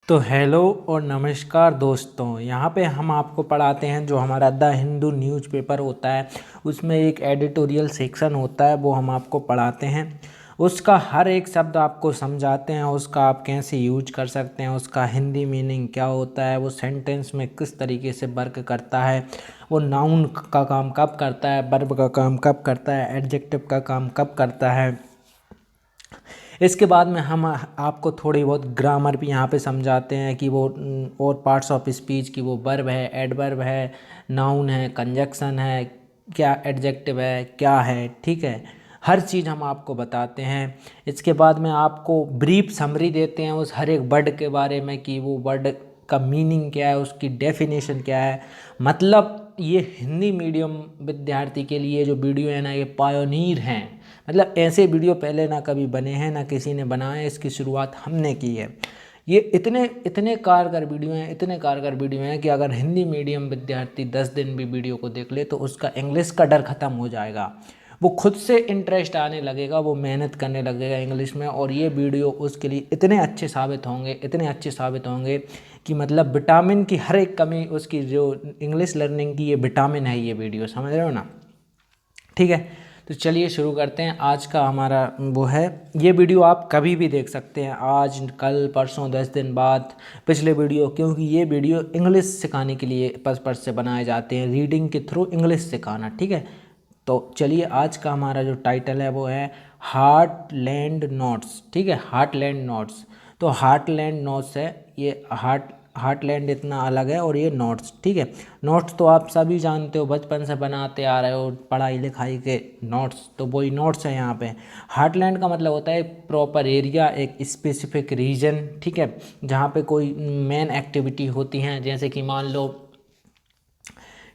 तो हेलो और नमस्कार दोस्तों। यहाँ पे हम आपको पढ़ाते हैं जो हमारा द हिंदू न्यूज़पेपर होता है, उसमें एक एडिटोरियल सेक्शन होता है, वो हम आपको पढ़ाते हैं। उसका हर एक शब्द आपको समझाते हैं, उसका आप कैसे यूज कर सकते हैं, उसका हिंदी मीनिंग क्या होता है, वो सेंटेंस में किस तरीके से वर्क करता है, वो नाउन का काम कब करता है, वर्ब का काम कब करता है, एडजेक्टिव का काम कब करता है। इसके बाद में हम आपको थोड़ी बहुत ग्रामर भी यहाँ पे समझाते हैं कि वो और पार्ट्स ऑफ स्पीच की वो वर्ब है, एडवर्ब है, नाउन है, कंजक्शन है, क्या एडजेक्टिव है, क्या है। ठीक है, हर चीज़ हम आपको बताते हैं। इसके बाद में आपको ब्रीफ समरी देते हैं उस हर एक वर्ड के बारे में कि वो वर्ड का मीनिंग क्या है, उसकी डेफिनेशन क्या है। मतलब ये हिंदी मीडियम विद्यार्थी के लिए जो वीडियो है ना, ये पायोनीर हैं। मतलब ऐसे वीडियो पहले ना कभी बने हैं, ना किसी ने बनाए, इसकी शुरुआत हमने की है। ये इतने इतने कारगर वीडियो हैं, इतने कारगर वीडियो हैं कि अगर हिंदी मीडियम विद्यार्थी 10 दिन भी वीडियो को देख ले तो उसका इंग्लिश का डर ख़त्म हो जाएगा। वो खुद से इंटरेस्ट आने लगेगा, वो मेहनत करने लगेगा इंग्लिश में। और ये वीडियो उसके लिए इतने अच्छे साबित होंगे, इतने अच्छे साबित होंगे कि मतलब विटामिन की हर एक कमी उसकी जो इंग्लिश लर्निंग की ये विटामिन है, ये वीडियो, समझ रहे हो ना। ठीक है, तो चलिए शुरू करते हैं। आज का हमारा वो है, ये वीडियो आप कभी भी देख सकते हैं, आज, कल, परसों, 10 दिन बाद, पिछले वीडियो, क्योंकि ये वीडियो इंग्लिश सिखाने के लिए पर्पस से बनाए जाते हैं, रीडिंग के थ्रू इंग्लिश सिखाना। ठीक है, तो चलिए आज का हमारा जो टाइटल है वो है हार्टलैंड नोट्स। ठीक है, हार्टलैंड नोट्स। तो हार्टलैंड नोट्स है ये, हार्टलैंड इतना अलग है और ये नोट्स। ठीक है, नोट्स तो आप सभी जानते हो, बचपन से बनाते आ रहे हो, पढ़ाई लिखाई के नोट्स, तो वही नोट्स है यहाँ पे। हार्टलैंड का मतलब होता है प्रॉपर एरिया, एक स्पेसिफिक रीजन। ठीक है, जहाँ पे कोई मेन एक्टिविटी होती हैं, जैसे कि मान लो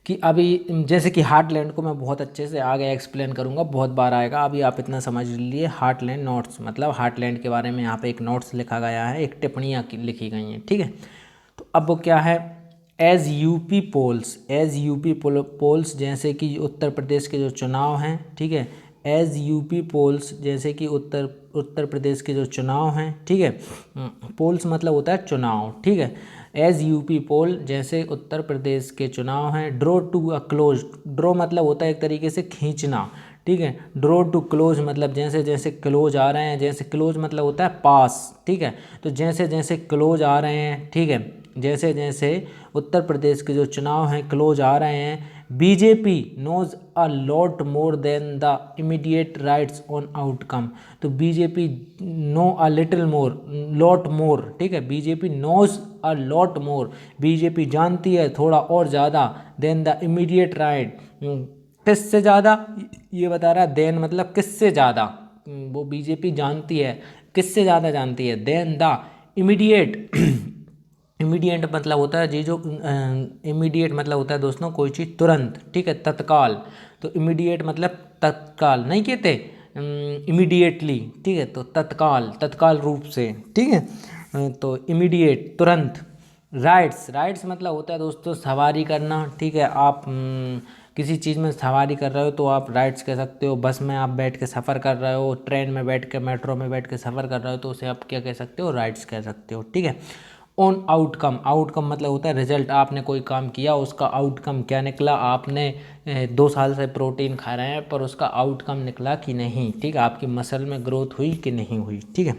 कि अभी जैसे कि हार्टलैंड को मैं बहुत अच्छे से आगे एक्सप्लेन करूँगा, बहुत बार आएगा, अभी आप इतना समझ लीजिए। हार्टलैंड नोट्स मतलब हार्टलैंड के बारे में यहाँ पे एक नोट्स लिखा गया है, एक टिप्पणियाँ लिखी गई हैं। ठीक है, तो अब वो क्या है, as UP polls, as UP polls, जैसे कि उत्तर प्रदेश के जो चुनाव हैं। ठीक है, एज यूपी पोल्स, जैसे कि उत्तर प्रदेश के जो चुनाव हैं। ठीक है, पोल्स मतलब होता है चुनाव। ठीक है, एज यूपी पोल, जैसे उत्तर प्रदेश के चुनाव हैं। Draw to a close, draw मतलब होता है एक तरीके से खींचना। ठीक है, ड्रॉ टू क्लोज मतलब जैसे जैसे क्लोज आ रहे हैं, जैसे क्लोज मतलब होता है पास। ठीक है, तो जैसे जैसे क्लोज आ रहे हैं, ठीक है, जैसे जैसे उत्तर प्रदेश के जो चुनाव हैं क्लोज आ रहे हैं, BJP knows a lot more than the immediate rights on outcome. तो BJP knows a little more, lot more. ठीक है, BJP knows a lot more, BJP जानती है थोड़ा और ज़्यादा, देन द इमीडिएट राइट, किससे ज़्यादा, ये बता रहा है। देन मतलब किससे ज़्यादा, वो बीजेपी जानती है, किससे ज़्यादा जानती है, देन द इमीडिएट। इमीडिएट मतलब होता है जी जो, इमीडिएट मतलब होता है दोस्तों कोई चीज़ तुरंत। ठीक है, तत्काल। तो इमीडिएट मतलब तत्काल नहीं कहते, इमीडिएटली। ठीक है, तो तत्काल, तत्काल रूप से। ठीक है, तो इमीडिएट तुरंत। राइट्स, राइट्स मतलब होता है दोस्तों सवारी करना। ठीक है, आप किसी चीज़ में सवारी कर रहे हो तो आप राइट्स कह सकते हो। बस में आप बैठ के सफ़र कर रहे हो, ट्रेन में बैठ के, मेट्रो में बैठ के सफ़र कर रहे हो, तो उसे आप क्या कह सकते हो, राइट्स कह सकते हो। ठीक है, ऑन आउटकम, आउटकम मतलब होता है रिजल्ट, आपने कोई काम किया, उसका आउटकम क्या निकला। आपने 2 साल से प्रोटीन खा रहे हैं पर उसका आउटकम निकला कि नहीं। ठीक है, आपकी मसल में ग्रोथ हुई कि नहीं हुई। ठीक है,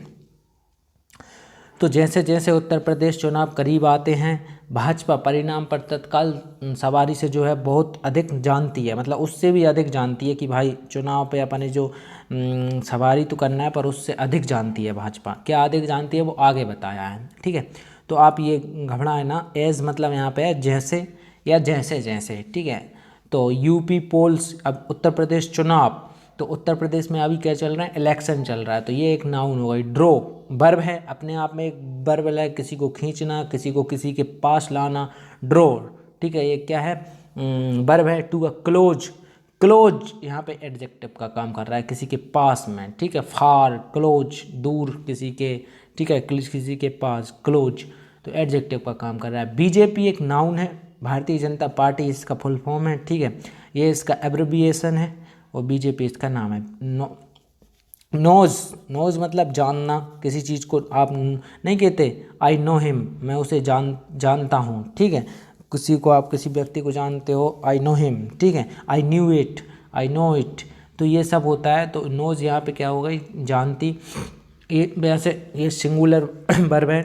तो जैसे जैसे उत्तर प्रदेश चुनाव करीब आते हैं, भाजपा परिणाम पर तत्काल सवारी से जो है बहुत अधिक जानती है, मतलब उससे भी अधिक जानती है कि भाई चुनाव पे अपने जो सवारी तो करना है, पर उससे अधिक जानती है भाजपा। क्या अधिक जानती है वो आगे बताया है। ठीक है, तो आप ये घबराए ना, एज मतलब यहाँ पे है जैसे या जैसे जैसे। ठीक है, तो यूपी पोल्स, अब उत्तर प्रदेश चुनाव, तो उत्तर प्रदेश में अभी क्या चल रहा है, इलेक्शन चल रहा है, तो ये एक नाउन हो गई। ड्रो वर्ब है, अपने आप में एक वर्ब है, किसी को खींचना, किसी को किसी के पास लाना, ड्रो। ठीक है, ये क्या है, वर्ब है। टू अ क्लोज, क्लोज यहाँ पे एडजेक्टिव का काम कर रहा है, किसी के पास में। ठीक है, फार, क्लोज, दूर किसी के। ठीक है, किसी के पास, क्लोज, तो एडजेक्टिव का काम कर रहा है। बीजेपी एक नाउन है, भारतीय जनता पार्टी इसका फुल फॉर्म है। ठीक है, ये इसका एब्रिविएशन है और बीजेपी इसका नाम है। नोज, नोज मतलब जानना, किसी चीज़ को आप नहीं कहते आई नो हिम, मैं उसे जानता हूँ, ठीक है। किसी को आप किसी व्यक्ति को जानते हो, आई नो हिम, ठीक है। I knew it, I know it, तो ये सब होता है। तो नोज यहाँ पे क्या होगा, जानती। ये वैसे ये सिंगुलर वर्ब है,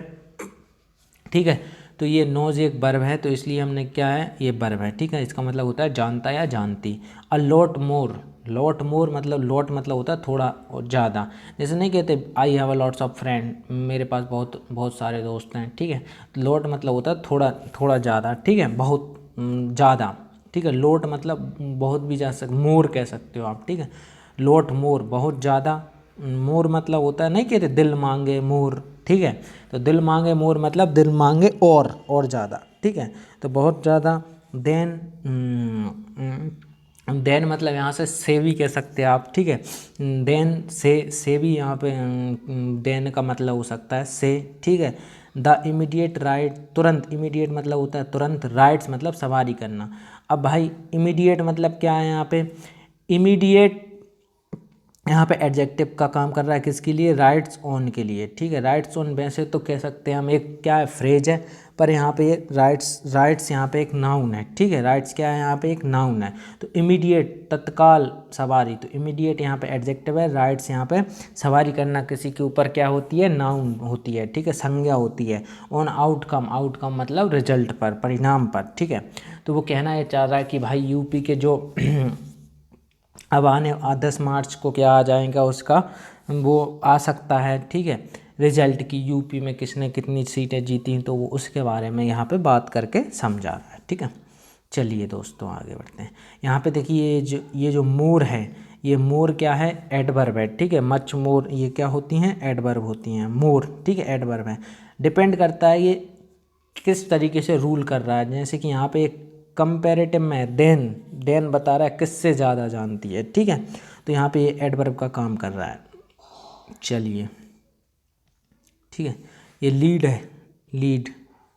ठीक है। तो ये नोज एक वर्ब है, तो इसलिए हमने क्या है, ये वर्ब है, ठीक है। इसका मतलब होता है जानता या जानती। अ लॉट मोर, लॉट मोर मतलब लॉट मतलब होता है थोड़ा और ज़्यादा। जैसे नहीं कहते I have a lots of friend, मेरे पास बहुत बहुत सारे दोस्त हैं, ठीक है। लॉट मतलब होता है थोड़ा थोड़ा ज़्यादा, ठीक है, बहुत ज़्यादा, ठीक है। लोट मतलब बहुत भी जा सक, मोर कह सकते हो आप, ठीक है। लोट मोर बहुत ज़्यादा। मोर मतलब होता है, नहीं कहते दिल मांगे मोर, ठीक है। तो दिल मांगे मोर मतलब दिल मांगे और ज़्यादा, ठीक है। तो बहुत ज़्यादा। देन, देन मतलब यहाँ से भी कह सकते हैं आप, ठीक है। देन से भी यहाँ पे देन का मतलब हो सकता है से, ठीक है। द इमीडिएट राइट, तुरंत, इमीडिएट मतलब होता है तुरंत, राइट्स मतलब सवारी करना। अब भाई इमीडिएट मतलब क्या है यहाँ पे, इमीडिएट यहाँ पे एडजेक्टिव का काम कर रहा है, किसके लिए, राइट्स ऑन के लिए, ठीक है। राइट्स ऑन वैसे तो कह सकते हैं हम, एक क्या है, फ्रेज है, पर यहाँ पे राइट्स यहाँ पे एक नाउन है, ठीक है। राइट्स क्या है, यहाँ पे एक नाउन है। तो इमीडिएट तत्काल सवारी, तो इमीडिएट यहाँ पे एडजेक्टिव है, राइट्स यहाँ पे सवारी करना किसी के ऊपर क्या होती है, नाउन होती है, ठीक है, संज्ञा होती है। ऑन आउटकम, आउटकम मतलब रिजल्ट पर, परिणाम पर, ठीक है। तो वो कहना ये चाह रहा है कि भाई यूपी के जो अब आने 10 मार्च को क्या आ जाएगा उसका, वो आ सकता है, ठीक है, रिजल्ट की, यूपी में किसने कितनी सीटें जीती, तो वो उसके बारे में यहाँ पे बात करके समझा रहा है, ठीक है। चलिए दोस्तों आगे बढ़ते हैं। यहाँ पे देखिए ये जो मोर है, ये मोर क्या है, एडवर्ब है, ठीक है। मच मोर ये क्या होती हैं, एडवर्ब होती हैं। मोर, ठीक है, एडवर्ब है। डिपेंड करता है ये किस तरीके से रूल कर रहा है। जैसे कि यहाँ पे एक कंपेरेटिव में देन, देन बता रहा है किससे ज़्यादा जानती है, ठीक है। तो यहाँ पे ये एडवर्ब का काम कर रहा है। चलिए, ठीक है, ये लीड है, लीड,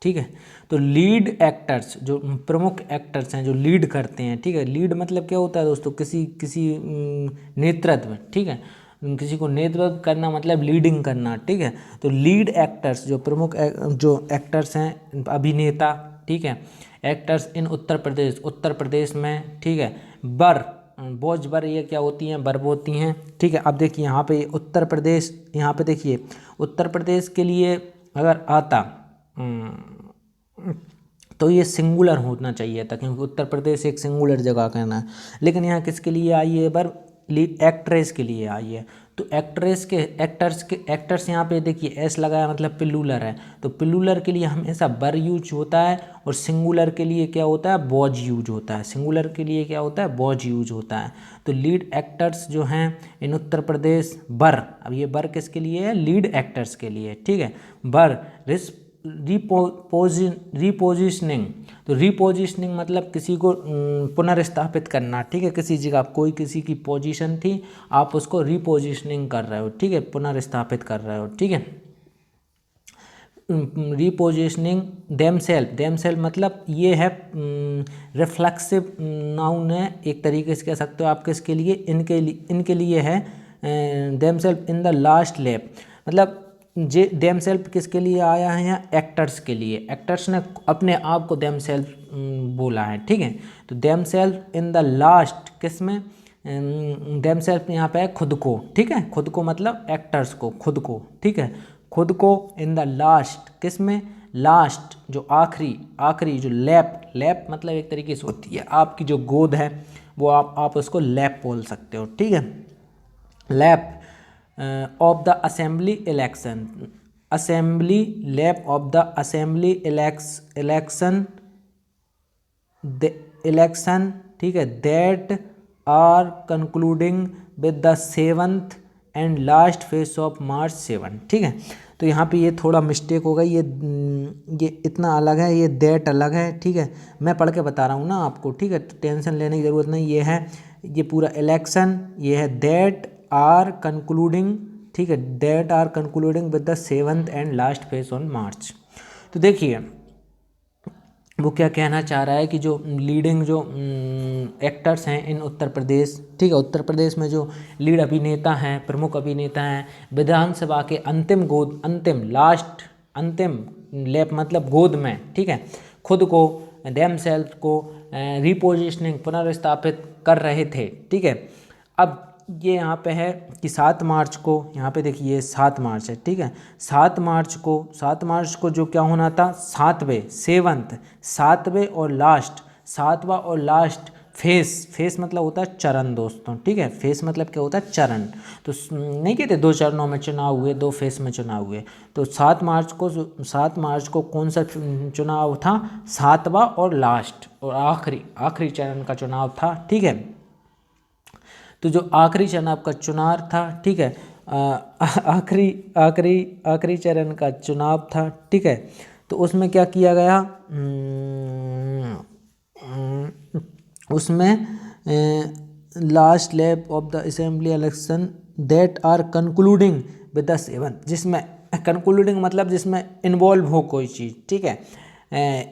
ठीक है। तो लीड एक्टर्स, जो प्रमुख एक्टर्स हैं जो लीड करते हैं, ठीक है। लीड मतलब क्या होता है दोस्तों, किसी किसी नेतृत्व, ठीक है। किसी को नेतृत्व करना मतलब लीडिंग करना, ठीक है। तो लीड एक्टर्स जो प्रमुख जो एक्टर्स हैं, अभिनेता, ठीक है, एक्टर्स इन उत्तर प्रदेश, उत्तर प्रदेश में, ठीक है। बर, बोझ बर ये क्या होती हैं, बर्ब होती हैं, ठीक है। अब देखिए यहाँ पे उत्तर प्रदेश, यहाँ पे देखिए उत्तर प्रदेश के लिए अगर आता तो ये सिंगुलर होना चाहिए था, क्योंकि उत्तर प्रदेश एक सिंगुलर जगह का ना है। लेकिन यहाँ किसके लिए आई है बर, एक्ट्रेस के लिए आई है। तो एक्ट्रेस के एक्टर्स यहाँ पे देखिए एस लगाया मतलब पिलुलर है। तो पिलुलर के लिए हमेशा बर यूज होता है, और सिंगुलर के लिए क्या होता है, बॉज यूज होता है। सिंगुलर के लिए क्या होता है, बॉज यूज होता है। तो लीड एक्टर्स जो हैं इन उत्तर प्रदेश, बर, अब ये बर किसके लिए है, लीड एक्टर्स के लिए, ठीक है। बर रिपोजिशनिंग, तो रिपोजिशनिंग मतलब किसी को पुनर्स्थापित करना, ठीक है। किसी जगह कोई किसी की पोजीशन थी, आप उसको रिपोजिशनिंग कर रहे हो, ठीक है, पुनर्स्थापित कर रहे हो, ठीक है। रिपोजिशनिंग देमसेल्फ मतलब ये है रिफ्लेक्सिव नाउन है, एक तरीके से कह सकते हो आप, किसके लिए, इनके लिए है। Themselves in the last lap मतलब जे देमसेल्फ किसके लिए आया है यहाँ, एक्टर्स के लिए। एक्टर्स ने अपने आप को देमसेल्फ बोला है, ठीक है। तो देमसेल्फ इन द लास्ट किस में, देमसेल्फ यहाँ पे है खुद को, ठीक है। खुद को मतलब एक्टर्स को, खुद को, ठीक है। खुद को इन द लास्ट किस में, लास्ट जो आखिरी, आखिरी जो लैप, लैप मतलब एक तरीके से होती है आपकी जो गोद है, वो आप उसको लैप बोल सकते हो, ठीक है। Lap of the assembly election, assembly lap of the assembly election, election, ठीक है, that are concluding with the 7th and last phase of March 7, ठीक है। तो यहाँ पे ये थोड़ा मिस्टेक हो गई, ये इतना अलग है, ये दैट अलग है, ठीक है। मैं पढ़ के बता रहा हूँ ना आपको, ठीक है, तो टेंशन लेने की ज़रूरत नहीं। ये है, ये पूरा इलेक्शन, ये है दैट आर कंक्लूडिंग, ठीक है, that are concluding with the 7th and last phase on March. तो देखिए वो क्या कहना चाह रहा है कि जो लीडिंग जो एक्टर्स हैं इन उत्तर प्रदेश, ठीक है, उत्तर प्रदेश में जो लीड अभिनेता हैं, प्रमुख अभिनेता हैं, विधानसभा के अंतिम लैप मतलब गोद में, ठीक है, खुद को देम सेल्फ को रिपोजिशनिंग पुनर्स्थापित कर रहे थे, ठीक है। अब ये यहाँ पे है कि 7 मार्च को, यहाँ पे देखिए 7 मार्च है, ठीक है, 7 मार्च को जो क्या होना था, सातवें और लास्ट फेस मतलब होता है चरण दोस्तों, ठीक है, फेस मतलब क्या होता है, चरण। तो नहीं कहते 2 चरणों में चुनाव हुए, 2 फेस में चुनाव हुए। तो 7 मार्च को कौन सा चुनाव था, 7वां और लास्ट और आखिरी चरण का चुनाव था, ठीक है। तो जो आखिरी चरण का चुनाव था, ठीक है, आखिरी चरण का चुनाव था, ठीक है। तो उसमें क्या किया गया, उसमें last lap of the assembly election that are concluding with the 7th, जिसमें कंक्लूडिंग मतलब जिसमें इन्वॉल्व हो कोई चीज़, ठीक है,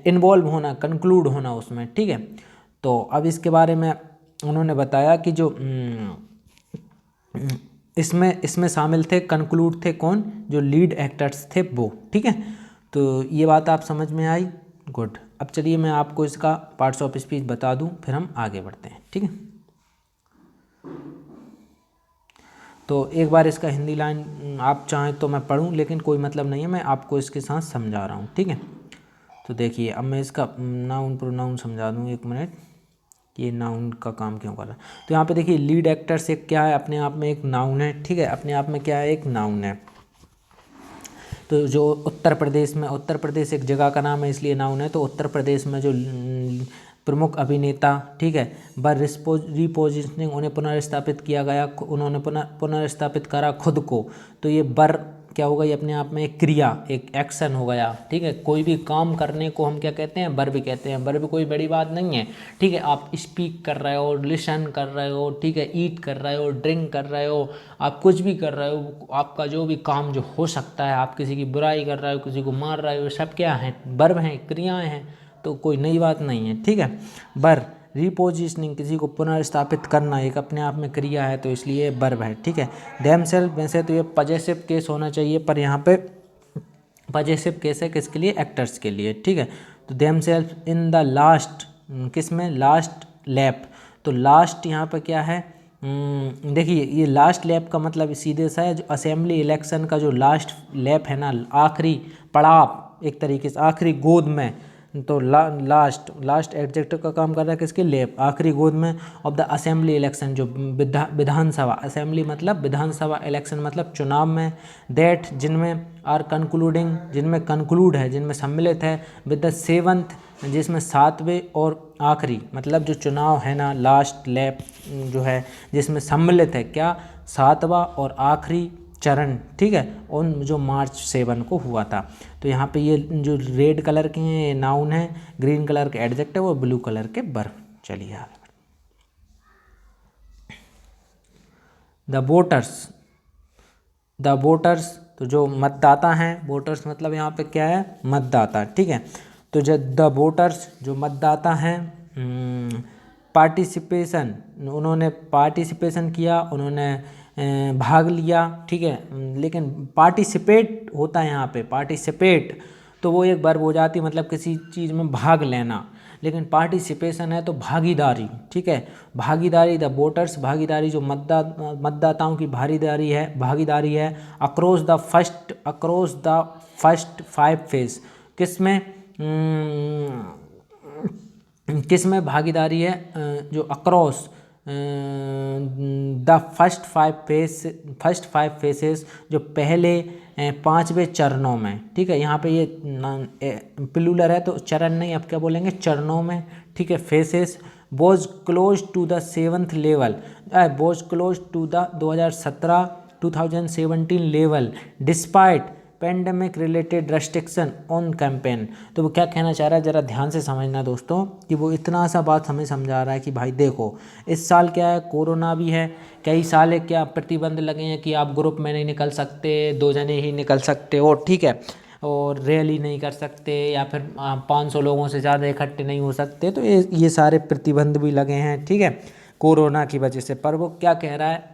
इन्वॉल्व होना, कंक्लूड होना उसमें, ठीक है। तो अब इसके बारे में उन्होंने बताया कि जो इसमें शामिल थे, कंक्लूड थे कौन, जो लीड एक्टर्स थे वो, ठीक है। तो ये बात आप समझ में आई, गुड। अब चलिए मैं आपको इसका पार्ट्स ऑफ स्पीच बता दूं, फिर हम आगे बढ़ते हैं, ठीक है। तो एक बार इसका हिंदी लाइन आप चाहें तो मैं पढ़ूं, लेकिन कोई मतलब नहीं है, मैं आपको इसके साथ समझा रहा हूं, ठीक है। तो देखिए अब मैं इसका नाउन प्रोनाउन समझा दूं, 1 मिनट, कि ये नाउन का काम क्यों कर रहा है। तो यहाँ पे देखिए लीड एक्टर्स एक क्या है, अपने आप में एक नाउन है, ठीक है, अपने आप में क्या है, एक नाउन है। तो जो उत्तर प्रदेश एक जगह का नाम है इसलिए नाउन है। तो उत्तर प्रदेश में जो प्रमुख अभिनेता, ठीक है, रिपोजिशनिंग, उन्हें पुनर्स्थापित किया गया, उन्होंने पुनर्स्थापित करा खुद को। तो ये क्या होगा, ये अपने आप में एक क्रिया, एक एक्शन हो गया, ठीक है। कोई भी काम करने को हम क्या कहते हैं, वर्ब कहते हैं। वर्ब कोई बड़ी बात नहीं है, ठीक है। आप स्पीक कर रहे हो, लिसन कर रहे हो, ठीक है, ईट कर रहे हो, ड्रिंक कर रहे हो, आप कुछ भी कर रहे हो, आपका जो भी काम जो हो सकता है, आप किसी की बुराई कर रहे हो, किसी को मार रहे हो, सब क्या है, वर्ब हैं, क्रियाएँ हैं। तो कोई नई बात नहीं है, ठीक है। रिपोजिशनिंग, किसी को पुनर्स्थापित करना, एक अपने आप में क्रिया है, तो इसलिए वर्ब है, ठीक है। देमसेल्फ, वैसे तो ये पजेसिव केस होना चाहिए, पर यहाँ पे पजेसिव केस है किसके लिए, एक्टर्स के लिए, ठीक है। तो देमसेल्फ इन द लास्ट, किस में, लास्ट लैप। तो लास्ट यहाँ पे क्या है, देखिए ये लास्ट लैप का मतलब सीधे सा है, जो असेंबली इलेक्शन का जो लास्ट लैप है ना, आखिरी पड़ाव, एक तरीके से आखिरी गोद में। तो लास्ट एडजेक्टिव का काम कर रहा है किसके, लैप, आखिरी गोद में ऑफ द असेंबली इलेक्शन, जो विधानसभा, असेंबली मतलब विधानसभा, इलेक्शन मतलब चुनाव में, दैट जिनमें आर कंक्लूडिंग, जिनमें कंक्लूड है, जिनमें सम्मिलित है, विद द 7th, जिसमें 7वें और आखिरी, मतलब जो चुनाव है ना, लास्ट लैप जो है, जिसमें सम्मिलित है क्या, 7वां और आखिरी चरण, ठीक है, उन जो मार्च 7 को हुआ था। तो यहाँ पे ये जो रेड कलर के हैं नाउन है, ग्रीन कलर के एडजेक्टिव और ब्लू कलर के वर्ब। चलिए आगे द वोटर्स, तो जो मतदाता हैं, वोटर्स मतलब यहाँ पे क्या है, मतदाता, ठीक है। तो जब द वोटर्स, जो मतदाता हैं, पार्टिसिपेशन, उन्होंने पार्टिसिपेशन किया, उन्होंने भाग लिया, ठीक है। लेकिन पार्टिसिपेट होता है यहाँ पे, पार्टिसिपेट तो वो एक वर्ब हो जाती है, मतलब किसी चीज़ में भाग लेना। लेकिन पार्टिसिपेशन है तो भागीदारी, ठीक है, भागीदारी, द वोटर्स, भागीदारी, जो मतदाताओं की भागीदारी है अक्रॉस द फर्स्ट 5 फेज। किसमें भागीदारी है, जो अक्रॉस द फर्स्ट 5 फेसेस, जो पहले 5वें चरणों में, ठीक है। यहाँ पे ये प्लूरल है तो चरण नहीं, अब क्या बोलेंगे, चरणों में, ठीक है। Phases was close to the 7th level, was close to the 2017 level despite pandemic related restriction on campaign. तो वो क्या कहना चाह रहा है, ज़रा ध्यान से समझना दोस्तों, कि वो इतना सा बात हमें समझा रहा है कि भाई देखो, इस साल क्या है, कोरोना भी है, कई साल है, क्या प्रतिबंध लगे हैं कि आप ग्रुप में नहीं निकल सकते, 2 जने ही निकल सकते हो, ठीक है। और रैली नहीं कर सकते या फिर 500 लोगों से ज़्यादा इकट्ठे नहीं हो सकते। तो ये सारे प्रतिबंध भी लगे हैं, ठीक है, कोरोना की वजह से। पर वो क्या कह रहा है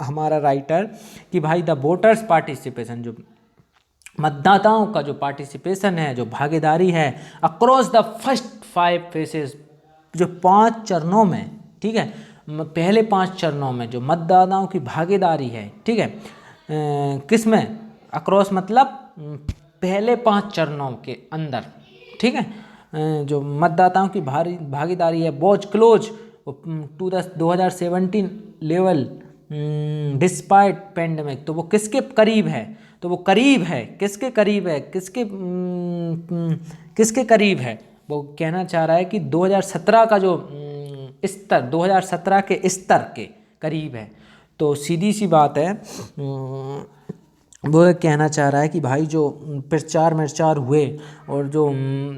हमारा राइटर कि भाई द वोटर्स पार्टिसिपेशन, जो मतदाताओं का जो पार्टिसिपेशन है, जो भागीदारी है, अक्रॉस द फर्स्ट 5 फेसेस, जो 5 चरणों में, ठीक है, पहले 5 चरणों में जो मतदाताओं की भागीदारी है, ठीक है, किस में, अक्रॉस मतलब पहले 5 चरणों के अंदर, ठीक है, जो मतदाताओं की भागीदारी है, was close to the 2017 level despite pandemic. तो वो किसके करीब है, तो वो करीब है, किसके करीब है, किसके करीब है, वो कहना चाह रहा है कि 2017 का जो स्तर, 2017 के स्तर के करीब है। तो सीधी सी बात है, वो कहना चाह रहा है कि भाई जो प्रचार हुए और जो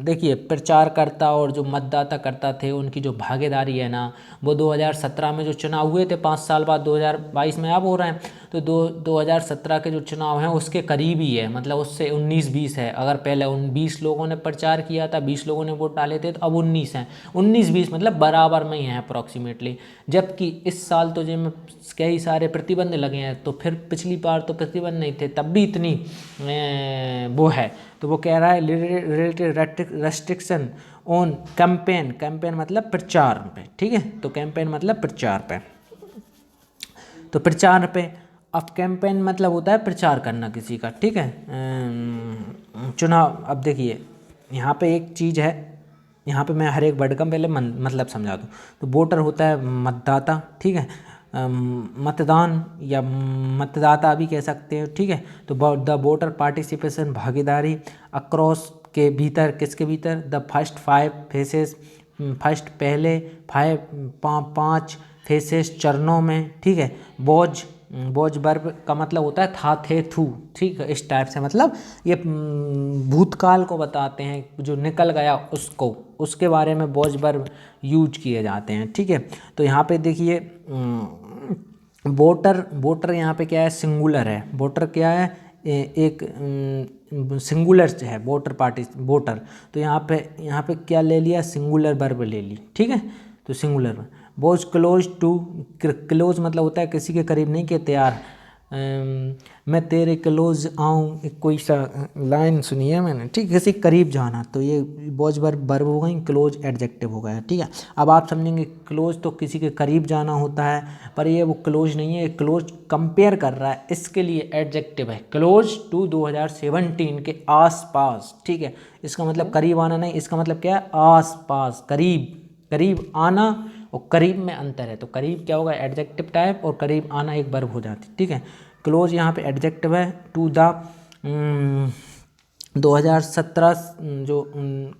देखिए प्रचारकर्ता और जो मतदाता करता थे, उनकी जो भागीदारी है ना, वो 2017 में जो चुनाव हुए थे 5 साल बाद 2022 में अब हो रहे हैं, तो 2017 के जो चुनाव हैं उसके करीब ही है, मतलब उससे 19-20 है। अगर पहले 20 लोगों ने प्रचार किया था, 20 लोगों ने वोट डाले थे, तो अब 19 हैं, 19-20 मतलब बराबर में ही हैं अप्रॉक्सीमेटली। जबकि इस साल तो जिनमें कई सारे प्रतिबंध लगे हैं, तो फिर पिछली बार तो प्रतिबंध नहीं थे तब भी इतनी वो है। तो वो कह रहा है रिलेटेड रेस्ट्रिक्शन ऑन कैंपेन मतलब प्रचार पे, ठीक है, तो कैंपेन मतलब प्रचार पे, तो प्रचार पे, अब कैंपेन मतलब होता है प्रचार करना किसी का, ठीक है, चुनाव। अब देखिए यहाँ पे एक चीज़ है, यहाँ पे मैं हर एक वर्ड का पहले मतलब समझा दूँ। तो वोटर होता है मतदाता, ठीक है, मतदान या मतदाता भी कह सकते हो, ठीक है। तो द वोटर पार्टिसिपेशन भागीदारी अक्रॉस के भीतर, किसके भीतर, द फर्स्ट 5 फेसेस, फर्स्ट पहले 5 फेसेस चरणों में, ठीक है। बोझ वर्ब का मतलब होता है था, थे, थू, ठीक है, इस टाइप से, मतलब ये भूतकाल को बताते हैं, जो निकल गया उसको, उसके बारे में बोझ वर्ब यूज किए जाते हैं, ठीक है। तो यहाँ पे देखिए वोटर यहाँ पे क्या है, सिंगुलर है, वोटर क्या है, एक सिंगुलर है, वोटर। तो यहाँ पे क्या ले लिया, सिंगुलर वर्ब ले ली, ठीक है, तो singular verb. Was close to, close मतलब होता है किसी के करीब नहीं, के तैयार, मैं तेरे क्लोज आऊँ, एक कोई सा लाइन सुनी है मैंने, ठीक, किसी करीब जाना, तो ये वॉज वर्ब हो गई, क्लोज एडजेक्टिव हो गया, ठीक है। अब आप समझेंगे क्लोज तो किसी के करीब जाना होता है, पर ये वो क्लोज नहीं है, क्लोज कंपेयर कर रहा है, इसके लिए एडजेक्टिव है, क्लोज टू 2017 के आसपास, ठीक है। इसका मतलब करीब आना नहीं, इसका मतलब क्या है, आसपास, करीब आना, और करीब में अंतर है। तो करीब क्या होगा, एडजेक्टिव टाइप, और करीब आना एक वर्ब हो जाती, ठीक है। क्लोज यहाँ पे एडजेक्टिव है, टू द 2017 जो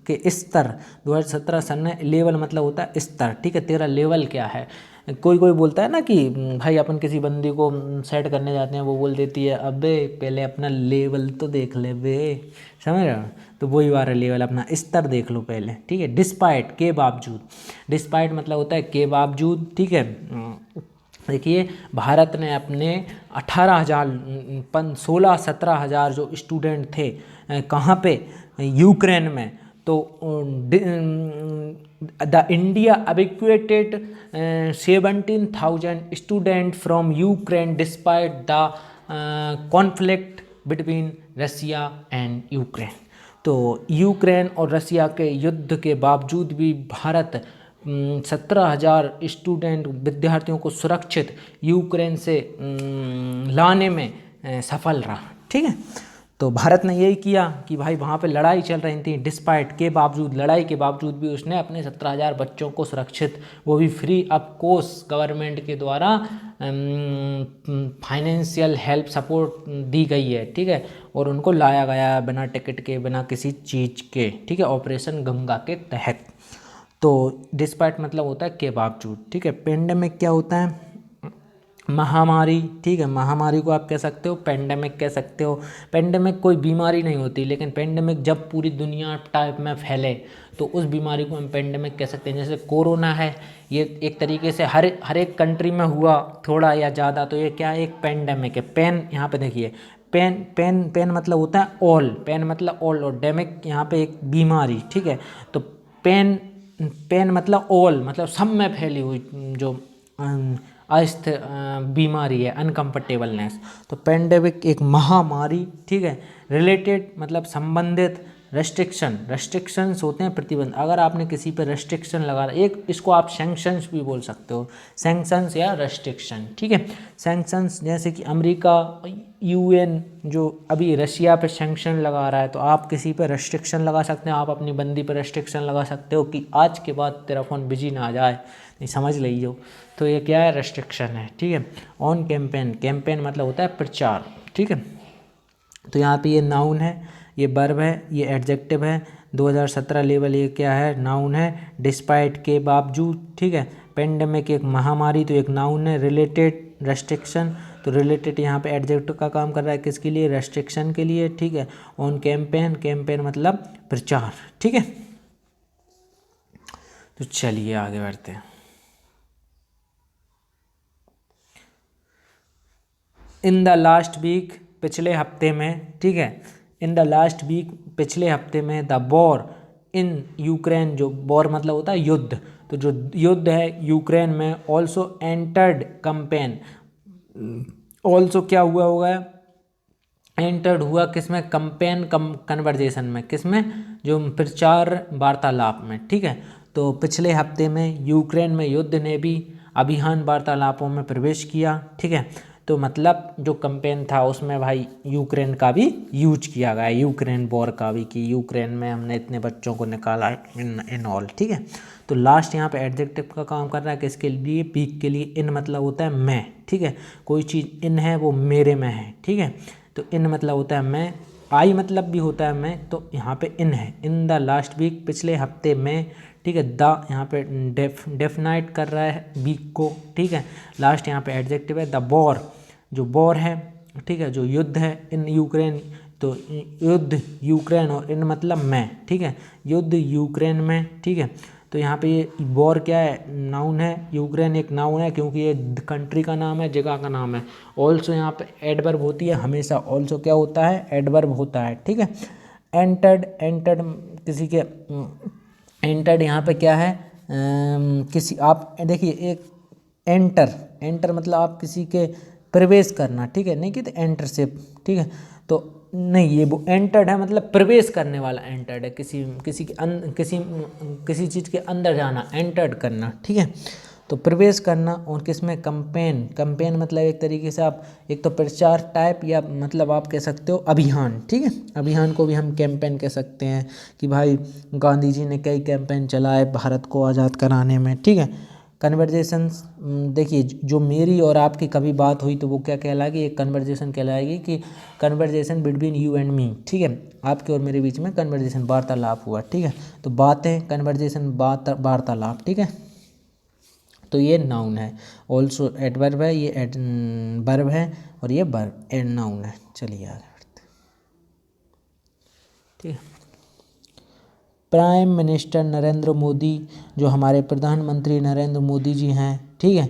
के स्तर, 2017 सन, लेवल मतलब होता है स्तर, ठीक है, तेरा लेवल क्या है। कोई बोलता है ना कि भाई अपन किसी बंदी को सेट करने जाते हैं, वो बोल देती है अबे पहले अपना लेवल तो देख ले बे, समझ रहे हो, तो वही वाला लेवल, अपना स्तर देख लो पहले, ठीक है। डिस्पाइट के बावजूद, डिस्पाइट मतलब होता है के बावजूद, ठीक है। देखिए भारत ने अपने 16-17 हज़ार जो स्टूडेंट थे, कहाँ पे, यूक्रेन में, तो the India evacuated 17,000 student from Ukraine despite the conflict between Russia and Ukraine. तो यूक्रेन और रसिया के युद्ध के बावजूद भी भारत 17,000 स्टूडेंट विद्यार्थियों को सुरक्षित यूक्रेन से लाने में सफल रहा, ठीक है। तो भारत ने यही किया कि भाई वहाँ पे लड़ाई चल रही थी, डिस्पाइट के बावजूद, लड़ाई के बावजूद भी उसने अपने 17,000 बच्चों को सुरक्षित, वो भी फ्री ऑफ कॉस्ट गवर्नमेंट के द्वारा फाइनेंशियल हेल्प सपोर्ट दी गई है, ठीक है, और उनको लाया गया बिना टिकट के, बिना किसी चीज़ के, ठीक है, ऑपरेशन गंगा के तहत। तो डिस्पाइट मतलब होता है के बावजूद, ठीक है। पेंडेमिक क्या होता है, महामारी, ठीक है, महामारी को आप कह सकते हो, पेंडेमिक कह सकते हो। पेंडेमिक कोई बीमारी नहीं होती, लेकिन पेंडेमिक जब पूरी दुनिया टाइप में फैले तो उस बीमारी को हम पेंडेमिक कह सकते हैं। जैसे कोरोना है, ये एक तरीके से हर एक कंट्री में हुआ थोड़ा या ज़्यादा, तो ये क्या है, एक पेंडेमिक है। पेन यहाँ पे देखिए, पेन पेन पेन मतलब होता है ऑल, पेन मतलब ऑल, और डेमिक यहाँ पे एक बीमारी, ठीक है। तो पेन पेन मतलब ऑल, मतलब सब में फैली हुई जो अस्थिर बीमारी है, अनकम्फर्टेबलनेस। तो पेंडेमिक एक महामारी, ठीक है। रिलेटेड मतलब संबंधित, रेस्ट्रिक्शंस होते हैं प्रतिबंध। अगर आपने किसी पर रेस्ट्रिक्शन लगा, एक इसको आप सैंक्शंस भी बोल सकते हो, सैंक्शंस या रेस्ट्रिक्शन, ठीक है। सैंक्शंस जैसे कि अमेरिका, यूएन जो अभी रशिया पे सैंक्शन लगा रहा है, तो आप किसी पे रेस्ट्रिक्शन लगा सकते हैं। आप अपनी बंदी पर रेस्ट्रिक्शन लगा सकते हो कि आज के बाद तेरा फ़ोन बिजी ना आ जाए, नहीं समझ लीजिए। तो ये क्या है, रेस्ट्रिक्शन है, ठीक है। ऑन कैंपेन, कैंपेन मतलब होता है प्रचार, ठीक है। तो यहाँ पे ये नाउन है, ये वर्ब है, ये एडजेक्टिव है। 2017 लेवल ये क्या है, नाउन है। डिस्पाइट के बावजूद, ठीक है। पेंडेमिक एक महामारी, तो एक नाउन है। रिलेटेड, रेस्ट्रिक्शन, तो रिलेटेड यहाँ पे एडजेक्टिव का काम कर रहा है, किसके लिए, रेस्ट्रिक्शन के लिए, ठीक है। ऑन कैंपेन, कैंपेन मतलब प्रचार, ठीक है। तो चलिए आगे बढ़ते हैं। इन द लास्ट वीक, पिछले हफ्ते में, ठीक है। इन द लास्ट वीक, पिछले हफ्ते में। द वॉर इन यूक्रेन, जो वॉर मतलब होता है युद्ध, तो जो युद्ध है यूक्रेन में। ऑल्सो एंटर्ड कैंपेन, ऑल्सो क्या हुआ होगा, एंटर्ड हुआ किसमें, कंपेन कन्वर्जेशन में, किसमें, जो प्रचार वार्तालाप में, ठीक है। तो पिछले हफ्ते में यूक्रेन में युद्ध ने भी अभियान वार्तालापों में प्रवेश किया, ठीक है। तो मतलब जो कंपेन था उसमें भाई यूक्रेन का भी यूज किया गया, यूक्रेन वॉर का भी, कि यूक्रेन में हमने इतने बच्चों को निकाला इन ऑल, ठीक है। तो लास्ट यहाँ पे एडजेक्टिव का काम कर रहा है, किसके लिए, पीक के लिए। इन मतलब होता है मैं, ठीक है। कोई चीज़ इन है वो मेरे में है, ठीक है। तो इन मतलब होता है मैं, आई मतलब भी होता है मैं, तो यहाँ पे इन है। इन द लास्ट वीक, पिछले हफ्ते में, ठीक है। द यहाँ पे डेफिनाइट कर रहा है वीक को, ठीक है। लास्ट यहाँ पे एडजेक्टिव है। द वॉर, जो वॉर है, ठीक है, जो युद्ध है इन यूक्रेन, तो युद्ध यूक्रेन, और इन मतलब मैं, ठीक है। युद्ध यूक्रेन में, ठीक है। तो यहाँ पे ये वॉर क्या है, नाउन है। यूक्रेन एक नाउन है क्योंकि ये कंट्री का नाम है, जगह का नाम है। ऑल्सो यहाँ पे एडवर्ब होती है हमेशा, ऑल्सो क्या होता है, एडवर्ब होता है, ठीक है। एंटर्ड, एंटर्ड किसी के, एंटर्ड यहाँ पे क्या है, किसी, आप देखिए एक एंटर, एंटर मतलब आप किसी के प्रवेश करना, ठीक है। नहीं कि तो एंटरशिप, ठीक है। तो नहीं, ये वो एंटर्ड है मतलब प्रवेश करने वाला, एंटर्ड है किसी किसी के किसी चीज़ के अंदर जाना, एंटर्ड करना, ठीक है। तो प्रवेश करना। और किसमें, कंपेन, कंपेन मतलब एक तरीके से आप एक तो प्रचार टाइप, या मतलब आप कह सकते हो अभियान, ठीक है। अभियान को भी हम कैंपेन कह सकते हैं, कि भाई गांधी जी ने कई कैंपेन चलाए भारत को आज़ाद कराने में, ठीक है। कन्वर्जेशंस, देखिए जो मेरी और आपकी कभी बात हुई तो वो क्या कहलाएगी, एक कन्वर्जेशन कहलाएगी, कि conversation between you and me, ठीक है। आपके और मेरे बीच में कन्वर्जेशन, वार्तालाप हुआ, ठीक है। तो बातें, कन्वर्जेशन, बात, वार्तालाप, ठीक है। तो ये नाउन है। ऑल्सो एडवर्ब है, ये वर्ब है, और ये वर्ब एंड नाउन है। चलिए आगे बढ़ते हैं, ठीक है। प्राइम मिनिस्टर नरेंद्र मोदी, जो हमारे प्रधानमंत्री नरेंद्र मोदी जी हैं, ठीक है।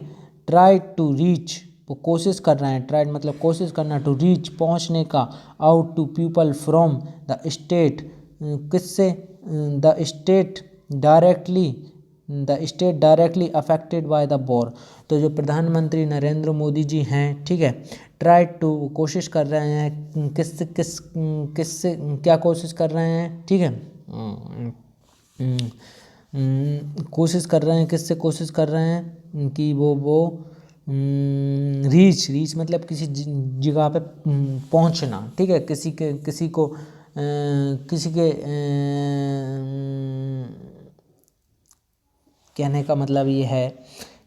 ट्राई टू रीच, वो कोशिश कर रहे हैं, ट्राई मतलब कोशिश करना, टू रीच पहुंचने का, out to people from the state, किससे, the state directly affected by the war. तो जो प्रधानमंत्री नरेंद्र मोदी जी हैं, ठीक है, ट्राई टू कोशिश कर रहे हैं, किससे क्या कोशिश कर रहे हैं, ठीक है। कोशिश कर रहे हैं, किससे कोशिश कर रहे हैं, कि वो रीच मतलब किसी जगह पे पहुंचना, ठीक है। किसी को किसी के कहने का मतलब ये है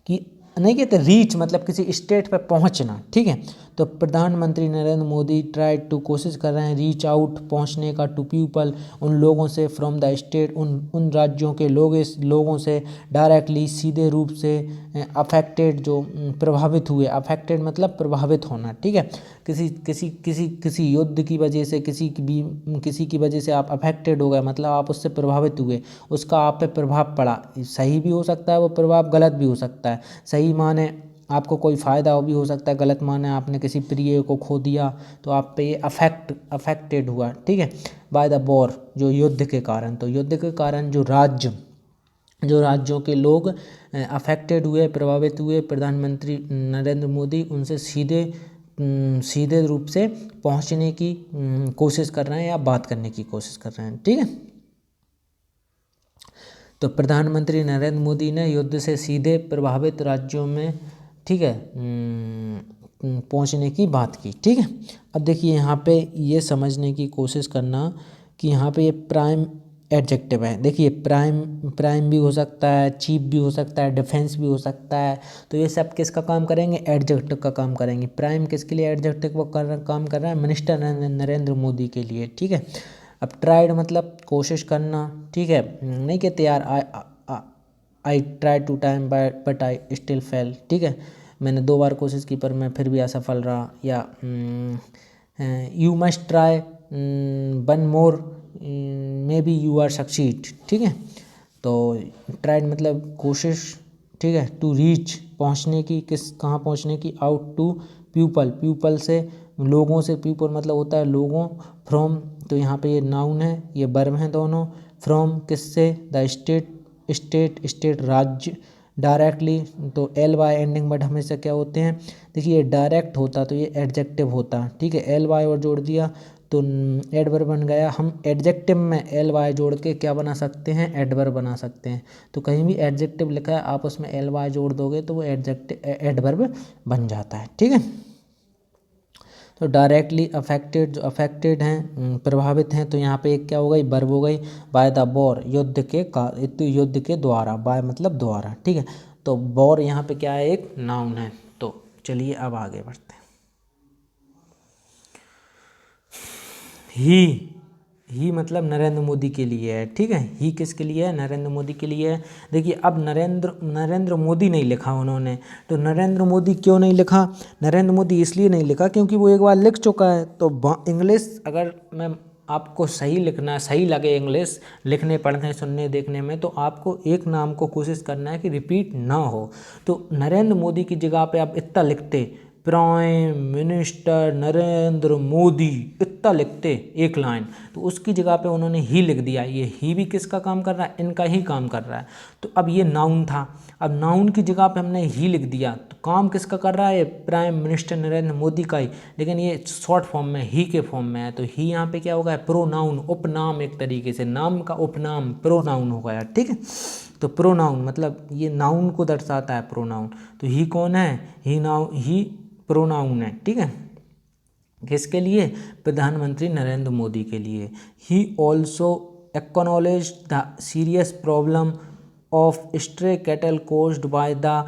कि नहीं कहते, रीच मतलब किसी स्टेट पे पहुंचना, ठीक है। तो प्रधानमंत्री नरेंद्र मोदी ट्राई टू कोशिश कर रहे हैं, रीच आउट पहुंचने का, टू पीपल उन लोगों से, फ्रॉम द स्टेट उन राज्यों के लोगों से, डायरेक्टली सीधे रूप से, अफेक्टेड जो प्रभावित हुए, अफेक्टेड मतलब प्रभावित होना, ठीक है। किसी युद्ध की वजह से, किसी की वजह से आप अफेक्टेड हो गए, मतलब आप उससे प्रभावित हुए, उसका आप पे प्रभाव पड़ा। सही भी हो सकता है वो प्रभाव, गलत भी हो सकता है। सही माने आपको कोई फ़ायदा भी हो सकता है, गलत माना आपने किसी प्रिय को खो दिया तो आप पे ये अफेक्टेड हुआ, ठीक है, बाय द वॉर, जो युद्ध के कारण। तो युद्ध के कारण जो राज्यों के लोग अफेक्टेड हुए, प्रभावित हुए, प्रधानमंत्री नरेंद्र मोदी उनसे सीधे रूप से पहुंचने की कोशिश कर रहे हैं या बात करने की कोशिश कर रहे हैं, ठीक है। तो प्रधानमंत्री नरेंद्र मोदी ने युद्ध से सीधे प्रभावित राज्यों में, ठीक है, पहुंचने की बात की, ठीक है। अब देखिए यहाँ पे ये समझने की कोशिश करना कि यहाँ पे ये प्राइम एडजेक्टिव है। देखिए प्राइम भी हो सकता है, चीफ भी हो सकता है, डिफेंस भी हो सकता है। तो ये सब किसका काम करेंगे? एडजेक्टिव का काम करेंगे। प्राइम किसके लिए एडजेक्टिव वो काम कर रहा है? मिनिस्टर नरेंद्र मोदी के लिए, ठीक है। अब ट्राइड मतलब कोशिश करना, ठीक है, नहीं कहते यार I try to time but I still fail, ठीक है, मैंने 2 बार कोशिश की पर मैं फिर भी असफल रहा। या you must try 1 more maybe you are succeed, ठीक है। तो ट्राइड मतलब कोशिश, ठीक है, टू रीच पहुंचने की, कहाँ पहुंचने की? आउट टू पीपल से, लोगों से। पीपल मतलब होता है लोगों। फ्रॉम, तो यहाँ पे ये नाउन है, ये वर्ब हैं दोनों। फ्रॉम किससे? द स्टेट राज्य। डायरेक्टली तो एल वाई एंडिंग वर्ड हमेशा क्या होते हैं? देखिए डायरेक्ट होता तो ये एडजेक्टिव होता, ठीक है, एल वाई और जोड़ दिया तो एडवर्ब बन गया। हम एडजेक्टिव में एल वाई जोड़ के क्या बना सकते हैं? एडवर्ब बना सकते हैं। तो कहीं भी एडजेक्टिव लिखा है आप उसमें एल वाई जोड़ दोगे तो वो एडवर्ब बन जाता है, ठीक है। तो डायरेक्टली अफेक्टेड, जो अफेक्टेड हैं, प्रभावित हैं, तो यहाँ पे एक क्या हो गई? वर्ब हो गई। बाय द वॉर, युद्ध के द्वारा। बाय मतलब द्वारा, ठीक है। तो वॉर यहाँ पे क्या है? एक नाउन है। तो चलिए अब आगे बढ़ते हैं। ही मतलब नरेंद्र मोदी के लिए है, ठीक है। ही किसके लिए है? नरेंद्र मोदी के लिए है। देखिए अब नरेंद्र मोदी नहीं लिखा उन्होंने, तो नरेंद्र मोदी क्यों नहीं लिखा? नरेंद्र मोदी इसलिए नहीं लिखा क्योंकि वो एक बार लिख चुका है। तो इंग्लिश अगर मैं आपको सही लिखना, सही लगे इंग्लिश लिखने, पढ़ने, सुनने, देखने में, तो आपको एक नाम को कोशिश करना है कि रिपीट ना हो। तो नरेंद्र मोदी की जगह पे आप इतना लिखते, प्राइम मिनिस्टर नरेंद्र मोदी, इतना लिखते एक लाइन, तो उसकी जगह पे उन्होंने ही लिख दिया। ये ही भी किसका काम कर रहा है? इनका ही काम कर रहा है। तो अब ये नाउन था, अब नाउन की जगह पे हमने ही लिख दिया, तो काम किसका कर रहा है? प्राइम मिनिस्टर नरेंद्र मोदी का ही, लेकिन ये शॉर्ट फॉर्म में, ही के फॉर्म में है। तो ही यहाँ पे क्या होगा? प्रोनाउन, उपनाम, एक तरीके से नाम का उपनाम प्रोनाउन हो गया, ठीक है। तो प्रोनाउन मतलब ये नाउन को दर्शाता है, प्रोनाउन। तो ही कौन है? ही प्रोनाउन है, ठीक है। किसके लिए? प्रधानमंत्री नरेंद्र मोदी के लिए। He also acknowledge the serious problem of stray cattle caused by the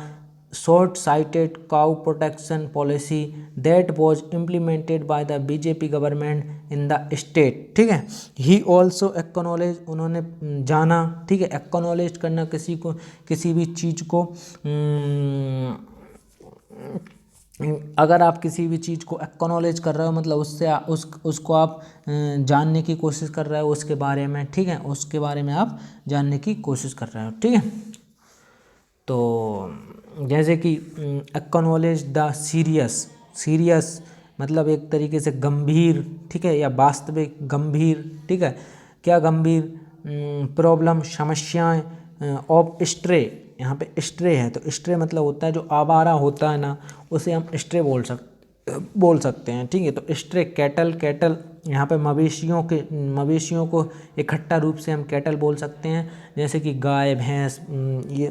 short sighted cow protection policy that was implemented by the BJP government in the state, ठीक है। ही ऑल्सो एक्नॉलेज, उन्होंने जाना, ठीक है। एक्नॉलेज करना किसी भी चीज़ को, अगर आप किसी भी चीज़ को एक्नॉलेज कर रहे हो मतलब उसको आप जानने की कोशिश कर रहे हो उसके बारे में, ठीक है, उसके बारे में आप जानने की कोशिश कर रहे हो, ठीक है। तो जैसे कि एक्नॉलेज द सीरियस मतलब एक तरीके से गंभीर, ठीक है, या वास्तविक गंभीर, ठीक है। क्या गंभीर? प्रॉब्लम, समस्याएं ऑफ स्ट्रे, यहाँ पे स्ट्रे है तो स्ट्रे मतलब होता है जो आवारा होता है ना, उसे हम स्ट्रे बोल सकते हैं, ठीक है। तो स्ट्रे कैटल यहाँ पे मवेशियों को इकट्ठा रूप से हम कैटल बोल सकते हैं, जैसे कि गाय, भैंस, ये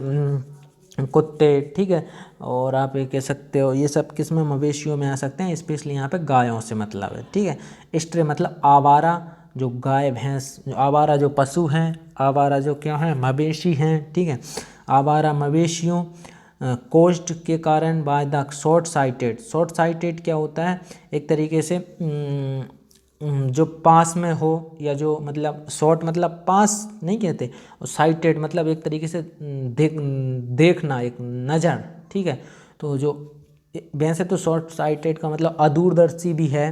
कुत्ते, ठीक है। और आप ये कह सकते हो ये सब किस में? मवेशियों में आ सकते हैं, स्पेशली यहाँ पे गायों से मतलब है, ठीक है। स्ट्रे मतलब आवारा, जो गाय भैंस, जो आवारा जो पशु हैं, आवारा जो क्या है? मवेशी हैं, ठीक है। आवारा मवेशियों कोस्ट के कारण बाय द शॉर्ट साइटेड क्या होता है? एक तरीके से जो पास में हो, या जो मतलब शॉर्ट मतलब पास नहीं कहते, और साइटेड मतलब एक तरीके से देखना, एक नज़र, ठीक है। तो जो वैसे तो शॉर्ट साइटेड का मतलब अदूरदर्शी भी है,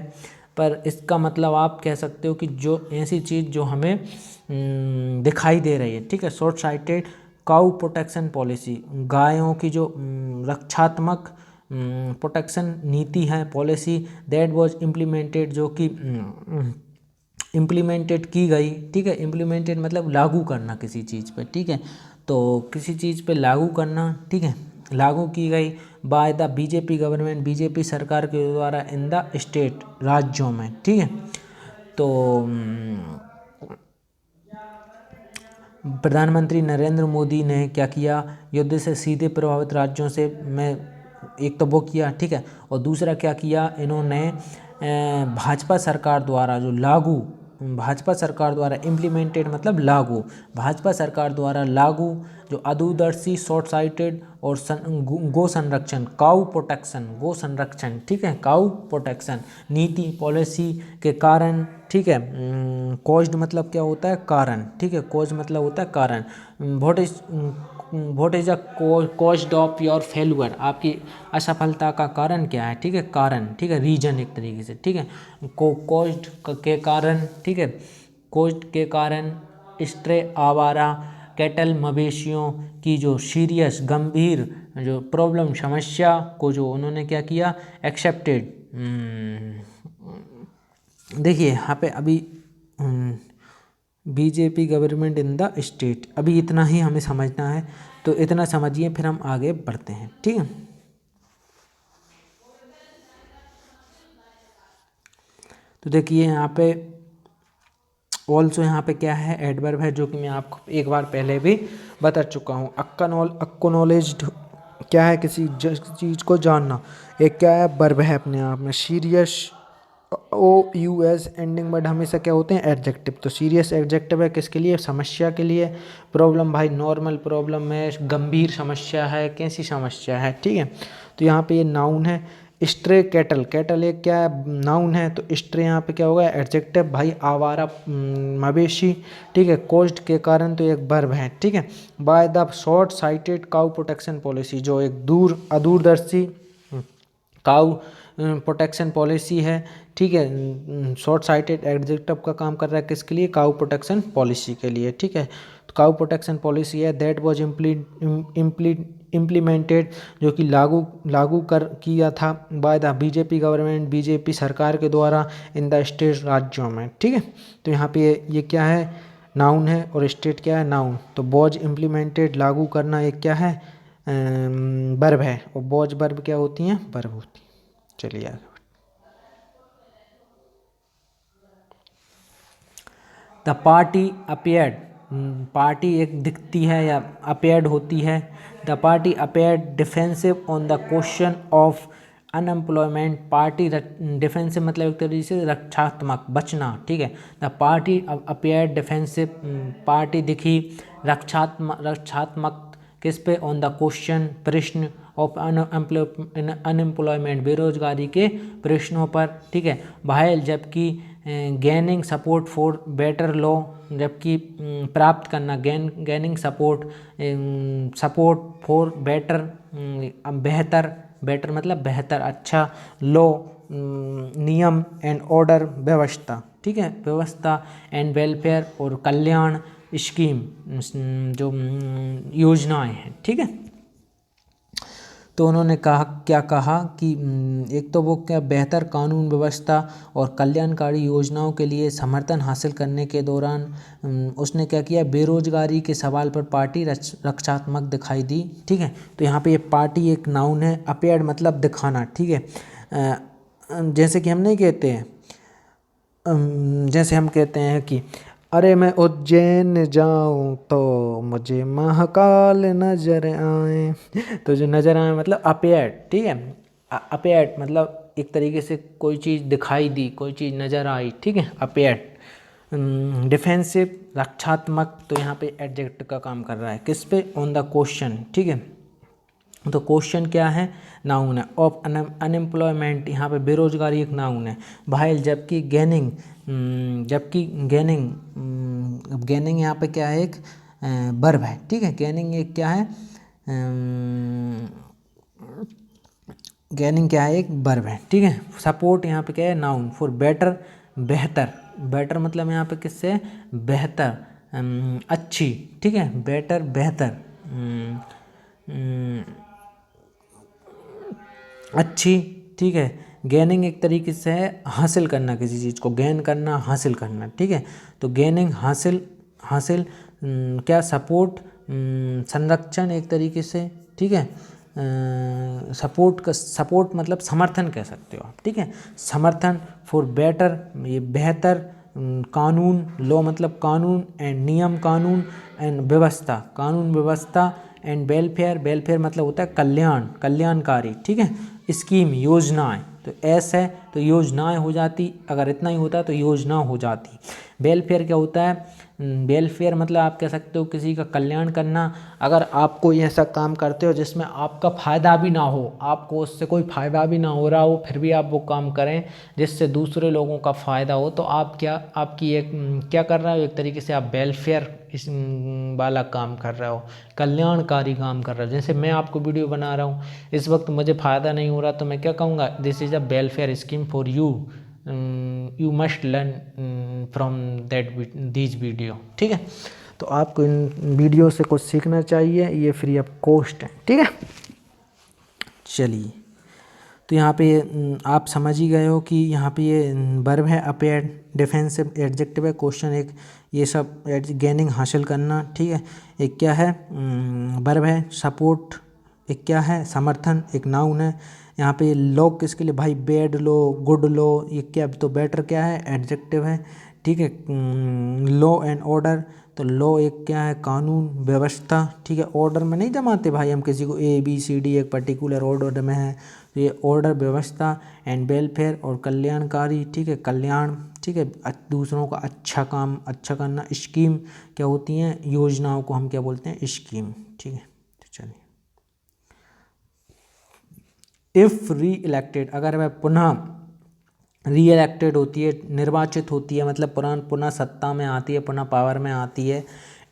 पर इसका मतलब आप कह सकते हो कि जो ऐसी चीज़ जो हमें दिखाई दे रही है, ठीक है। Short sighted cow protection policy, गायों की जो रक्षात्मक प्रोटेक्शन नीति है, पॉलिसी, दैट वाज इम्प्लीमेंटेड, जो कि इम्प्लीमेंटेड की गई, ठीक है। इम्प्लीमेंटेड मतलब लागू करना किसी चीज़ पे, ठीक है। तो किसी चीज़ पे लागू करना, ठीक है, लागू की गई by the BJP government, BJP सरकार के द्वारा इन द स्टेट, राज्यों में, ठीक है। तो प्रधानमंत्री नरेंद्र मोदी ने क्या किया, युद्ध से सीधे प्रभावित राज्यों से मैं एक तो वो किया, ठीक है। और दूसरा क्या किया इन्होंने, भाजपा सरकार द्वारा जो लागू, भाजपा सरकार द्वारा इम्प्लीमेंटेड मतलब लागू, भाजपा सरकार द्वारा लागू जो अदूरदर्शी, शॉर्ट साइटेड और गो संरक्षण, काऊ प्रोटेक्शन, गो संरक्षण, ठीक है, काऊ प्रोटेक्शन नीति, पॉलिसी के कारण, ठीक है। कॉज्ड मतलब क्या होता है, कारण, ठीक है। कॉज मतलब होता है कारण। What is a caused of your failure, आपकी असफलता का कारण क्या है, ठीक है, कारण, ठीक है, रीजन एक तरीके से, ठीक है। कॉज्ड के कारण, ठीक है, कॉज्ड के कारण स्ट्रे, आवारा कैटल, मवेशियों की जो सीरियस, गंभीर जो प्रॉब्लम, समस्या को जो उन्होंने क्या किया, एक्सेप्टेड। देखिए यहाँ पे अभी BJP government in the state, अभी इतना ही हमें समझना है, तो इतना समझिए फिर हम आगे बढ़ते हैं, ठीक है। तो देखिए यहाँ पे ऑल्सो यहाँ पे क्या है, एडवर्ब है, जो कि मैं आपको एक बार पहले भी बता चुका हूँ। अक्नॉलेज्ड क्या है, किसी चीज़ को जानना, एक क्या है, वर्ब है अपने आप में। सीरियस, OUS एंडिंग वर्ड हमेशा क्या होते हैं, एडजेक्टिव। तो सीरियस एडजेक्टिव है किसके लिए, समस्या के लिए। प्रॉब्लम भाई नॉर्मल प्रॉब्लम है, गंभीर समस्या है, कैसी समस्या है, ठीक है। तो यहाँ पे ये नाउन है। स्ट्रे कैटल, कैटल एक क्या है, नाउन है, तो स्ट्रे यहाँ पे क्या होगा, एडजेक्टिव भाई, आवारा मवेशी, ठीक है। कॉज्ड के कारण तो एक वर्ब है, ठीक है। By the short sighted cow protection policy, जो एक अदूरदर्शी काउ प्रोटेक्शन पॉलिसी है, ठीक है। शॉर्ट साइटेड एडजेक्टिव का काम कर रहा है किसके लिए, काउ प्रोटेक्शन पॉलिसी के लिए, ठीक है। तो काउ प्रोटेक्शन पॉलिसी है, दैट वाज इम्प्लीमेंटेड, जो कि लागू कर किया था by the BJP government, BJP सरकार के द्वारा इन द स्टेट, राज्यों में, ठीक है। तो यहाँ पे ये क्या है, नाउन है, और स्टेट क्या है, नाउन। तो वाज इम्प्लीमेंटेड, लागू करना, एक क्या है, वर्ब है, और वाज वर्ब क्या होती हैं, वर्ब होती हैं। चलिए आगे। द पार्टी अपेयर्ड, पार्टी एक दिखती है या अपेयर्ड होती है। The party appeared defensive on the question of unemployment, party defensive मतलब एक तरीके से रक्षात्मक, बचना, ठीक है। The party appeared defensive, party दिखी रक्षात्मक किस पे, ऑन द क्वेश्चन, प्रश्न, ऑफ अनएम्प्लॉयमेंट, बेरोजगारी के प्रश्नों पर, ठीक है। वाइल जबकि, गैनिंग सपोर्ट फॉर बेटर लॉ, जबकि प्राप्त करना, गैनिंग सपोर्ट फॉर बेटर, बेहतर, बेटर मतलब बेहतर, अच्छा, लॉ नियम, एंड ऑर्डर व्यवस्था, ठीक है, व्यवस्था, एंड वेलफेयर और कल्याण स्कीम जो योजनाएं हैं, ठीक है। तो उन्होंने कहा, क्या कहा कि एक तो वो क्या, बेहतर कानून व्यवस्था और कल्याणकारी योजनाओं के लिए समर्थन हासिल करने के दौरान उसने क्या किया, बेरोजगारी के सवाल पर पार्टी रक्षात्मक दिखाई दी, ठीक है। तो यहाँ पे ये पार्टी एक नाउन है, अपेयर्ड मतलब दिखाना, ठीक है। जैसे कि हम नहीं कहते हैं, जैसे हम कहते हैं कि अरे मैं उज्जैन जाऊं तो मुझे महाकाल नजर आए, तो जो नजर आए मतलब अपेयर्ड, ठीक है। अपेयर्ड मतलब एक तरीके से कोई चीज़ दिखाई दी, कोई चीज़ नज़र आई, ठीक है, अपेयर्ड। डिफेंसिव रक्षात्मक, तो यहाँ पे एडजेक्टिव का काम कर रहा है किस पे, ऑन द क्वेश्चन, ठीक है। तो क्वेश्चन क्या है, नाउन है। ऑफ अनएम्प्लॉयमेंट, यहाँ पे बेरोजगारी एक नाउन है। भाइल जबकि, गैनिंग, जबकि गैनिंग, गैनिंग यहाँ पे क्या है, एक वर्ब है, ठीक है। गैनिंग एक क्या है, गैनिंग क्या है, एक वर्ब है, ठीक है। सपोर्ट यहाँ पे क्या है, नाउन। फॉर बेटर, बेहतर, बेटर मतलब यहाँ पे किससे, बेहतर, अच्छी, ठीक है, बेटर बेहतर, अच्छी, ठीक है। गेनिंग एक तरीके से है हासिल करना, किसी चीज़ को गेन करना, हासिल करना, ठीक है। तो गेनिंग हासिल, हासिल क्या सपोर्ट, संरक्षण एक तरीके से, ठीक है। सपोर्ट का, सपोर्ट मतलब समर्थन कह सकते हो आप, ठीक है। समर्थन फॉर बेटर, ये बेहतर, कानून, लॉ मतलब कानून, एंड नियम कानून, एंड व्यवस्था, कानून व्यवस्था, एंड वेलफेयर, वेलफेयर मतलब होता है कल्याण, कल्याणकारी, ठीक है। स्कीम योजनाएं, तो एस है तो योजनाएं हो जाती, अगर इतना ही होता तो योजना हो जाती। वेलफेयर क्या होता है, वेलफेयर मतलब आप कह सकते हो किसी का कल्याण करना। अगर आप कोई ऐसा काम करते हो जिसमें आपका फ़ायदा भी ना हो, आपको उससे कोई फ़ायदा भी ना हो रहा हो, फिर भी आप वो काम करें जिससे दूसरे लोगों का फ़ायदा हो, तो आप क्या, आपकी एक क्या कर रहे हो, एक तरीके से आप वेलफेयर इस वाला काम कर रहे हो, कल्याणकारी काम कर रहे हो। जैसे मैं आपको वीडियो बना रहा हूँ, इस वक्त मुझे फ़ायदा नहीं हो रहा, तो मैं क्या कहूँगा, this is a welfare scheme for you, you must learn from that these video, ठीक है। तो आपको इन वीडियो से कुछ सीखना चाहिए, ये फ्री ऑफ कॉस्ट है, ठीक है। चलिए, तो यहाँ पे आप समझ ही गए हो कि यहाँ पे ये वर्ब है, अपेयर, डिफेंसिव, एडजेक्टिव है, क्वेश्चन एक, ये सब गेनिंग हासिल करना, ठीक है। एक क्या है, वर्ब है, सपोर्ट, एक क्या है, समर्थन, एक नाउन है। यहाँ पे लो किसके लिए भाई, बैड लो, गुड लो, ये क्या, तो बेटर क्या है, एडजेक्टिव है, ठीक है। लॉ एंड ऑर्डर, तो लॉ एक क्या है, कानून व्यवस्था, ठीक है। ऑर्डर में नहीं जमाते भाई हम किसी को, ABCD एक पर्टिकुलर ऑर्डर में है, तो ये ऑर्डर व्यवस्था, एंड वेलफेयर और कल्याणकारी, ठीक है, कल्याण, ठीक है। दूसरों का अच्छा काम, अच्छा करना। स्कीम क्या होती हैं, योजनाओं को हम क्या बोलते हैं, स्कीम, ठीक है। तो चलिए, इफ़ री इलेक्टेड, अगर वह पुनः री इलेक्टेड होती है, निर्वाचित होती है, मतलब पुनः सत्ता में आती है, पुनः पावर में आती है।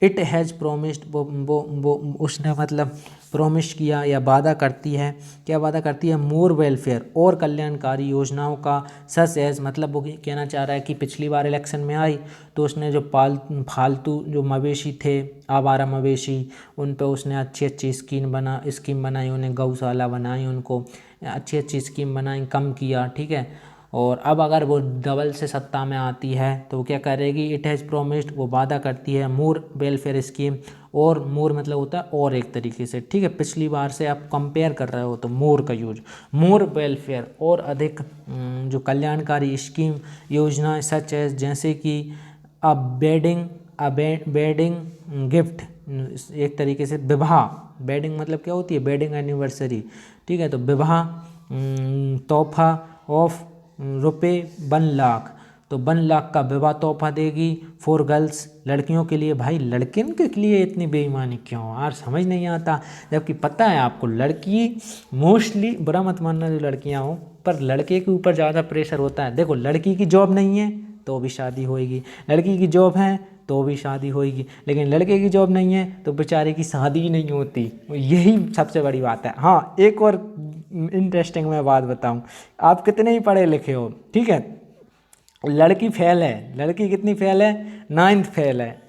इट हैज़ प्रोमिस्ड, वो उसने मतलब प्रोमिस किया या वादा करती है, क्या वादा करती है, मोर वेलफेयर, और कल्याणकारी योजनाओं का, सच एज मतलब वो कहना चाह रहा है कि पिछली बार इलेक्शन में आई तो उसने जो फालतू जो मवेशी थे, आवारा मवेशी, उन पे उसने अच्छी अच्छी स्कीम बनाई, उन्हें गौशाला बनाई, उनको अच्छी अच्छी स्कीम बनाई, कम किया, ठीक है। और अब अगर वो डबल से सत्ता में आती है तो वो क्या करेगी, इट हैज़ प्रोमिस्ड, वो वादा करती है, मोर वेलफेयर स्कीम, और मोर मतलब होता है और, एक तरीके से, ठीक है। पिछली बार से आप कंपेयर कर रहे हो तो मोर का यूज, मोर वेलफेयर, और अधिक जो कल्याणकारी स्कीम, योजनाएं, सच है जैसे कि अ बेडिंग गिफ्ट, एक तरीके से विवाह, बेडिंग मतलब क्या होती है, वेडिंग एनिवर्सरी, ठीक है। तो विवाह, तोहफा ऑफ रुपये 1 लाख, तो 1 लाख का विवाह तोहफा देगी, फॉर गर्ल्स, लड़कियों के लिए। भाई लड़कियों के लिए इतनी बेईमानी क्यों यार, समझ नहीं आता। जबकि पता है आपको, लड़की मोस्टली, बुरा मत मानना जो लड़कियां हो, पर लड़के के ऊपर ज़्यादा प्रेशर होता है। देखो, लड़की की जॉब नहीं है तो भी शादी होएगी, लड़की की जॉब है तो भी शादी होएगी, लेकिन लड़के की जॉब नहीं है तो बेचारे की शादी ही नहीं होती। यही सबसे बड़ी बात है। हाँ, एक और इंटरेस्टिंग मैं बात बताऊं, आप कितने ही पढ़े लिखे हो, ठीक है, लड़की फेल है, लड़की कितनी फेल है, 9th फेल है,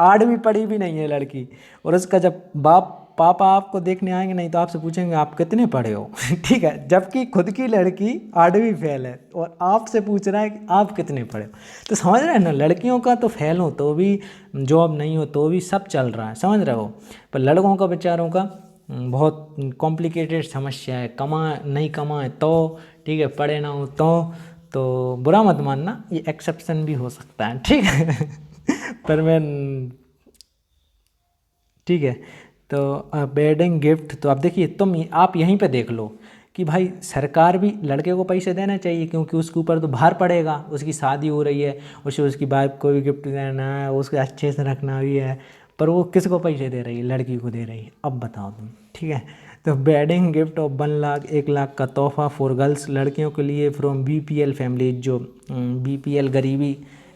8वीं पढ़ी भी नहीं है लड़की, और उसका जब पापा आपको देखने आएंगे नहीं तो आपसे पूछेंगे आप कितने पढ़े हो ठीक है, जबकि खुद की लड़की 8वीं फेल है और आपसे पूछ रहा है कि आप कितने पढ़े हो। तो समझ रहे हैं ना, लड़कियों का तो फेल हो तो भी, जॉब नहीं हो तो भी सब चल रहा है, समझ रहे हो। पर लड़कों का, बेचारों का बहुत कॉम्प्लिकेटेड समस्या है, नहीं कमाए तो, ठीक है, पढ़े ना हो तो बुरा मत मानना, ये एक्सेप्शन भी हो सकता है, ठीक है पर मैं, ठीक है। तो वेडिंग गिफ्ट, तो आप देखिए, आप यहीं पे देख लो कि भाई सरकार भी लड़के को पैसे देना चाहिए, क्योंकि उसके ऊपर तो भार पड़ेगा, उसकी शादी हो रही है, उसे उसकी वाइफ को भी गिफ्ट देना है, उसको अच्छे से रखना भी है, पर वो किसको पैसे दे रही है, लड़की को दे रही है। अब बताओ तुम, ठीक है। तो wedding gift of 1 lakh, 1 lakh का तोहफा फॉर गर्ल्स, लड़कियों के लिए, फ्रॉम BPL फैमिली, जो BPL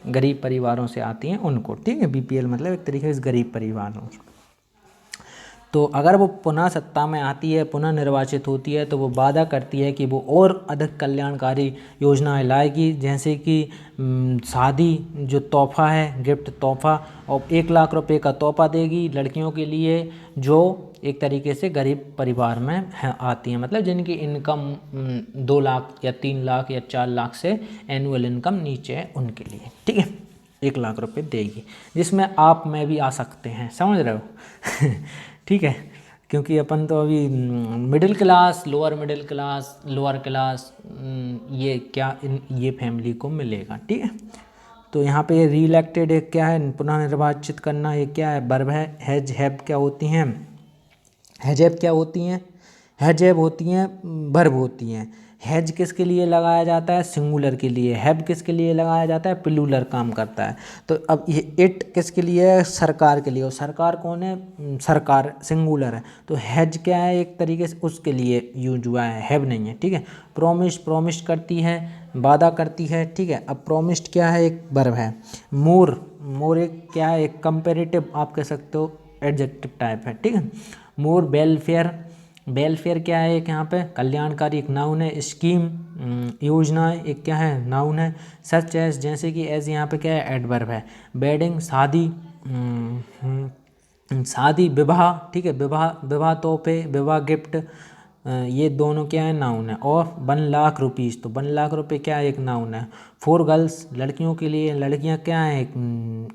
गरीब परिवारों से आती हैं उनको, ठीक है। BPL मतलब एक तरीके से गरीब परिवारों। तो अगर वो पुनः सत्ता में आती है, पुनः निर्वाचित होती है, तो वो वादा करती है कि वो और अधिक कल्याणकारी योजनाएं लाएगी, जैसे कि शादी जो तोहफा है, गिफ्ट तोहफा, और 1 लाख रुपए का तोहफा देगी लड़कियों के लिए जो एक तरीके से गरीब परिवार में आती हैं, मतलब जिनकी इनकम 2 लाख या 3 लाख या 4 लाख से एनुअल इनकम नीचे है उनके लिए, ठीक है। 1 लाख रुपए देगी, जिसमें आप में भी आ सकते हैं, समझ रहे हो ठीक है, क्योंकि अपन तो अभी middle class, lower middle class, lower class, ये क्या ये फैमिली को मिलेगा, ठीक है। तो यहाँ पे री इलेक्टेड एक क्या है, पुनः निर्वाचित करना, ये क्या है, वर्ब है। हैज हैव क्या होती हैं, हैजैब क्या होती हैं, हैजैब होती हैं वर्ब होती हैं। हैज किसके लिए लगाया जाता है, सिंगुलर के लिए। हैव किसके लिए लगाया जाता है, प्लूरल काम करता है। तो अब ये इट किसके लिए है, सरकार के लिए। और सरकार कौन है, सरकार सिंगुलर है। तो हैज क्या है, एक तरीके से उसके लिए यूज हुआ है, हैव नहीं है, ठीक है। प्रोमिस, प्रोमिस करती है, वादा करती है, ठीक है। अब प्रोमिस्ड क्या है, एक वर्ब है। मोर, मोर एक क्या है, एक कंपेरेटिव आप कह सकते हो एडजेक्टिव टाइप है, ठीक है। मोर वेलफेयर, वेलफेयर क्या है, एक यहाँ पे कल्याणकारी एक नाउन है। स्कीम योजना एक क्या है, नाउन है। सच एज जैसे कि एज यहाँ पे क्या है, एडवर्ब है। वेडिंग शादी, शादी विवाह, ठीक है, विवाह, विवाह तोहफे, विवाह गिफ्ट, ये दोनों क्या है, नाउन है। और 1 लाख रुपीज़, तो 1 लाख रुपए क्या है, एक नाउन है। 4 गर्ल्स लड़कियों के लिए, लड़कियां क्या है, एक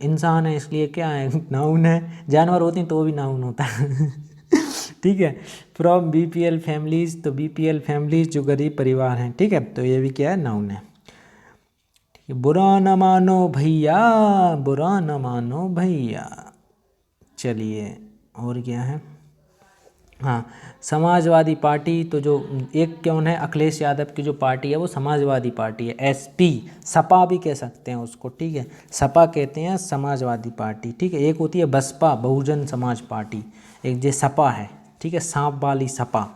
इंसान है, इसलिए क्या है, नाउन है। जानवर होती तो भी नाउन होता है ठीक है। फ्रॉम बीपीएल फैमिलीज, तो बीपीएल फैमिलीज जो गरीब परिवार हैं, ठीक है, तो ये भी क्या है, नाउन है। ठीक है, बुरा न मानो भैया, बुरा न मानो भैया। चलिए और क्या है, हाँ, समाजवादी पार्टी, तो जो एक कौन है, अखिलेश यादव की जो पार्टी है वो समाजवादी पार्टी है। एसपी, सपा भी कह सकते हैं उसको, ठीक है, सपा कहते हैं समाजवादी पार्टी, ठीक है। एक होती है बसपा, बहुजन समाज पार्टी, एक जो सपा है, ठीक है, सांप वाली सपा,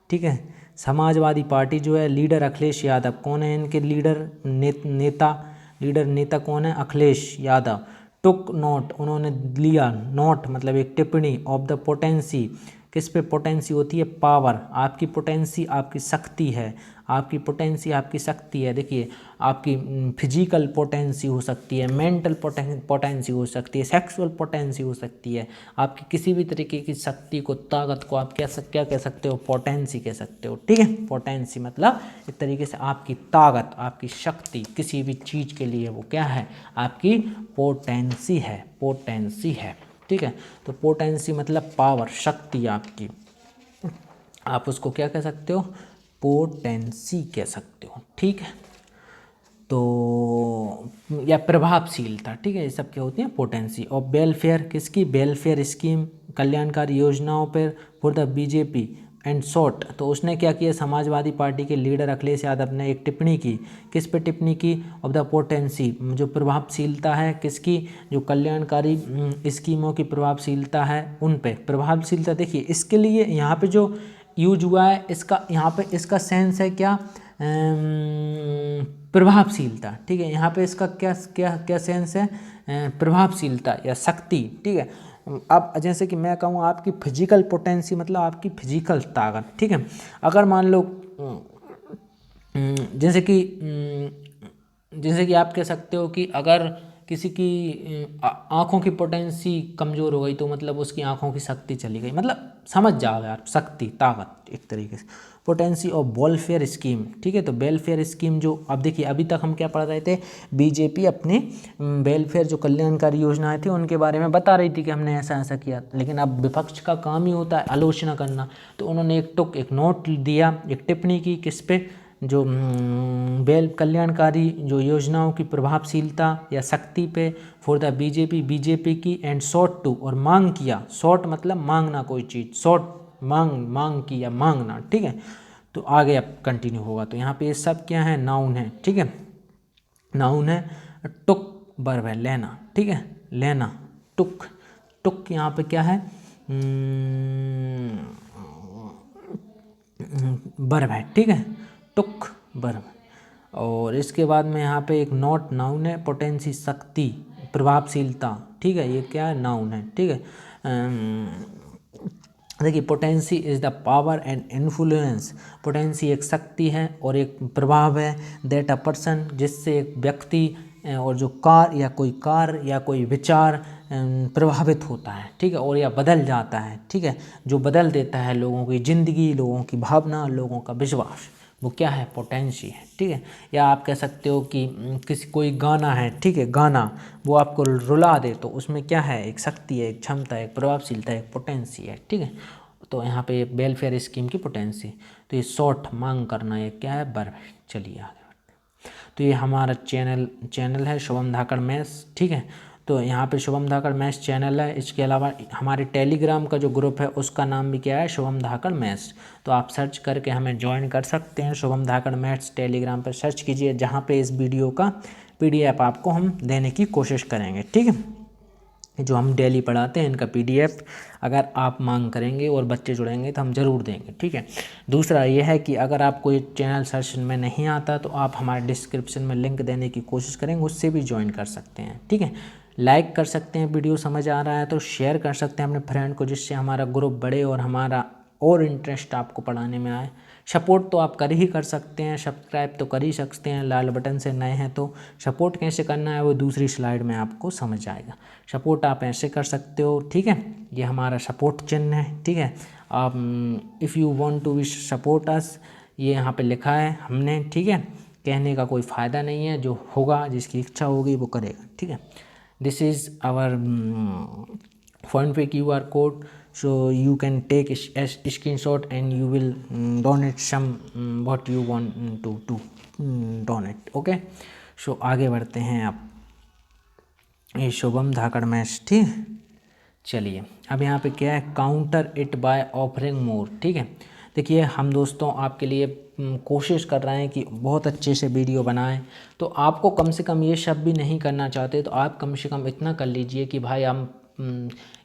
ठीक है। समाजवादी पार्टी जो है, लीडर अखिलेश यादव, कौन है इनके लीडर, नेता, लीडर नेता कौन है, अखिलेश यादव। टुक नोट, उन्होंने लिया, नोट मतलब एक टिप्पणी, ऑफ द पोटेंसी, किस पे पोटेंसी होती है, पावर। आपकी पोटेंसी आपकी शक्ति है, आपकी पोटेंसी आपकी शक्ति है। देखिए, आपकी फिजिकल पोटेंसी हो सकती है, मेंटल पोटेंसी हो सकती है, सेक्सुअल पोटेंसी हो सकती है। आपकी किसी भी तरीके की शक्ति को, ताकत को आप क्या कह सकते हो, पोटेंसी कह सकते हो, ठीक है। पोटेंसी मतलब एक तरीके से आपकी ताकत, आपकी शक्ति, किसी भी चीज़ के लिए वो क्या है, आपकी पोटेंसी है, पोटेंसी है, ठीक है। तो पोटेंसी मतलब पावर, शक्ति आपकी, आप उसको क्या कह सकते हो, पोटेंसी कह सकते हो, ठीक है। तो या प्रभावशीलता, ठीक है, ये सब क्या होती है, पोटेंसी। और वेलफेयर किसकी, वेलफेयर स्कीम, कल्याणकारी योजनाओं पर for the BJP and short. तो उसने क्या किया, समाजवादी पार्टी के लीडर अखिलेश यादव ने एक टिप्पणी की, किस पे टिप्पणी की, ऑफ द पोटेंसी, जो प्रभावशीलता है किसकी, जो कल्याणकारी स्कीमों की प्रभावशीलता है उन पे। प्रभावशीलता देखिए, इसके लिए यहाँ पे जो यूज हुआ है, इसका यहाँ पे इसका सेंस है क्या, प्रभावशीलता, ठीक है। यहाँ पे इसका क्या क्या क्या सेंस है, प्रभावशीलता या शक्ति, ठीक है। अब जैसे कि मैं कहूँ आपकी फिजिकल पोटेंसी मतलब आपकी फिजिकल ताकत, ठीक है। अगर मान लो जैसे कि आप कह सकते हो कि अगर किसी की आँखों की पोटेंसी कमज़ोर हो गई, तो मतलब उसकी आँखों की शक्ति चली गई, मतलब समझ जाओ यार, शक्ति, ताकत एक तरीके से। पोटेंसी ऑफ वेलफेयर स्कीम, ठीक है। तो वेलफेयर स्कीम जो, अब देखिए अभी तक हम क्या पढ़ रहे थे, बीजेपी अपने वेलफेयर जो कल्याणकारी योजनाएं थी उनके बारे में बता रही थी कि हमने ऐसा ऐसा किया। लेकिन अब विपक्ष का काम ही होता है आलोचना करना, तो उन्होंने एक नोट दिया, एक टिप्पणी की, किस पे, जो कल्याणकारी जो योजनाओं की प्रभावशीलता या शक्ति पे, फॉर द बीजेपी की, एंड सॉट टू, और मांग किया। सॉट मतलब मांगना कोई चीज़, सॉट मांग की या मांगना, ठीक है। तो आगे अब कंटिन्यू होगा। तो यहाँ पे ये सब क्या है, नाउन है, ठीक है, नाउन है। टुक वर्ब है, लेना, ठीक है, लेना। टुक, टुक यहाँ पे क्या है, वर्ब है, ठीक है, टुक वर्ब। और इसके बाद में यहाँ पे एक नॉट नाउन है, पोटेंसी शक्ति, प्रभावशीलता, ठीक है, ये क्या है, नाउन है, ठीक है। देखिए potency is the power and influence. Potency एक शक्ति है और एक प्रभाव है दैट अ पर्सन, जिससे एक व्यक्ति और जो कार्य या कोई विचार प्रभावित होता है, ठीक है, और या बदल जाता है, ठीक है, जो बदल देता है लोगों की ज़िंदगी, लोगों की भावना, लोगों का विश्वास, वो क्या है, पोटेंसी है, ठीक है। या आप कह सकते हो कि कोई गाना है, ठीक है, गाना वो आपको रुला दे तो उसमें क्या है, एक शक्ति है, एक क्षमता है, एक प्रभावशीलता है, एक पोटेंसी है, ठीक है। तो यहाँ पे वेलफेयर स्कीम की पोटेंसी, तो ये शॉर्ट मांग करना, ये क्या है, वर्ब है। चलिए आगे बढ़ते हैं। तो ये हमारा चैनल है शुभम धाकड़ मैथ्स, ठीक है। तो यहाँ पे शुभम धाकड़ मैथ्स चैनल है। इसके अलावा हमारे टेलीग्राम का जो ग्रुप है उसका नाम भी क्या है, शुभम धाकड़ मैथ्स। तो आप सर्च करके हमें ज्वाइन कर सकते हैं, शुभम धाकड़ मैथ्स टेलीग्राम पर सर्च कीजिए, जहाँ पे इस वीडियो का PDF आपको हम देने की कोशिश करेंगे, ठीक है। जो हम डेली पढ़ाते हैं इनका PDF अगर आप मांग करेंगे और बच्चे जुड़ेंगे तो हम ज़रूर देंगे, ठीक है। दूसरा ये है कि अगर आपको ये चैनल सर्च में नहीं आता तो आप हमारे डिस्क्रिप्शन में लिंक देने की कोशिश करेंगे, उससे भी ज्वाइन कर सकते हैं, ठीक है। लाइक कर सकते हैं, वीडियो समझ आ रहा है तो शेयर कर सकते हैं अपने फ्रेंड को, जिससे हमारा ग्रुप बढ़े और हमारा और इंटरेस्ट आपको पढ़ाने में आए। सपोर्ट तो आप कर ही कर सकते हैं, सब्सक्राइब तो कर ही सकते हैं, लाल बटन से नए हैं तो सपोर्ट कैसे करना है वो दूसरी स्लाइड में आपको समझ आएगा। सपोर्ट आप ऐसे कर सकते हो, ठीक है, ये हमारा सपोर्ट चिन्ह है, ठीक है। आप if you want to wish support us, ये यहाँ पे लिखा है हमने, ठीक है। कहने का कोई फ़ायदा नहीं है, जो होगा जिसकी इच्छा होगी वो करेगा, ठीक है। This is our PhonePe QR code, so you can take a screenshot and you will donate some what you want to donate, okay। so आगे बढ़ते हैं आप, ये शुभम धाकड़ मैथ्स, ठीक है। चलिए अब यहाँ पे क्या है, counter it by offering more, ठीक है। देखिए हम दोस्तों आपके लिए कोशिश कर रहे हैं कि बहुत अच्छे से वीडियो बनाएं, तो आपको कम से कम ये सब भी नहीं करना चाहते तो आप कम से कम इतना कर लीजिए कि भाई हम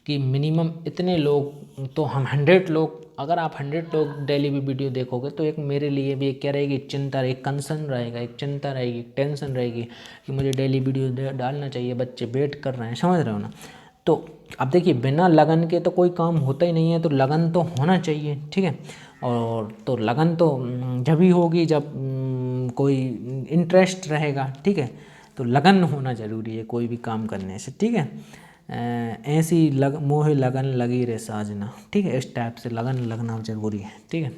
कि मिनिमम इतने लोग, तो हम 100 लोग, अगर आप 100 लोग डेली भी वीडियो देखोगे तो एक मेरे लिए भी एक क्या रहेगी, चिंता, एक कंसर्न रहेगा, एक चिंता रहेगी, एक टेंशन रहेगी कि मुझे डेली वीडियो डालना चाहिए, बच्चे वेट कर रहे हैं, समझ रहे हो ना। तो अब देखिए बिना लगन के तो कोई काम होता ही नहीं है, तो लगन तो होना चाहिए, ठीक है। और तो लगन तो जब ही होगी जब कोई इंटरेस्ट रहेगा, ठीक है। तो लगन होना ज़रूरी है कोई भी काम करने से, ठीक है। ऐसी मोहे लगन लगी रे साजना, ठीक है, इस टाइप से लगन लगना ज़रूरी है, ठीक है।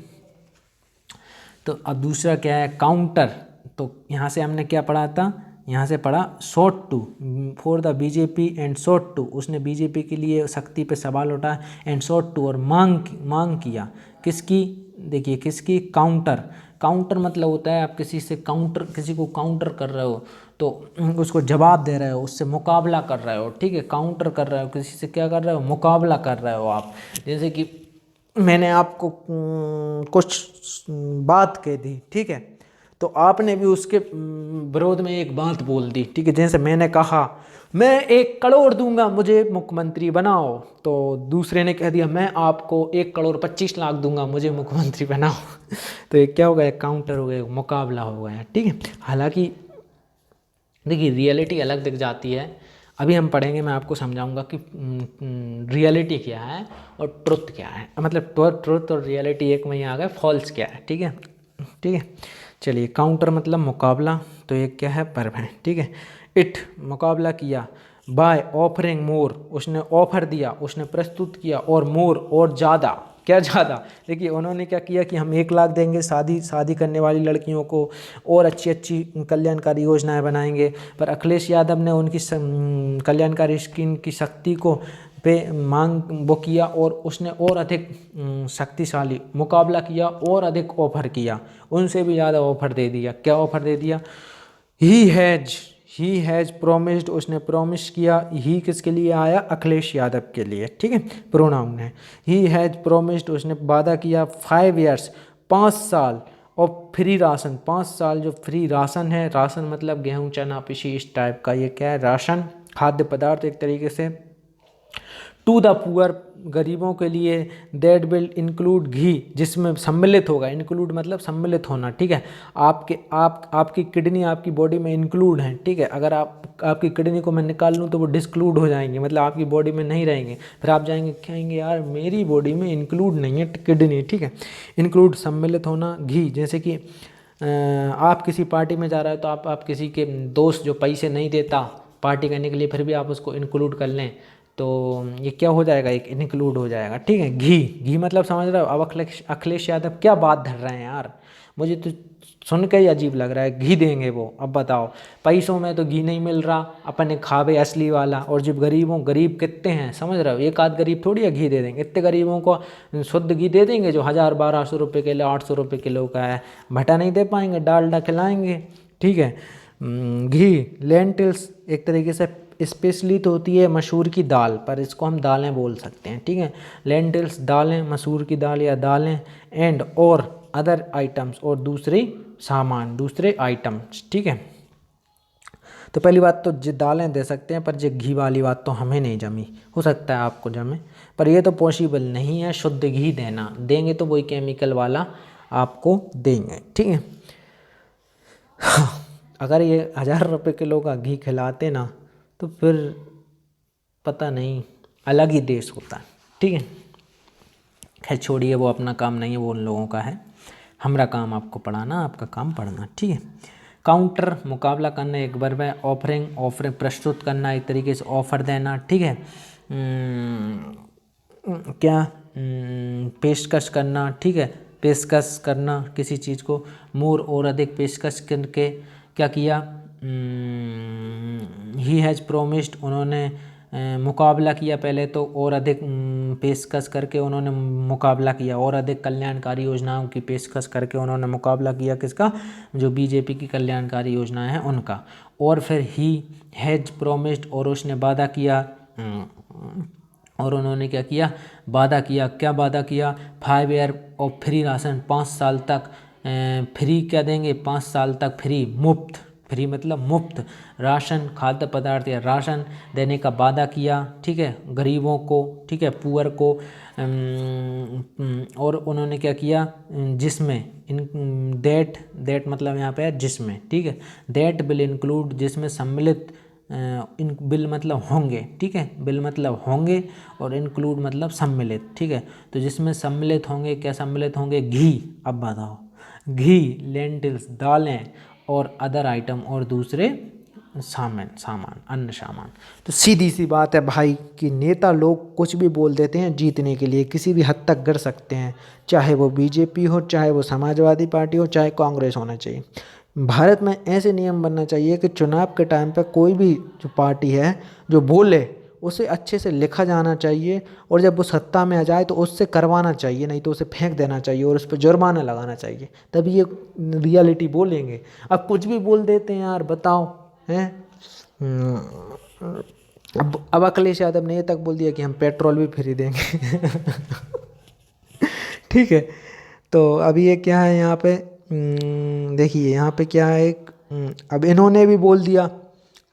तो अब दूसरा क्या है, काउंटर। तो यहाँ से हमने क्या पढ़ा था, यहाँ से पढ़ा short to for the BJP and short to, उसने बीजेपी के लिए शक्ति पे सवाल उठाया, एंड शॉर्ट टू और मांग किया किसकी, देखिए किसकी, काउंटर। काउंटर मतलब होता है आप किसी को काउंटर कर रहे हो, तो उसको जवाब दे रहे हो, उससे मुकाबला कर रहे हो, ठीक है। काउंटर कर रहे हो, किसी से क्या कर रहे हो, मुकाबला कर रहे हो आप। जैसे कि मैंने आपको कुछ बात कह दी, ठीक है, तो आपने भी उसके विरोध में एक बात बोल दी, ठीक है। जैसे मैंने कहा मैं 1 करोड़ दूंगा मुझे मुख्यमंत्री बनाओ, तो दूसरे ने कह दिया मैं आपको 1,25,00,000 दूंगा मुझे मुख्यमंत्री बनाओ तो ये क्या हो गया, काउंटर हो गया, मुकाबला हो गया, ठीक है। हालांकि देखिए रियलिटी अलग दिख जाती है, अभी हम पढ़ेंगे, मैं आपको समझाऊंगा कि रियलिटी क्या है और ट्रुथ क्या है, मतलब ट्रुथ और रियलिटी एक में ही आ गया, फॉल्स क्या है, ठीक है, ठीक है। चलिए काउंटर मतलब मुकाबला, तो ये क्या है, वर्ब है, ठीक है। इट मुकाबला किया, बाय ऑफरिंग मोर उसने ऑफर दिया, उसने प्रस्तुत किया, और मोर और ज़्यादा, क्या ज़्यादा, देखिए उन्होंने क्या किया कि हम 1,00,000 देंगे शादी करने वाली लड़कियों को, और अच्छी अच्छी कल्याणकारी योजनाएं बनाएंगे। पर अखिलेश यादव ने उनकी कल्याणकारी स्कीम की शक्ति को पे मांग वो किया, और उसने और अधिक शक्तिशाली मुकाबला किया और अधिक ऑफर किया, उनसे भी ज़्यादा ऑफर दे दिया। क्या ऑफर दे दिया, ही हैज़ प्रोमिस्ड, उसने प्रॉमिस किया। ही किसके लिए आया, अखिलेश यादव के लिए, ठीक है, प्रोनाउन है। ही हैज़ प्रोमिस्ड, उसने वादा किया 5 years 5 साल, और फ्री राशन 5 साल, जो फ्री राशन है, राशन मतलब गेहूं चना पिसी इस टाइप का, ये क्या है, राशन, खाद्य पदार्थ एक तरीके से, टू द पुअर, गरीबों के लिए, दैट विल इंक्लूड घी, जिसमें सम्मिलित होगा, इंक्लूड मतलब सम्मिलित होना, ठीक है। आपकी किडनी आपकी बॉडी में इंक्लूड है, ठीक है। अगर आपकी किडनी को मैं निकाल लूँ तो वो डिस्क्लूड हो जाएंगे, मतलब आपकी बॉडी में नहीं रहेंगे, फिर आप जाएंगे कहेंगे यार मेरी बॉडी में इंक्लूड नहीं है किडनी, ठीक है। इंक्लूड सम्मिलित होना, घी, जैसे कि आप किसी पार्टी में जा रहे हो तो आप किसी के दोस्त जो पैसे नहीं देता पार्टी करने के लिए, फिर भी आप उसको इंक्लूड कर लें तो ये क्या हो जाएगा, एक इंक्लूड हो जाएगा, ठीक है। घी मतलब समझ रहे हो। अब अखिलेश यादव क्या बात धर रहे हैं यार, मुझे तो सुन के ही अजीब लग रहा है। घी देंगे वो, अब बताओ, पैसों में तो घी नहीं मिल रहा, अपने खावे असली वाला। और जब गरीब कितने हैं समझ रहे हो, एक आध गरीब थोड़ी है घी दे देंगे, इतने गरीबों को शुद्ध घी दे देंगे जो 1000-1200 रुपये किलो, 800 रुपये किलो का है, भटा नहीं दे पाएंगे, डालडा खिलाएंगे, ठीक है। घी, लेंटिल्स एक तरीके से स्पेशली तो होती है मसूर की दाल, पर इसको हम दालें बोल सकते हैं, ठीक है। लेंटिल्स दालें, मसूर की दाल या दालें, एंड और अदर आइटम्स, और दूसरे आइटम्स, ठीक है। तो पहली बात तो जी दालें दे सकते हैं, पर जी घी वाली बात तो हमें नहीं जमी, हो सकता है आपको जमे, पर ये तो पॉसिबल नहीं है शुद्ध घी देना। देंगे तो वही केमिकल वाला आपको देंगे, ठीक है। अगर ये 1000 रुपये किलो का घी खिलाते ना तो फिर पता नहीं अलग ही देश होता, ठीक है। खैर छोड़िए, वो अपना काम नहीं है, वो उन लोगों का है, हमारा काम आपको पढ़ाना, आपका काम पढ़ना, ठीक है। काउंटर मुकाबला करना एक वर्ब है। ऑफरिंग प्रस्तुत करना, एक तरीके से ऑफर देना, ठीक है। क्या पेशकश करना, ठीक है, पेशकश करना किसी चीज़ को। मोर और अधिक पेशकश करके क्या किया, ही हैज़ प्रोमिस्ड, उन्होंने मुकाबला किया पहले तो, और अधिक पेशकश करके उन्होंने मुकाबला किया, और अधिक कल्याणकारी योजनाओं की पेशकश करके उन्होंने मुकाबला किया, किसका, जो बीजेपी की कल्याणकारी योजनाएं हैं उनका। और फिर ही हैज़ प्रोमिस्ड, और उसने वादा किया, और उन्होंने क्या किया, वादा किया, क्या वादा किया, 5 ईयर ऑफ फ्री राशन, 5 साल तक फ्री क्या देंगे, 5 साल तक फ्री, मुफ्त, फ्री मतलब मुफ्त राशन, खाद्य पदार्थ या राशन देने का वादा किया, ठीक है, गरीबों को, ठीक है, पुअर को। और उन्होंने क्या किया, जिसमें दैट मतलब यहाँ पे है जिसमें, ठीक है, दैट विल इंक्लूड, जिसमें सम्मिलित, इन बिल मतलब होंगे, ठीक है, बिल मतलब होंगे, और इंक्लूड मतलब सम्मिलित, ठीक है। तो जिसमें सम्मिलित होंगे, क्या सम्मिलित होंगे, घी, अब बताओ, घी, लेंटिल्स दालें, और अदर आइटम, और दूसरे सामान अन्य सामान। तो सीधी सी बात है भाई कि नेता लोग कुछ भी बोल देते हैं जीतने के लिए, किसी भी हद तक कर सकते हैं, चाहे वो बीजेपी हो, चाहे वो समाजवादी पार्टी हो, चाहे कांग्रेस होना चाहिए। भारत में ऐसे नियम बनना चाहिए कि चुनाव के टाइम पर कोई भी जो पार्टी है जो बोले उसे अच्छे से लिखा जाना चाहिए, और जब वो सत्ता में आ जाए तो उससे करवाना चाहिए, नहीं तो उसे फेंक देना चाहिए और उस पर जुर्माना लगाना चाहिए, तभी ये रियलिटी बोलेंगे। अब कुछ भी बोल देते हैं यार, बताओ हैं। अब अखिलेश यादव ने ये तक बोल दिया कि हम पेट्रोल भी फ्री देंगे। ठीक है, तो अब ये क्या है यहाँ पे, देखिए यहाँ पे क्या है, अब इन्होंने भी बोल दिया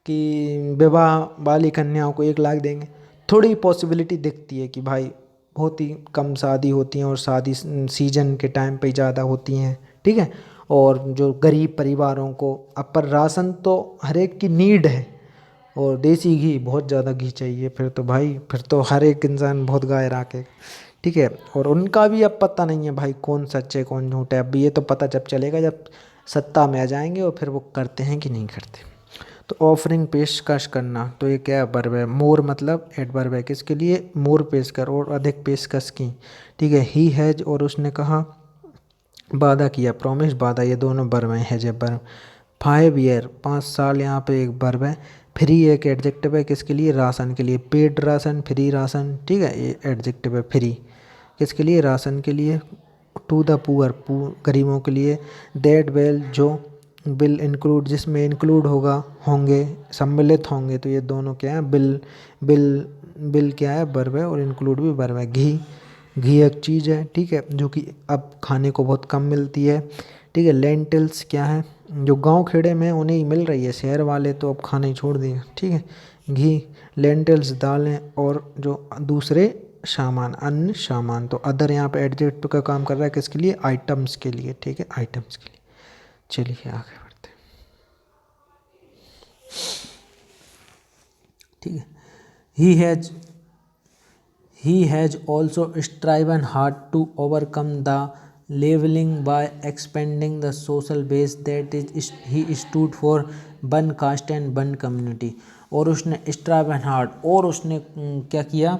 कि विवाह वाली कन्याओं को 1 लाख देंगे। थोड़ी पॉसिबिलिटी दिखती है कि भाई बहुत ही कम शादी होती हैं, और शादी सीजन के टाइम पे ज़्यादा होती हैं, ठीक है। और जो गरीब परिवारों को, अब पर राशन तो हर एक की नीड है, और देसी घी, बहुत ज़्यादा घी चाहिए, फिर तो भाई फिर तो हर एक इंसान बहुत गाय राखे, ठीक है। और उनका भी अब पता नहीं है भाई कौन सच है कौन झूठ है, अब ये तो पता जब चलेगा जब सत्ता में आ जाएंगे, और फिर वो करते हैं कि नहीं करते। तो ऑफरिंग पेशकश करना, तो ये क्या वर्ब है, मोर मतलब एडवर्ब है, किसके लिए, मोर पेशकर, और अधिक पेशकश की, ठीक है। ही हैज, और उसने कहा, वादा किया, प्रॉमिस वादा, ये दोनों वर्ब हैं, हैज वर्ब। 5 ईयर 5 साल, यहाँ पे एक वर्ब है। फ्री एक एडजेक्टिव है, किसके लिए, राशन के लिए, पेड राशन, फ्री राशन, ठीक है, ये एडजेक्टिव है। फ्री किसके लिए, राशन के लिए। टू द पुअर, गरीबों के लिए। दैट विल, जो, बिल इंक्लूड, जिसमें इंक्लूड होंगे, सम्मिलित होंगे, तो ये दोनों क्या है, बिल क्या है, वर्ब है, और इंक्लूड भी वर्ब है। घी एक चीज़ है, ठीक है, जो कि अब खाने को बहुत कम मिलती है, ठीक है। लेंटिल्स क्या है, जो गांव खेड़े में उन्हें ही मिल रही है, शहर वाले तो अब खाना ही छोड़ दिए, ठीक है। घी, लेंटिल्स दालें और जो दूसरे सामान, अन्य सामान। तो अदर यहाँ पे एडजेक्टिव का काम कर रहा है किसके लिए? आइटम्स के लिए। ठीक है, आइटम्स के लिए। चलिए आगे बढ़ते हैं। ठीक है, he has also striven hard to overcome the labeling by expanding the social base that is he stood for, one caste and one community। और उसने striven hard, और उसने क्या किया?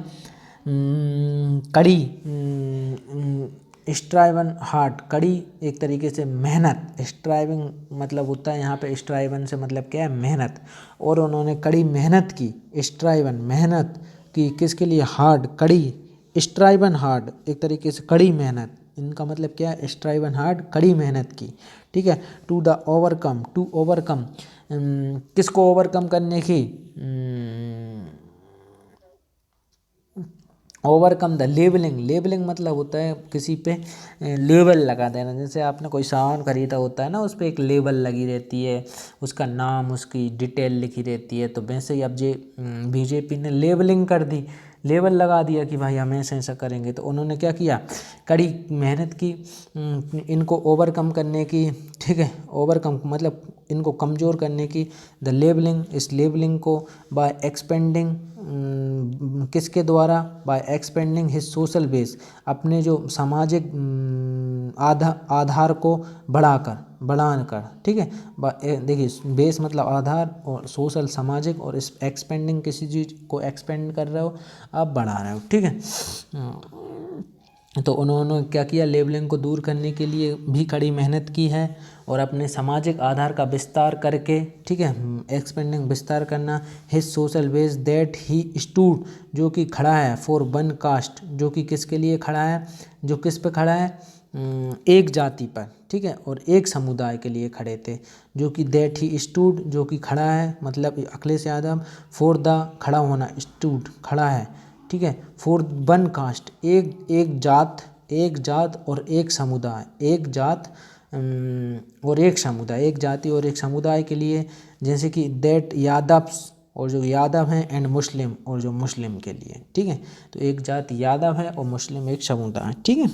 कड़ी, स्ट्राइवन हार्ड, कड़ी एक तरीके से मेहनत। स्ट्राइविंग मतलब होता है यहाँ पे, स्ट्राइवन से मतलब क्या है? मेहनत। और उन्होंने कड़ी मेहनत की, स्ट्राइवन मेहनत की, किसके लिए? हार्ड, कड़ी। स्ट्राइवन हार्ड एक तरीके से कड़ी मेहनत, इनका मतलब क्या है? स्ट्राइवन हार्ड, कड़ी मेहनत की। ठीक है, to the overcome, to overcome, किसको ओवरकम करने की? Overcome the labelling. लेबलिंग मतलब होता है किसी पे लेबल लगा देना। जैसे आपने कोई सामान खरीदा होता है ना, उस पर एक लेबल लगी रहती है, उसका नाम, उसकी डिटेल लिखी रहती है। तो वैसे ही अब बीजेपी ने लेबलिंग कर दी, लेबल लगा दिया कि भाई हम ऐसा करेंगे। तो उन्होंने क्या किया? कड़ी मेहनत की इनको ओवरकम करने की। ठीक है, ओवरकम मतलब इनको कमज़ोर करने की। द लेबलिंग, इस लेबलिंग को, बाय एक्सपेंडिंग, किसके द्वारा? By expanding his social base, अपने जो सामाजिक आधार को बढ़ाकर। ठीक है, देखिए बेस मतलब आधार, और सोशल सामाजिक, और इस एक्सपेंडिंग किसी चीज़ को एक्सपेंड कर रहे हो आप, बढ़ा रहे हो। ठीक है, तो उन्होंने क्या किया? लेबलिंग को दूर करने के लिए भी कड़ी मेहनत की है, और अपने सामाजिक आधार का विस्तार करके, ठीक है, एक्सपेंडिंग विस्तार करना, his social base that he stood, जो कि खड़ा है, फॉर वन कास्ट, जो कि किसके लिए खड़ा है? जो किस पे खड़ा है? एक जाति पर। ठीक है, और एक समुदाय के लिए खड़े थे, जो कि दैट ही स्टूड, जो कि खड़ा है, मतलब अखिलेश यादव, फॉर द, खड़ा होना, स्टूड खड़ा है। ठीक है, फॉर वन कास्ट, एक जात और एक समुदाय, एक जात और एक समुदाय, एक जाति और एक समुदाय के लिए। जैसे कि दैट यादव्स, और जो यादव हैं, एंड मुस्लिम, और जो मुस्लिम के लिए। ठीक है, तो एक जाति यादव है और मुस्लिम एक समुदाय। ठीक है,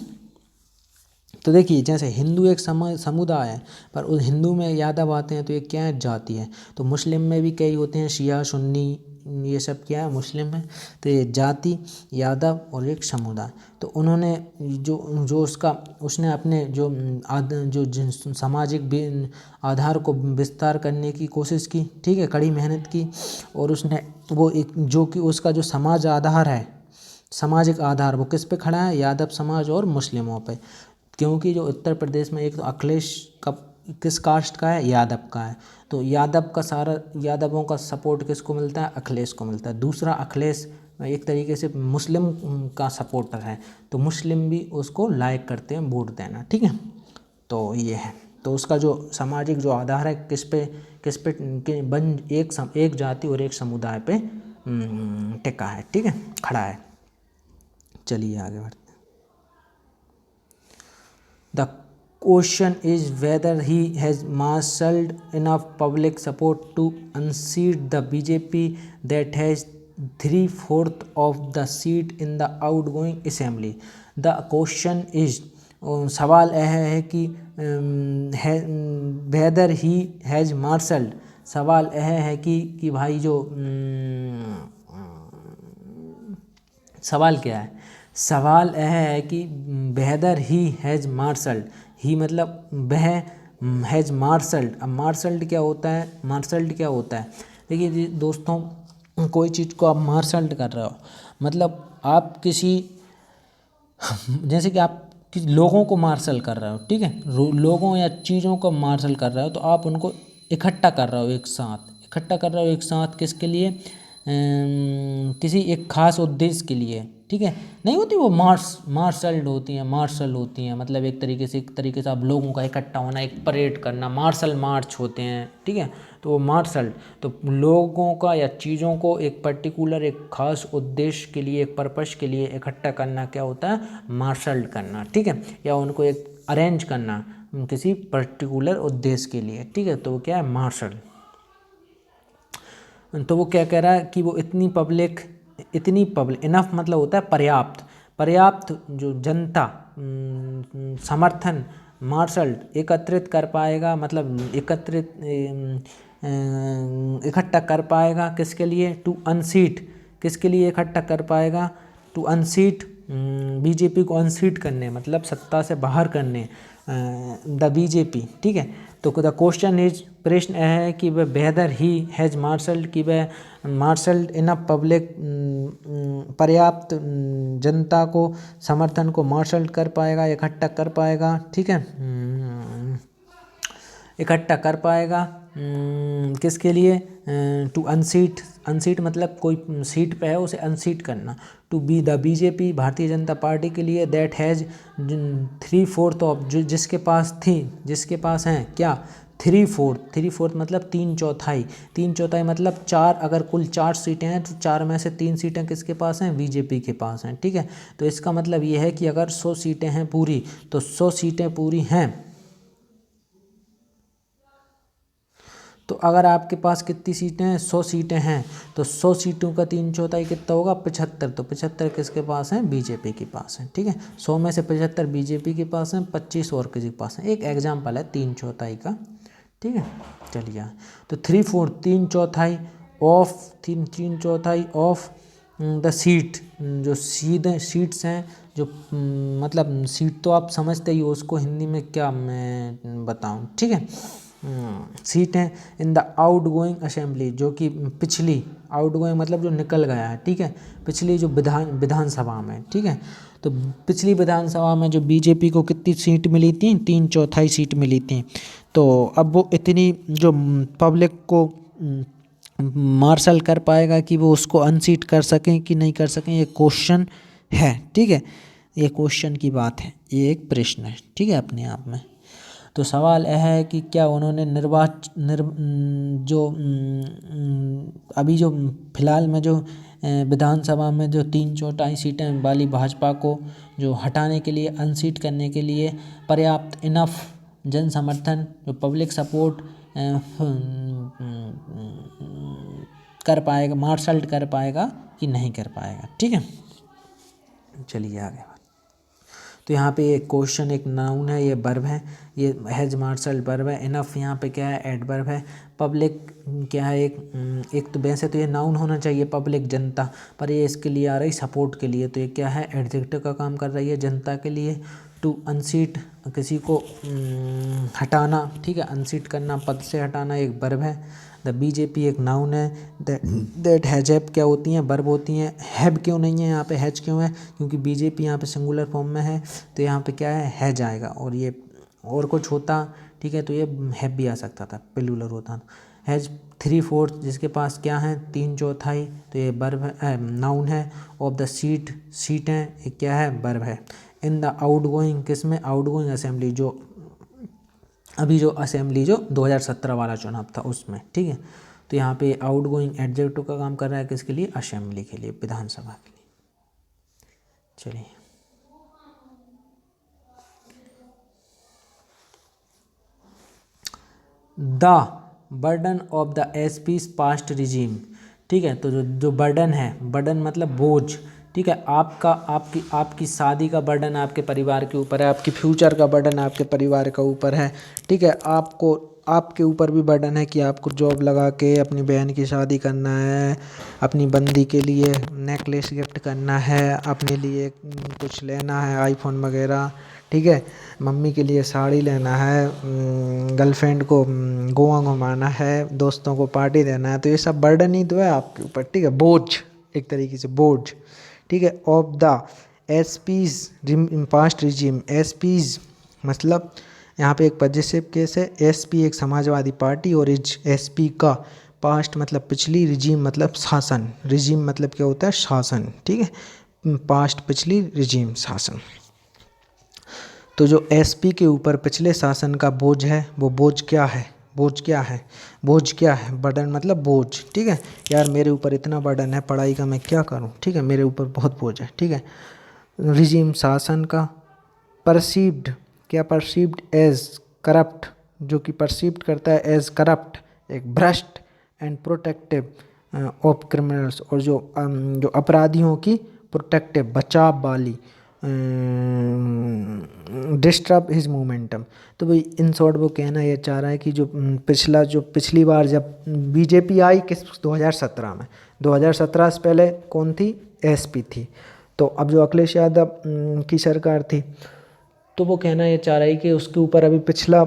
तो देखिए जैसे हिंदू एक समुदाय है, पर उस हिंदू में यादव आते हैं तो ये क्या है? जाति है। तो मुस्लिम में भी कई होते हैं, शिया, सुन्नी, ये सब क्या है? मुस्लिम है। तो ये जाति, यादव और एक समुदाय। तो उन्होंने जो उसने अपने जो सामाजिक आधार को विस्तार करने की कोशिश की। ठीक है, कड़ी मेहनत की, और उसने वो एक जो कि उसका जो समाज आधार है, सामाजिक आधार, वो किस पे खड़ा है? यादव समाज और मुस्लिमों पे। क्योंकि जो उत्तर प्रदेश में एक तो अखिलेश का किस कास्ट का है? यादव का है। तो यादवों का सपोर्ट किसको मिलता है? अखिलेश को मिलता है। दूसरा, अखिलेश एक तरीके से मुस्लिम का सपोर्टर है, तो मुस्लिम भी उसको लाइक करते हैं वोट देना। ठीक है, तो ये है। तो उसका जो सामाजिक जो आधार है किस पे एक जाति और एक समुदाय पे टिका है। ठीक है, खड़ा है। चलिए आगे बढ़ते हैं। The question is whether he has marshaled enough public support to unseat the BJP that has 3/4 of the seat in the outgoing assembly। The question is, सवाल यह है कि whether he has marshaled, सवाल यह है कि भाई जो सवाल क्या है? सवाल यह है कि बेहतर ही हैज़ मार्शल्ड, ही मतलब वह हैज़ मार्शल्ड। अब मार्शल्ड क्या होता है? मार्शल्ड क्या होता है? देखिए जी दोस्तों, कोई चीज़ को आप मार्शल्ड कर रहे हो, मतलब आप किसी जैसे कि आप लोगों को मार्शल कर रहे हो। ठीक है, लोगों या चीज़ों को मार्शल कर रहे हो, तो आप उनको इकट्ठा कर रहे हो एक साथ, इकट्ठा कर रहे हो एक साथ, किसके लिए? किसी एक खास उद्देश्य के लिए। ठीक है, नहीं होती वो मार्शल होती हैं, मतलब एक तरीके से आप लोगों का इकट्ठा होना, एक परेड करना, मार्शल मार्च होते हैं। ठीक है, तो वो मार्शल, तो लोगों का या चीज़ों को एक पर्टिकुलर एक खास उद्देश्य के लिए, एक पर्पस के लिए इकट्ठा करना क्या होता है? मार्शल करना। ठीक है, या उनको एक अरेंज करना किसी पर्टिकुलर उद्देश्य के लिए। ठीक है, तो क्या है? मार्शल। तो वो क्या कह रहा है कि वो इतनी पब्लिक इनफ मतलब होता है पर्याप्त जो जनता समर्थन मार्शल एकत्रित कर पाएगा, मतलब इकट्ठा कर पाएगा किसके लिए, टू अनसीट, किसके लिए इकट्ठा कर पाएगा, टू अनसीट बीजेपी को अनसीट करने, मतलब सत्ता से बाहर करने द बीजेपी। ठीक है, तो द क्वेश्चन इज, प्रश्न है कि वह बेहतर ही हैज मार्शल, कि वह मार्शल इन पब्लिक पर्याप्त जनता को समर्थन को मार्शल कर पाएगा, इकट्ठा कर पाएगा। ठीक है, इकट्ठा कर पाएगा किसके लिए, टू अनसीट मतलब कोई सीट पे है उसे अनसीट करना, to be the BJP Bharatiya Janata party के लिए, दैट हैज़ 3/4 ऑफ, जो जिसके पास हैं क्या, 3/4 मतलब 3/4 मतलब 4, अगर कुल 4 सीटें हैं तो 4 में से 3 सीटें किसके पास हैं, बीजेपी के पास हैं। ठीक है, तो इसका मतलब ये है कि अगर 100 सीटें हैं पूरी, तो 100 सीटें पूरी हैं, तो अगर आपके पास कितनी सीटें हैं, 100 सीटें हैं, तो 100 सीटों का 3/4 कितना होगा, 75, तो 75 किसके पास हैं, बीजेपी के पास हैं। ठीक है, 100 में से 75 बीजेपी के पास हैं, 25 और किसी के पास हैं। एक एग्जाम्पल है 3/4 का। ठीक है, चलिए, तो 3/4 3/4 ऑफ द सीट, जो सीट्स हैं, जो मतलब सीट तो आप समझते ही हो, उसको हिंदी में क्या मैं बताऊं। ठीक है, सीट है in the out going assembly, जो कि पिछली, आउट गोइंग मतलब जो निकल गया है। ठीक है, पिछली जो विधानसभा में। ठीक है, तो पिछली विधानसभा में जो बीजेपी को कितनी सीट मिली थी, 3/4 सीट मिली थी। तो अब वो इतनी जो पब्लिक को मार्शल कर पाएगा कि वो उसको अनसीट कर सकें कि नहीं कर सकें, ये क्वेश्चन है। ठीक है, ये क्वेश्चन की बात है, ये एक प्रश्न है। ठीक है, अपने आप में तो सवाल यह है कि क्या उन्होंने अभी जो फिलहाल में जो विधानसभा में जो 3/4 सीटें वाली भाजपा को जो हटाने के लिए, अनसीट करने के लिए पर्याप्त इनफ जन समर्थन, जो पब्लिक सपोर्ट कर पाएगा, मार्शल कर पाएगा कि नहीं कर पाएगा। ठीक है, चलिए आगे। तो यहाँ पे एक क्वेश्चन, एक नाउन है, ये वर्ब है, ये हैज मार्शल वर्ब है, इनफ यहाँ पे क्या है, एडवर्ब है, पब्लिक क्या है, एक तो वैसे तो ये नाउन होना चाहिए पब्लिक जनता, पर ये इसके लिए आ रही सपोर्ट के लिए, तो ये क्या है, एडजेक्टिव का काम कर रही है जनता के लिए। टू अनसीट किसी को हटाना। ठीक है, अनसीट करना, पद से हटाना, एक वर्ब है। द बीजेपी एक नाउन है। दैट हैजैप क्या होती हैं, वर्ब होती हैं। हैव क्यों नहीं है यहाँ पे, हैज क्यों है, क्योंकि बीजेपी यहाँ पे सिंगुलर फॉर्म में है, तो यहाँ पे क्या है, हैज आएगा। और ये और कुछ होता, ठीक है, तो ये हैव भी आ सकता था, प्लूरल होता। हैज 3/4 जिसके पास क्या है, 3/4, तो ये वर्ब है, नाउन है। ऑफ द सीटें ये क्या है, वर्ब है। इन द आउटगोइंग किसमें, आउटगोइंग असेंबली, जो अभी जो असेंबली जो 2017 वाला चुनाव था उसमें। ठीक है, तो यहाँ पे आउटगोइंग एडजेक्टिव का काम कर रहा है किसके लिए, असेंबली के लिए, विधानसभा के लिए। चलिए, the burden of the SPs past regime. ठीक है, तो जो बर्डन है, बर्डन मतलब बोझ। ठीक है, आपकी शादी का बर्डन आपके परिवार के ऊपर है, आपकी फ्यूचर का बर्डन आपके परिवार के ऊपर है। ठीक है, आपके ऊपर भी बर्डन है कि आपको जॉब लगा के अपनी बहन की शादी करना है, अपनी बंदी के लिए नेकलेस गिफ्ट करना है, अपने लिए कुछ लेना है, आईफोन वगैरह। ठीक है, मम्मी के लिए साड़ी लेना है, गर्लफ्रेंड को गोवा घुमाना है, दोस्तों को पार्टी देना है, तो ये सब बर्डन ही तो है आपके ऊपर। ठीक है, बोझ, एक तरीके से बोझ। ठीक है, of the SPs past regime, SPs मतलब यहाँ पे एक पॉजिटिव केस है, एसपी एक समाजवादी पार्टी, और एसपी का पास्ट मतलब पिछली, रिजीम मतलब शासन, रिजीम मतलब क्या होता है, शासन। ठीक है, पास्ट पिछली, रिजीम शासन। तो जो एसपी के ऊपर पिछले शासन का बोझ है, वो बोझ क्या है, बोझ क्या है, बोझ क्या है, बर्डन मतलब बोझ। ठीक है, यार मेरे ऊपर इतना बर्डन है पढ़ाई का, मैं क्या करूं। ठीक है, मेरे ऊपर बहुत बोझ है। ठीक है, रिजीम शासन का। परसीव्ड क्या, परसीव्ड एज करप्ट, जो कि परसीव्ड करता है एज करप्ट, एक भ्रष्ट, एंड प्रोटेक्टिव ऑफ क्रिमिनल्स, और जो अपराधियों की प्रोटेक्टिव बचाव वाली, डिस्टर्ब हिज मोमेंटम। तो भाई इन शॉर्ट वो कहना ये चाह रहा है कि जो पिछली बार जब बीजेपी आई किस 2017 में, 2017 से पहले कौन थी, एसपी थी। तो अब जो अखिलेश यादव की सरकार थी, तो वो कहना ये चाह रही कि उसके ऊपर अभी पिछला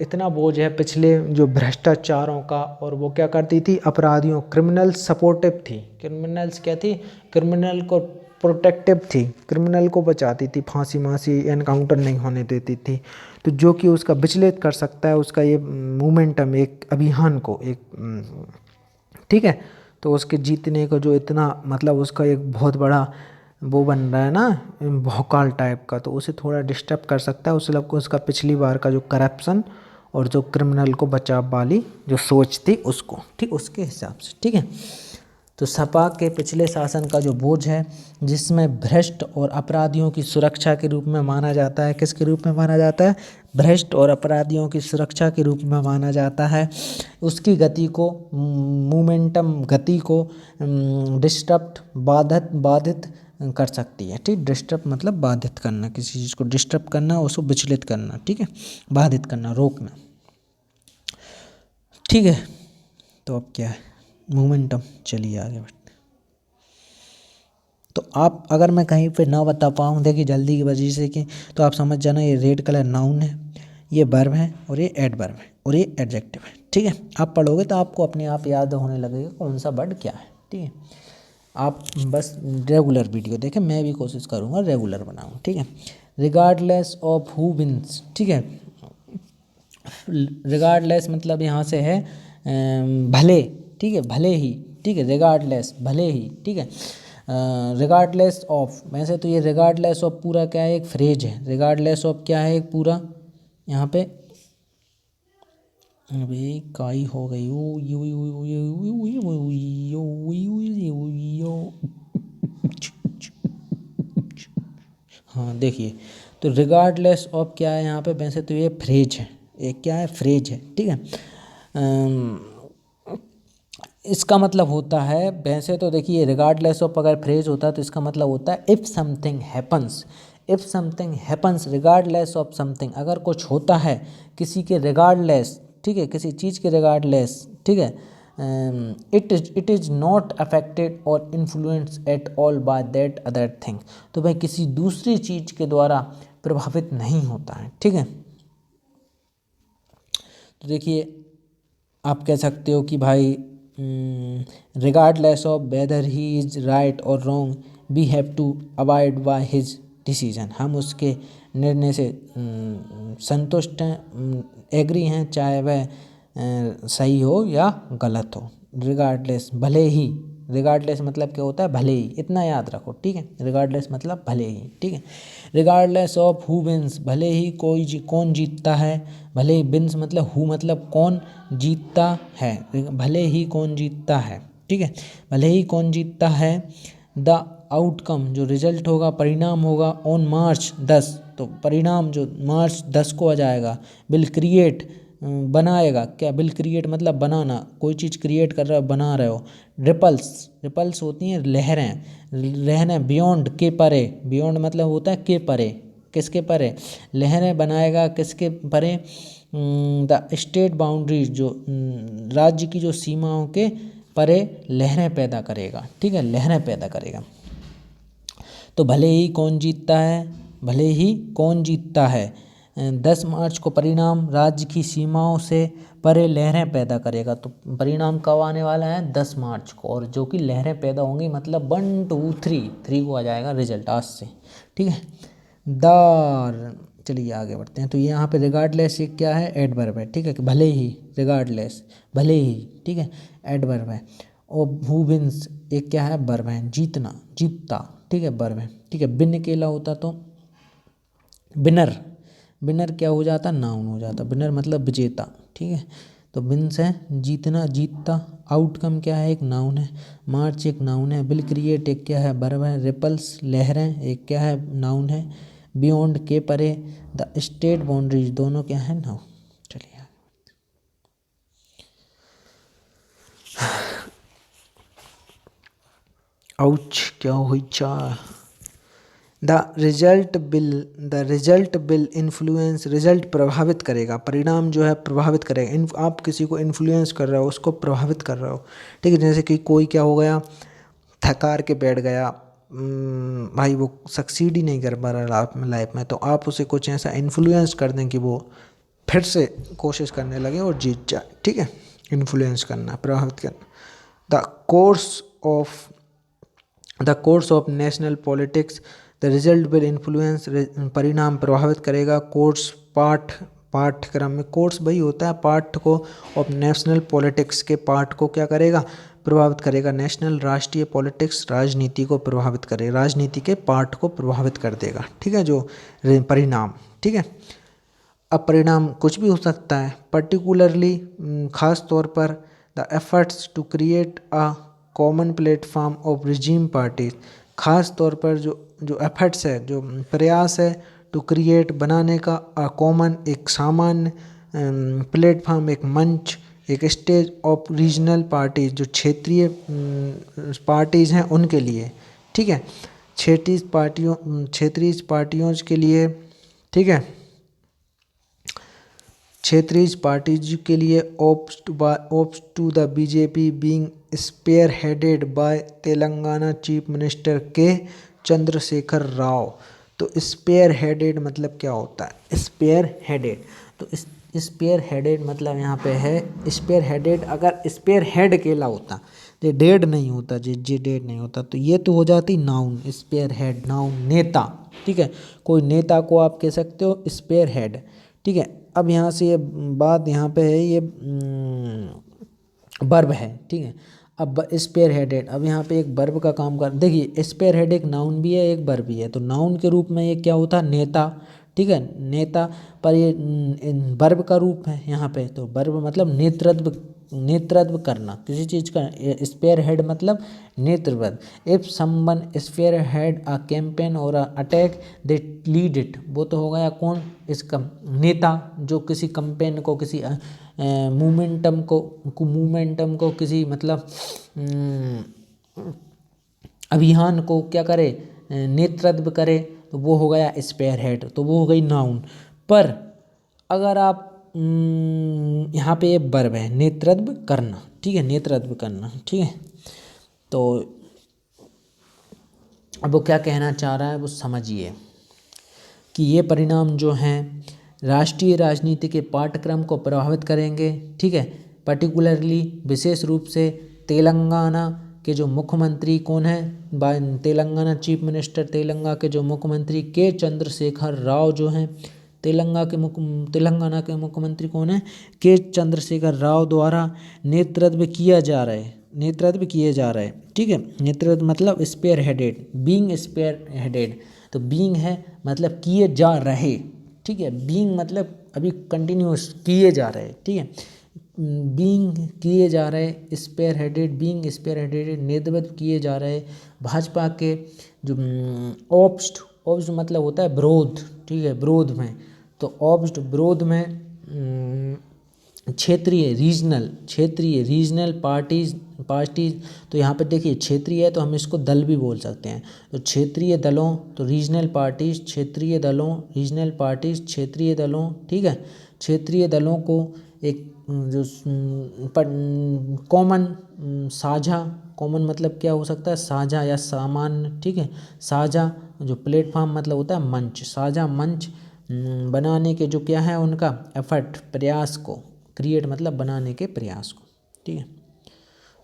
इतना बोझ है पिछले जो भ्रष्टाचारों का, और वो क्या करती थी, अपराधियों क्रिमिनल सपोर्टिव थी। क्रिमिनल्स क्या थी, क्रिमिनल को प्रोटेक्टिव थी, क्रिमिनल को बचाती थी, फांसी मासी एनकाउंटर नहीं होने देती थी। तो जो कि उसका विचलित कर सकता है उसका ये मोमेंटम, एक अभियान को, एक ठीक है। तो उसके जीतने को जो इतना मतलब उसका एक बहुत बड़ा वो बन रहा है ना, भौकाल टाइप का, तो उसे थोड़ा डिस्टर्ब कर सकता है। उस लोग को उसका पिछली बार का जो करप्शन और जो क्रिमिनल को बचाव वाली जो सोच थी उसको, ठीक, उसके हिसाब से, ठीक है। तो सपा के पिछले शासन का जो बोझ है, जिसमें भ्रष्ट और अपराधियों की सुरक्षा के रूप में माना जाता है, किसके रूप में माना जाता है, भ्रष्ट और अपराधियों की सुरक्षा के रूप में माना जाता है, उसकी गति को, मोमेंटम गति को डिस्टर्ब, बाधित कर सकती है, ठीक। डिस्टर्ब मतलब बाधित करना, किसी चीज़ को डिस्टर्ब करना, उसको विचलित करना, ठीक है, बाधित करना, रोकना, ठीक है। तो अब क्या है, मोमेंटम, चलिए आगे बढ़ते। तो आप अगर मैं कहीं पे ना बता पाऊँ, देखिए जल्दी की वजह से कि, तो आप समझ जाना ये रेड कलर नाउन है, ये वर्ब है, और ये एडवर्ब है, और ये एडजेक्टिव है, ठीक है। आप पढ़ोगे तो आपको अपने आप याद होने लगेगा कौन सा वर्ड क्या है, ठीक है। आप बस रेगुलर वीडियो देखें, मैं भी कोशिश करूँगा रेगुलर बनाऊँ, ठीक है। रिगार्डलेस ऑफ हु विन्स, ठीक है। रिगार्डलेस मतलब यहाँ से है भले, ठीक है, भले ही, ठीक है, रिगार्डलेस भले ही, ठीक है। रिगार्डलेस ऑफ, वैसे तो ये रिगार्डलेस ऑफ पूरा क्या है, एक फ्रेज है। रिगार्डलेस ऑफ क्या है, एक पूरा यहाँ पे, अभी काई हो गई, हाँ देखिए, तो रिगार्डलेस ऑफ क्या है यहाँ पे, वैसे तो ये फ्रेज है, एक क्या है, फ्रेज है, ठीक है। इसका मतलब होता है, वैसे तो देखिए रिगार्डलेस ऑफ अगर फ्रेज होता है तो इसका मतलब होता है if something happens, if something happens regardless of something, अगर कुछ होता है किसी के रिगार्डलेस, ठीक है, किसी चीज़ के रिगार्डलेस, ठीक है, इट इज़ नॉट अफेक्टेड और influence at all by that other thing. तो भाई किसी दूसरी चीज़ के द्वारा प्रभावित नहीं होता है, ठीक है। तो देखिए आप कह सकते हो कि भाई regardless of whether he is right और wrong we have to abide by his decision, हम उसके निर्णय से संतुष्ट हैं, एग्री हैं, चाहे वह सही हो या गलत हो। रिगार्डलेस भले ही, रिगार्डलेस मतलब क्या होता है, भले ही, इतना याद रखो, ठीक है। रिगार्डलेस मतलब भले ही, ठीक है। रिगार्डलेस ऑफ हु विन्स, भले ही कौन जीतता है, भले ही विन्स मतलब हु मतलब कौन जीतता है, भले ही कौन जीतता है, ठीक है, भले ही कौन जीतता है। द आउटकम जो रिजल्ट होगा, परिणाम होगा, ऑन मार्च 10, तो परिणाम जो मार्च 10 को आ जाएगा, विल क्रिएट बनाएगा, क्या विल क्रिएट मतलब बनाना, कोई चीज़ क्रिएट कर रहे हो, बना रहे हो। रिपल्स, रिपल्स होती हैं लहरें, लहरें बियॉन्ड के परे, बियॉन्ड मतलब होता है के परे, किसके परे, लहरें बनाएगा किसके परे, द स्टेट बाउंड्रीज जो राज्य की जो सीमाओं के परे लहरें पैदा करेगा, ठीक है, लहरें पैदा करेगा। तो भले ही कौन जीतता है, भले ही कौन जीतता है, 10 मार्च को परिणाम राज्य की सीमाओं से परे लहरें पैदा करेगा। तो परिणाम कब आने वाला है, 10 मार्च को, और जो कि लहरें पैदा होंगी मतलब 1 2 3 को आ जाएगा रिजल्ट आज से, ठीक है। दार, चलिए आगे बढ़ते हैं। तो यहाँ पे रिगार्डलेस ये क्या है, एडवर्ब है, ठीक है, कि भले ही, रिगार्डलेस भले ही, ठीक है, एडवर्ब है। और हु विन्स एक क्या है, वर्ब है, जीतना, जीतता, ठीक है, वर्ब है, ठीक है। बिन अकेला होता तो विनर, विनर क्या हो जाता, नाउन हो जाता, विनर मतलब विजेता, ठीक है। तो विन्स है जीतना, जीतता। आउटकम क्या है, एक नाउन है। मार्च एक नाउन है। विल क्रिएट एक क्या है, वर्ब है। रिपल्स लहरें एक क्या है, नाउन है। बियॉन्ड के परे, द स्टेट बाउंड्रीज दोनों क्या है, नाउन। चलिए आउच क्या हुई चा। The result bill influence, result प्रभावित करेगा, परिणाम जो है प्रभावित करेगा। आप किसी को इन्फ्लुएंस कर रहे हो, उसको प्रभावित कर रहे हो, ठीक है। जैसे कि कोई क्या हो गया, थकार के बैठ गया, भाई वो सक्सीड ही नहीं कर पा रहा लाइफ में, तो आप उसे कुछ ऐसा इन्फ्लुएंस कर दें कि वो फिर से कोशिश करने लगे और जीत जाए, ठीक है। इन्फ्लुएंस करना, प्रभावित करना। The course of national politics, the result will influence, परिणाम प्रभावित करेगा। कोर्स पाठ्यक्रम में, कोर्स वही होता है पाठ को, ऑफ नेशनल पॉलिटिक्स के पाठ को क्या करेगा, प्रभावित करेगा। नेशनल, राष्ट्रीय, पॉलिटिक्स, राजनीति को प्रभावित करेगा, राजनीति के पाठ को प्रभावित कर देगा, ठीक है। जो परिणाम, ठीक है। अब परिणाम कुछ भी हो सकता है, पर्टिकुलरली खास तौर पर the efforts to create a common platform of regime parties, खास तौर पर जो एफर्ट्स है, जो प्रयास है, टू क्रिएट बनाने का, अ कॉमन एक सामान्य, प्लेटफॉर्म एक मंच, एक स्टेज ऑफ रीजनल पार्टीज, जो क्षेत्रीय पार्टीज हैं उनके लिए, ठीक है। क्षेत्रीय पार्टियों के लिए, ठीक है, क्षेत्रीय पार्टीज के लिए, oppose to the BJP being spearheaded by Telangana chief minister K Chandrashekar Rao. तो स्पेयर हेडेड मतलब क्या होता है, स्पेयर हेडेड, तो स्पेयर हेडेड मतलब यहाँ पे है स्पेयर हेडेड, अगर स्पेयर हेड अकेला होता, ये डेड नहीं होता, जी डेड नहीं होता, तो ये तो हो जाती नाउन, स्पेयर हेड नाउन, नेता, ठीक है। कोई नेता को आप कह सकते हो स्पेयर हेड, ठीक है। अब यहाँ से ये बात यहाँ पे है, ये वर्ब है, ठीक है। अब स्पेयर हेडेड, अब यहाँ पे एक वर्ब का काम कर, देखिए स्पेयर हेड एक नाउन भी है एक वर्ब भी है, तो नाउन के रूप में ये क्या होता है, नेता, ठीक है, नेता। पर ये वर्ब का रूप है यहाँ पे, तो वर्ब मतलब नेतृत्व करना किसी चीज़ का। स्पेयर हेड मतलब नेतृत्व। If someone spearhead a campaign or attack they lead it, वो तो हो गया कौन, इसका नेता, जो किसी कैंपेन को, किसी मूवमेंटम को किसी मतलब अभियान को क्या करे, नेतृत्व करे, तो वो हो गया स्पेयर हेड, तो वो हो गई नाउन। पर अगर आप यहाँ पे ये वर्ब है नेतृत्व करना, ठीक है, नेतृत्व करना, ठीक है। तो अब वो क्या कहना चाह रहा है वो समझिए कि ये परिणाम जो हैं राष्ट्रीय राजनीति के पाठ्यक्रम को प्रभावित करेंगे, ठीक है। पर्टिकुलरली विशेष रूप से तेलंगाना के जो मुख्यमंत्री कौन है, तेलंगाना चीफ मिनिस्टर, तेलंगाना के जो मुख्यमंत्री के चंद्रशेखर राव जो हैं, तेलंगाना के मुख्यमंत्री कौन है, के चंद्रशेखर राव द्वारा नेतृत्व किए जा रहे, ठीक है। नेतृत्व मतलब spearheaded, being spearheaded, तो बीइंग है मतलब किए जा रहे, ठीक है। बीइंग मतलब अभी कंटिन्यूस किए जा रहे, ठीक है। बीइंग किए जा रहे, spearheaded, being spearheaded, नेतृत्व किए जा रहे भाजपा के जो ओप्स्ट मतलब होता है विरोध, ठीक है, विरोध में, तो ओप्स्ट विरोध में क्षेत्रीय रीजनल पार्टीज, तो यहाँ पे देखिए क्षेत्रीय है तो हम इसको दल भी बोल सकते हैं, तो क्षेत्रीय दलों, तो रीजनल पार्टीज, क्षेत्रीय दलों, रीजनल पार्टीज, क्षेत्रीय दलों, ठीक है। क्षेत्रीय दलों को एक जो कॉमन मतलब क्या हो सकता है, साझा या सामान्य, ठीक है। साझा जो प्लेटफॉर्म मतलब होता है मंच, साझा मंच बनाने के जो क्या है उनका एफर्ट, प्रयास को, क्रिएट मतलब बनाने के प्रयास को, ठीक है।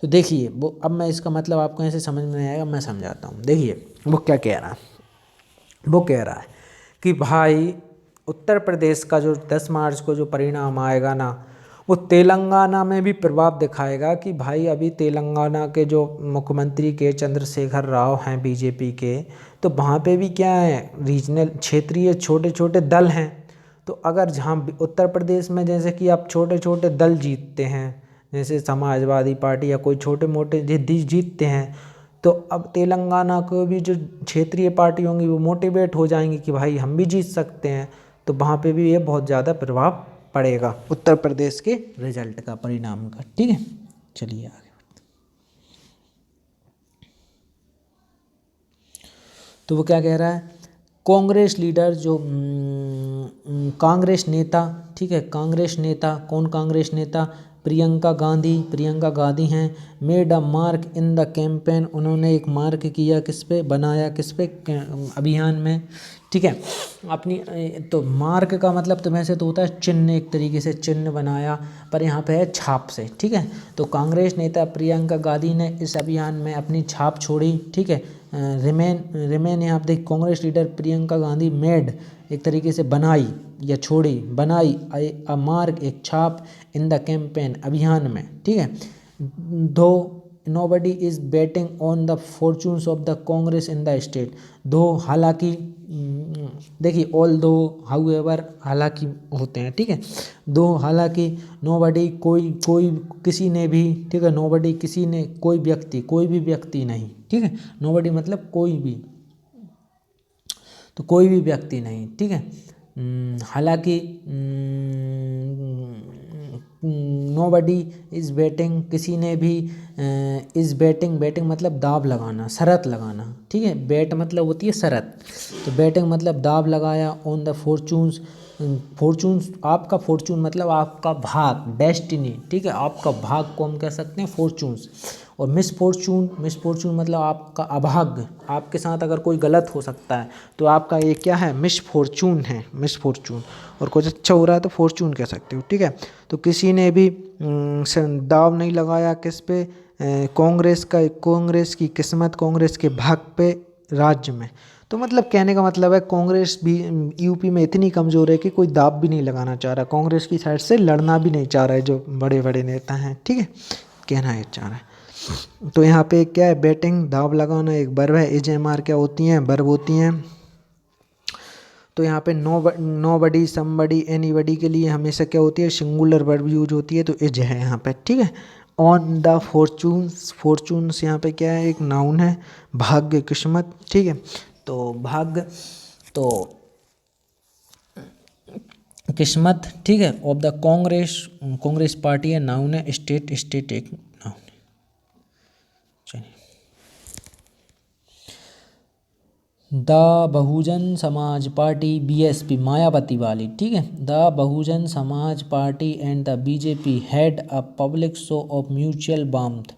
तो देखिए वो, अब मैं इसका मतलब आपको ऐसे समझ में नहीं आएगा, मैं समझाता हूँ। देखिए वो क्या कह रहा है, वो कह रहा है कि भाई उत्तर प्रदेश का जो 10 मार्च को जो परिणाम आएगा ना, वो तेलंगाना में भी प्रभाव दिखाएगा कि भाई अभी तेलंगाना के जो मुख्यमंत्री के चंद्रशेखर राव हैं बीजेपी के, तो वहाँ पे भी क्या है, रीजनल क्षेत्रीय छोटे छोटे दल हैं। तो अगर जहाँ उत्तर प्रदेश में जैसे कि आप छोटे छोटे दल जीतते हैं, जैसे समाजवादी पार्टी या कोई छोटे मोटे जीतते हैं, तो अब तेलंगाना को भी जो क्षेत्रीय पार्टी होंगी वो मोटिवेट हो जाएंगी कि भाई हम भी जीत सकते हैं, तो वहाँ पे भी ये बहुत ज़्यादा प्रभाव पड़ेगा उत्तर प्रदेश के रिजल्ट का, परिणाम का, ठीक है। चलिए आगे। तो वो क्या कह रहा है, कांग्रेस लीडर जो कांग्रेस नेता, ठीक है, कांग्रेस नेता, कौन कांग्रेस नेता, प्रियंका गांधी हैं, made a mark in the campaign, उन्होंने एक मार्क किया किस पे, बनाया किस पे, अभियान में, ठीक है, अपनी तो मार्क का मतलब तो वैसे तो होता है चिन्ह, एक तरीके से चिन्ह बनाया, पर यहाँ पे है छाप से, ठीक है। तो कांग्रेस नेता प्रियंका गांधी ने इस अभियान में अपनी छाप छोड़ी, ठीक है। रिमेन यहाँ पे देख, कांग्रेस लीडर प्रियंका गांधी मेड, एक तरीके से बनाई या छोड़ी, बनाई अ मार्क, एक छाप, इन द कैंपेन, अभियान में, ठीक है। Though nobody is betting on the fortunes of the Congress in the state, though हालांकि, देखिए ऑल दो, हाउएवर, हालांकि होते हैं, ठीक है, दो हालांकि, नोबडी कोई, किसी ने भी, ठीक है, नोबडी किसी ने, कोई भी व्यक्ति नहीं, ठीक है, नोबडी मतलब कोई भी, तो कोई भी व्यक्ति नहीं, ठीक है। हालांकि नोबडी इज़ बैटिंग, किसी ने भी, इज़ बैटिंग, बैटिंग मतलब दाव लगाना, शरत लगाना, ठीक है, बैट मतलब होती है शरत, तो बैटिंग मतलब दाव लगाया, ऑन द फॉर्चून्स, फॉर्चून्स, आपका फॉर्चून मतलब आपका भाग, डेस्टिनी, ठीक है, आपका भाग को हम कह सकते हैं फॉर्चून्स। और मिसफॉर्चून मतलब आपका अभाग्य, आपके साथ अगर कोई गलत हो सकता है तो आपका ये क्या है, मिसफॉर्चून है, मिसफॉर्चून। और कुछ अच्छा हो रहा है तो फॉर्चून कह सकते हो, ठीक है। तो किसी ने भी दाव नहीं लगाया किस पे, कांग्रेस की किस्मत, कांग्रेस के भाग पे राज्य में। तो मतलब कहने का मतलब है कांग्रेस भी यूपी में इतनी कमज़ोर है कि कोई दाव भी नहीं लगाना चाह रहा, कांग्रेस की साइड से लड़ना भी नहीं चाह रहा है जो बड़े बड़े नेता हैं, ठीक है, कहना ये चाह रहा है। तो यहाँ पे क्या है, बैटिंग, दाव लगाना, एक वर्ब है, एजएमआर क्या होती हैं, वर्ब होती हैं। तो यहाँ पे नो बडी, समबडी, एनीबडी के लिए हमेशा क्या होती है, सिंगुलर वर्ब यूज होती है, तो इज है यहाँ पे, ठीक है। ऑन द फॉर्चून्स यहाँ पे क्या है, एक नाउन है, भाग्य, किस्मत, ठीक है। तो भाग्य, तो किस्मत, ठीक है, ऑफ द कांग्रेस पार्टी है, नाउन है, स्टेट एक नाउन है। चलिए, the Bahujan Samaj party, BSP, Mayawati वाली, ठीक है, the Bahujan Samaj party and the BJP had a public show off mutual warmth.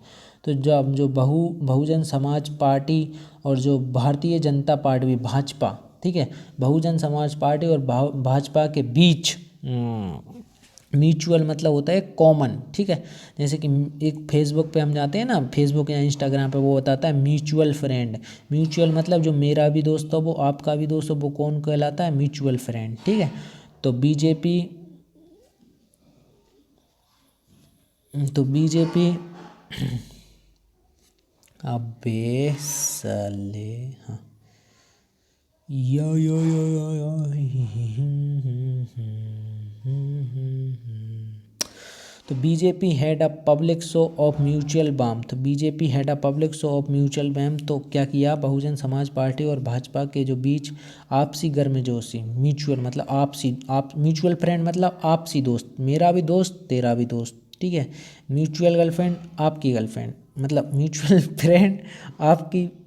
तो जब जो बहुजन समाज पार्टी और जो भारतीय जनता पार्टी, भाजपा, ठीक है, बहुजन समाज पार्टी और भाजपा के बीच म्यूचुअल मतलब होता है कॉमन, ठीक है। जैसे कि एक फेसबुक पे हम जाते हैं ना, फेसबुक या इंस्टाग्राम पे, वो बताता है म्यूचुअल फ्रेंड, म्यूचुअल मतलब जो मेरा भी दोस्त हो वो आपका भी दोस्त हो, वो कौन कहलाता है, म्यूचुअल फ्रेंड, ठीक है। तो बीजेपी अबे साले, हाँ, तो BJP had a public show off mutual warmth, BJP had a public show off mutual warmth. तो क्या किया, बहुजन समाज पार्टी और भाजपा के जो बीच आपसी गर्मजोशी, म्यूचुअल मतलब आपसी, म्यूचुअल फ्रेंड मतलब आपसी दोस्त, मेरा भी दोस्त तेरा भी दोस्त, ठीक है। म्यूचुअल गर्लफ्रेंड आपकी गर्लफ्रेंड, मतलब म्यूचुअल फ्रेंड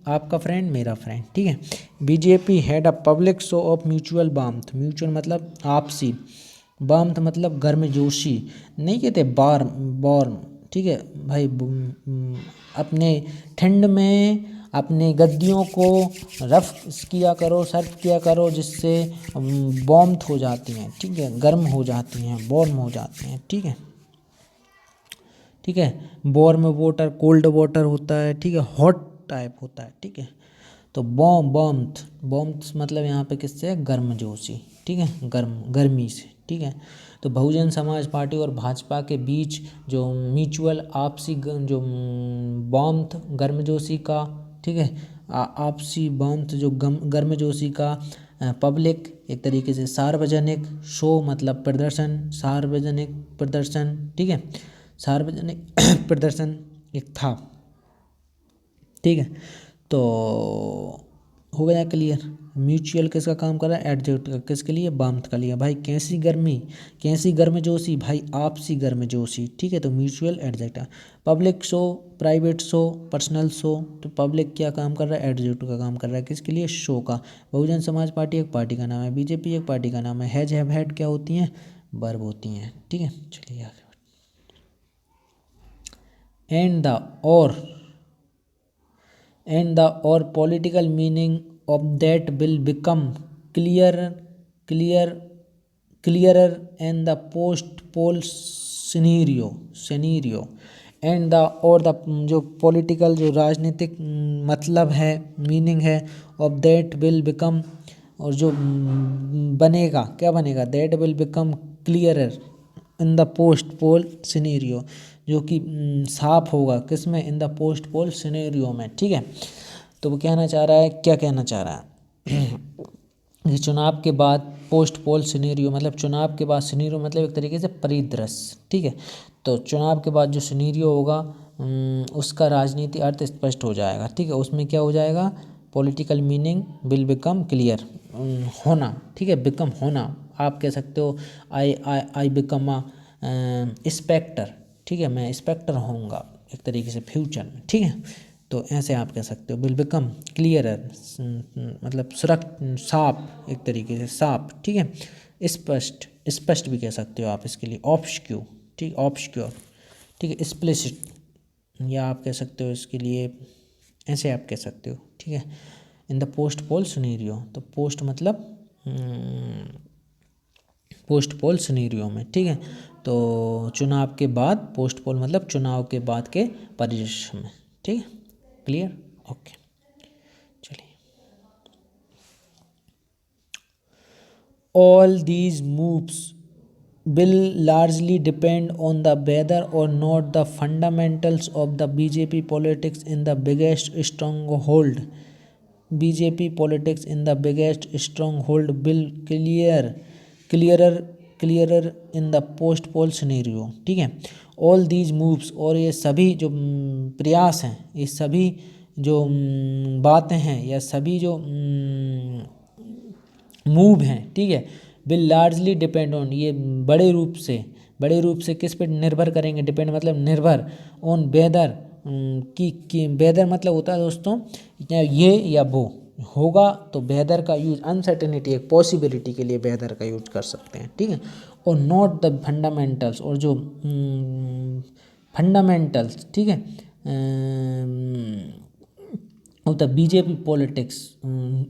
आपका फ्रेंड मेरा फ्रेंड, ठीक है। BJP had a public show off mutual warmth, mutual मतलब आपसी, वार्मथ मतलब गर्मजोशी, नहीं कहते वार्म, ठीक है भाई। अपने ठंड में अपने गद्दियों को रफ किया करो, सर्व किया करो, जिससे वार्मथ हो जाती हैं, ठीक है, गर्म हो जाती हैं, वार्म हो जाती हैं, ठीक है, ठीक है। वार्म वाटर, कोल्ड वाटर होता है, ठीक है, हॉट टाइप होता है, ठीक है। तो वार्मथ मतलब यहाँ पे किससे है, गर्मजोशी, ठीक है, गर्मी से, ठीक है। तो बहुजन समाज पार्टी और भाजपा के बीच जो म्यूचुअल आपसी जो वार्मथ, गर्मजोशी का, ठीक है, आपसी वार्मथ जो गर्मजोशी का, पब्लिक एक तरीके से सार्वजनिक, शो मतलब प्रदर्शन, सार्वजनिक प्रदर्शन, ठीक है, सार्वजनिक प्रदर्शन एक था, ठीक है। तो हो गया क्लियर। म्यूचुअल किसका काम कर रहा है, एडजेक्टिव का, किसके लिए, वामथ का लिए। भाई कैसी गर्मी, कैसी गर्मजोशी, भाई आपसी गर्मजोशी, ठीक है, तो mutual adjective. Public show, private show, personal show, तो पब्लिक क्या काम कर रहा है, एडजेक्टिव का काम कर रहा है, किसके लिए, शो का। बहुजन समाज पार्टी एक पार्टी का नाम है, बीजेपी एक पार्टी का नाम है। हैज हैव हैड क्या होती हैं, वर्ब होती हैं, ठीक है। चलिए आगे। एंड द और political meaning of that will become clearer in the post poll scenario and the और द जो पॉलिटिकल जो राजनीतिक मतलब है, मीनिंग है, ऑफ दैट विल बिकम, और जो बनेगा, क्या बनेगा, that will become clearer in the post pole scenario, जो कि साफ होगा किसमें, in the post pole scenario में, ठीक है। तो वो कहना चाह रहा है, क्या कहना चाह रहा है कि चुनाव के बाद पोस्ट पोल सिनेरियो, मतलब चुनाव के बाद सिनेरियो मतलब एक तरीके से परिदृश्य, ठीक है। तो चुनाव के बाद जो सिनेरियो होगा उसका राजनीति अर्थ स्पष्ट हो जाएगा, ठीक है। उसमें क्या हो जाएगा, political meaning will become clear, होना, ठीक है, बिकम होना। आप कह सकते हो आई बिकम अ इंस्पेक्टर, ठीक है, मैं इंस्पेक्टर होऊंगा एक तरीके से फ्यूचर में, ठीक है। तो ऐसे आप कह सकते हो, विल बिकम क्लियरर, मतलब साफ, एक तरीके से साफ, ठीक है। स्पष्ट भी कह सकते हो आप इसके लिए, ऑब्स्क्यूर, ठीक, ऑब्स्क्योर, ठीक है, एक्सप्लिसिट, या आप कह सकते हो इसके लिए ऐसे आप कह सकते हो, ठीक है। In the post pole scenario, तो पोस्ट मतलब पोस्ट पोल सिनेरियो में, ठीक है। तो चुनाव के बाद, पोस्ट पोल मतलब चुनाव के बाद के परिदृश्य में, ठीक है, क्लियर, ओके। चलिए, all these moves will largely depend on the whether or not the fundamentals of the BJP politics in the biggest stronghold will clearer in the post poll scenario, ठीक है। all these moves, और ये सभी जो प्रयास हैं, ये सभी जो बातें हैं, या सभी जो मूव हैं, ठीक है, विल लार्जली डिपेंड ऑन, ये बड़े रूप से किस पे निर्भर करेंगे, डिपेंड मतलब निर्भर, ऑन वेदर की वेदर मतलब होता है दोस्तों ये या वो होगा, तो वेदर का यूज अनसर्टेनिटी, एक पॉसिबिलिटी के लिए वेदर का यूज कर सकते हैं, ठीक है। और नॉट द फंडामेंटल्स, और जो फंडामेंटल्स, ठीक है, of the BJP politics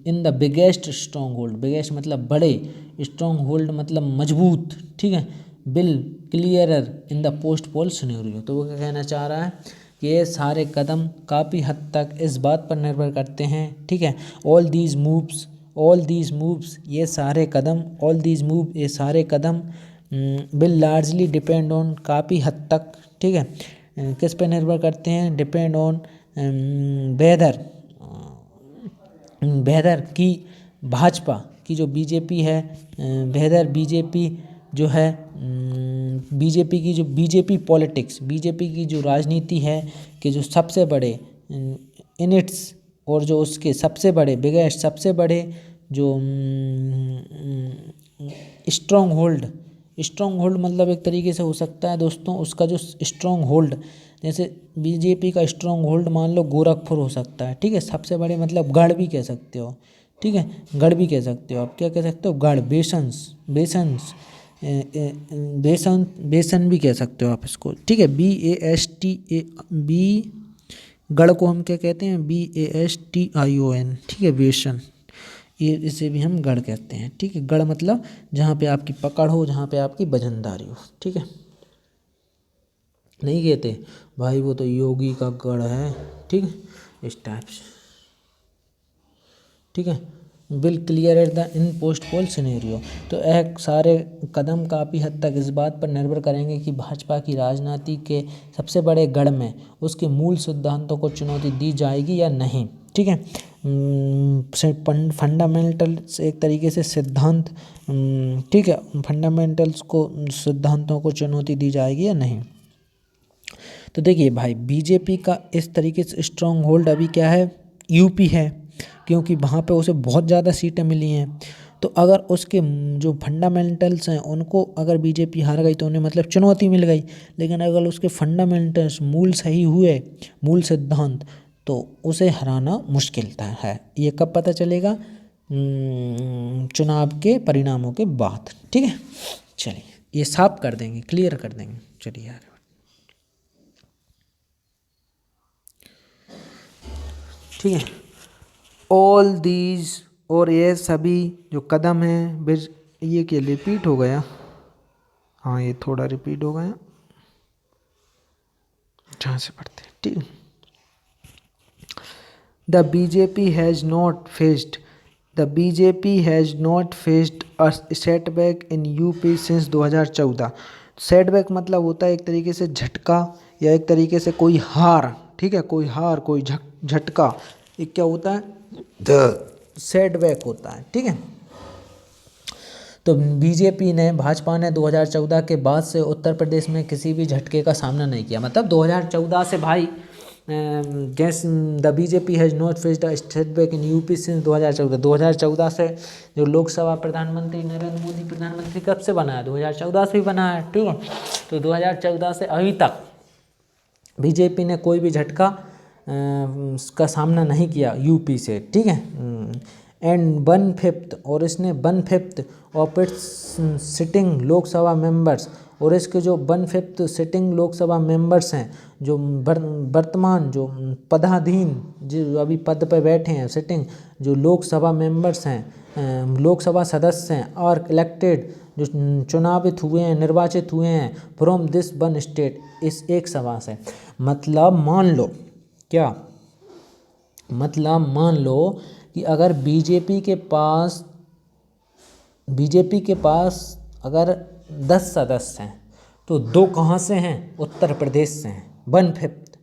in the biggest strong hold, biggest मतलब बड़े, स्ट्रॉन्ग होल्ड मतलब मजबूत, ठीक है, bill clearer in the post pole scenario. तो वो क्या कहना चाह रहा है कि ये सारे कदम काफ़ी हद तक इस बात पर निर्भर करते हैं, ठीक है। ऑल दीज मूव्स ये सारे कदम विल लार्जली डिपेंड ऑन, काफ़ी हद तक, ठीक है, किस पे निर्भर करते हैं, डिपेंड ऑन वेदर की भाजपा की जो बीजेपी है, वेदर बीजेपी जो है, बीजेपी की जो बीजेपी पॉलिटिक्स, बीजेपी की जो राजनीति है कि जो सबसे बड़े यूनिट्स, और जो उसके सबसे बड़े बिगेस्ट, सबसे बड़े जो स्ट्रॉन्ग होल्ड मतलब एक तरीके से हो सकता है दोस्तों उसका जो स्ट्रॉन्ग होल्ड, जैसे बीजेपी का स्ट्रॉन्ग होल्ड मान लो गोरखपुर हो सकता है, ठीक है, सबसे बड़े मतलब गढ़ भी कह सकते हो, ठीक है, गढ़ भी कह सकते हो आप, क्या कह सकते हो, गढ़, बेसन भी कह सकते हो आप इसको, ठीक है, BASTAB, गढ़ को हम क्या कहते हैं, BASTION, ठीक है, बेसन, ये इसे भी हम गढ़ कहते हैं, ठीक है। गढ़ मतलब जहाँ पे आपकी पकड़ हो, जहाँ पे आपकी वजनदारी हो, ठीक है। नहीं कहते भाई वो तो योगी का गढ़ है, ठीक है, इस टाइप से, ठीक है। Will clear at the in post pole scenario, तो यह सारे कदम काफ़ी हद तक इस बात पर निर्भर करेंगे कि भाजपा की राजनीति के सबसे बड़े गढ़ में उसके मूल सिद्धांतों को चुनौती दी जाएगी या नहीं, ठीक है। फंडामेंटल्स एक तरीके से सिद्धांत, ठीक है, फंडामेंटल्स को, सिद्धांतों को चुनौती दी जाएगी या नहीं। तो देखिए भाई बीजेपी का इस तरीके से स्ट्रॉन्ग होल्ड अभी क्या है, यूपी है, क्योंकि वहाँ पे उसे बहुत ज़्यादा सीटें मिली हैं। तो अगर उसके जो फंडामेंटल्स हैं उनको अगर बीजेपी हार गई तो उन्हें मतलब चुनौती मिल गई। लेकिन अगर उसके फंडामेंटल्स मूल सही हुए, मूल सिद्धांत, तो उसे हराना मुश्किल था है। ये कब पता चलेगा? चुनाव के परिणामों के बाद। ठीक है, चलिए ये साफ कर देंगे, क्लियर कर देंगे। चलिए यार, ठीक है। ऑल दीज, और ये सभी जो कदम हैं, ये क्या रिपीट हो गया? हाँ, ये थोड़ा रिपीट हो गया, जहाँ से पढ़ते हैं। ठीक है। The BJP has not faced the BJP has not faced a setback in UP since 2014। Setback मतलब होता है एक तरीके से झटका, या एक तरीके से कोई हार। ठीक है, कोई हार, कोई झटका, ये क्या होता है? सेटबैक होता है। ठीक है। तो बीजेपी ने, भाजपा ने 2014 के बाद से उत्तर प्रदेश में किसी भी झटके का सामना नहीं किया। मतलब 2014 से भाई gas the BJP has not faced a setback in UP since 2014 से जो लोकसभा प्रधानमंत्री नरेंद्र मोदी प्रधानमंत्री कब से बना है? 2014 से ही बना है। ठीक है। तो 2014 से अभी तक बीजेपी ने कोई भी झटका का सामना नहीं किया यूपी से। ठीक है। एंड 1/5, और इसने 1/5 of its sitting Lok Sabha members, और इसके जो 1/5 सिटिंग लोकसभा मेंबर्स हैं, जो वर्तमान जो पदाधीन, जो अभी पद पर बैठे हैं, सिटिंग जो लोकसभा मेंबर्स हैं, लोकसभा सदस्य हैं, और इलेक्टेड जो चुनावित हुए हैं, निर्वाचित हुए हैं फ्रॉम दिस वन स्टेट, इस एक सभा से। मतलब मान लो, क्या मतलब मान लो कि अगर बीजेपी के पास अगर 10 सदस्य हैं तो 2 कहाँ से हैं? उत्तर प्रदेश से हैं। 1/5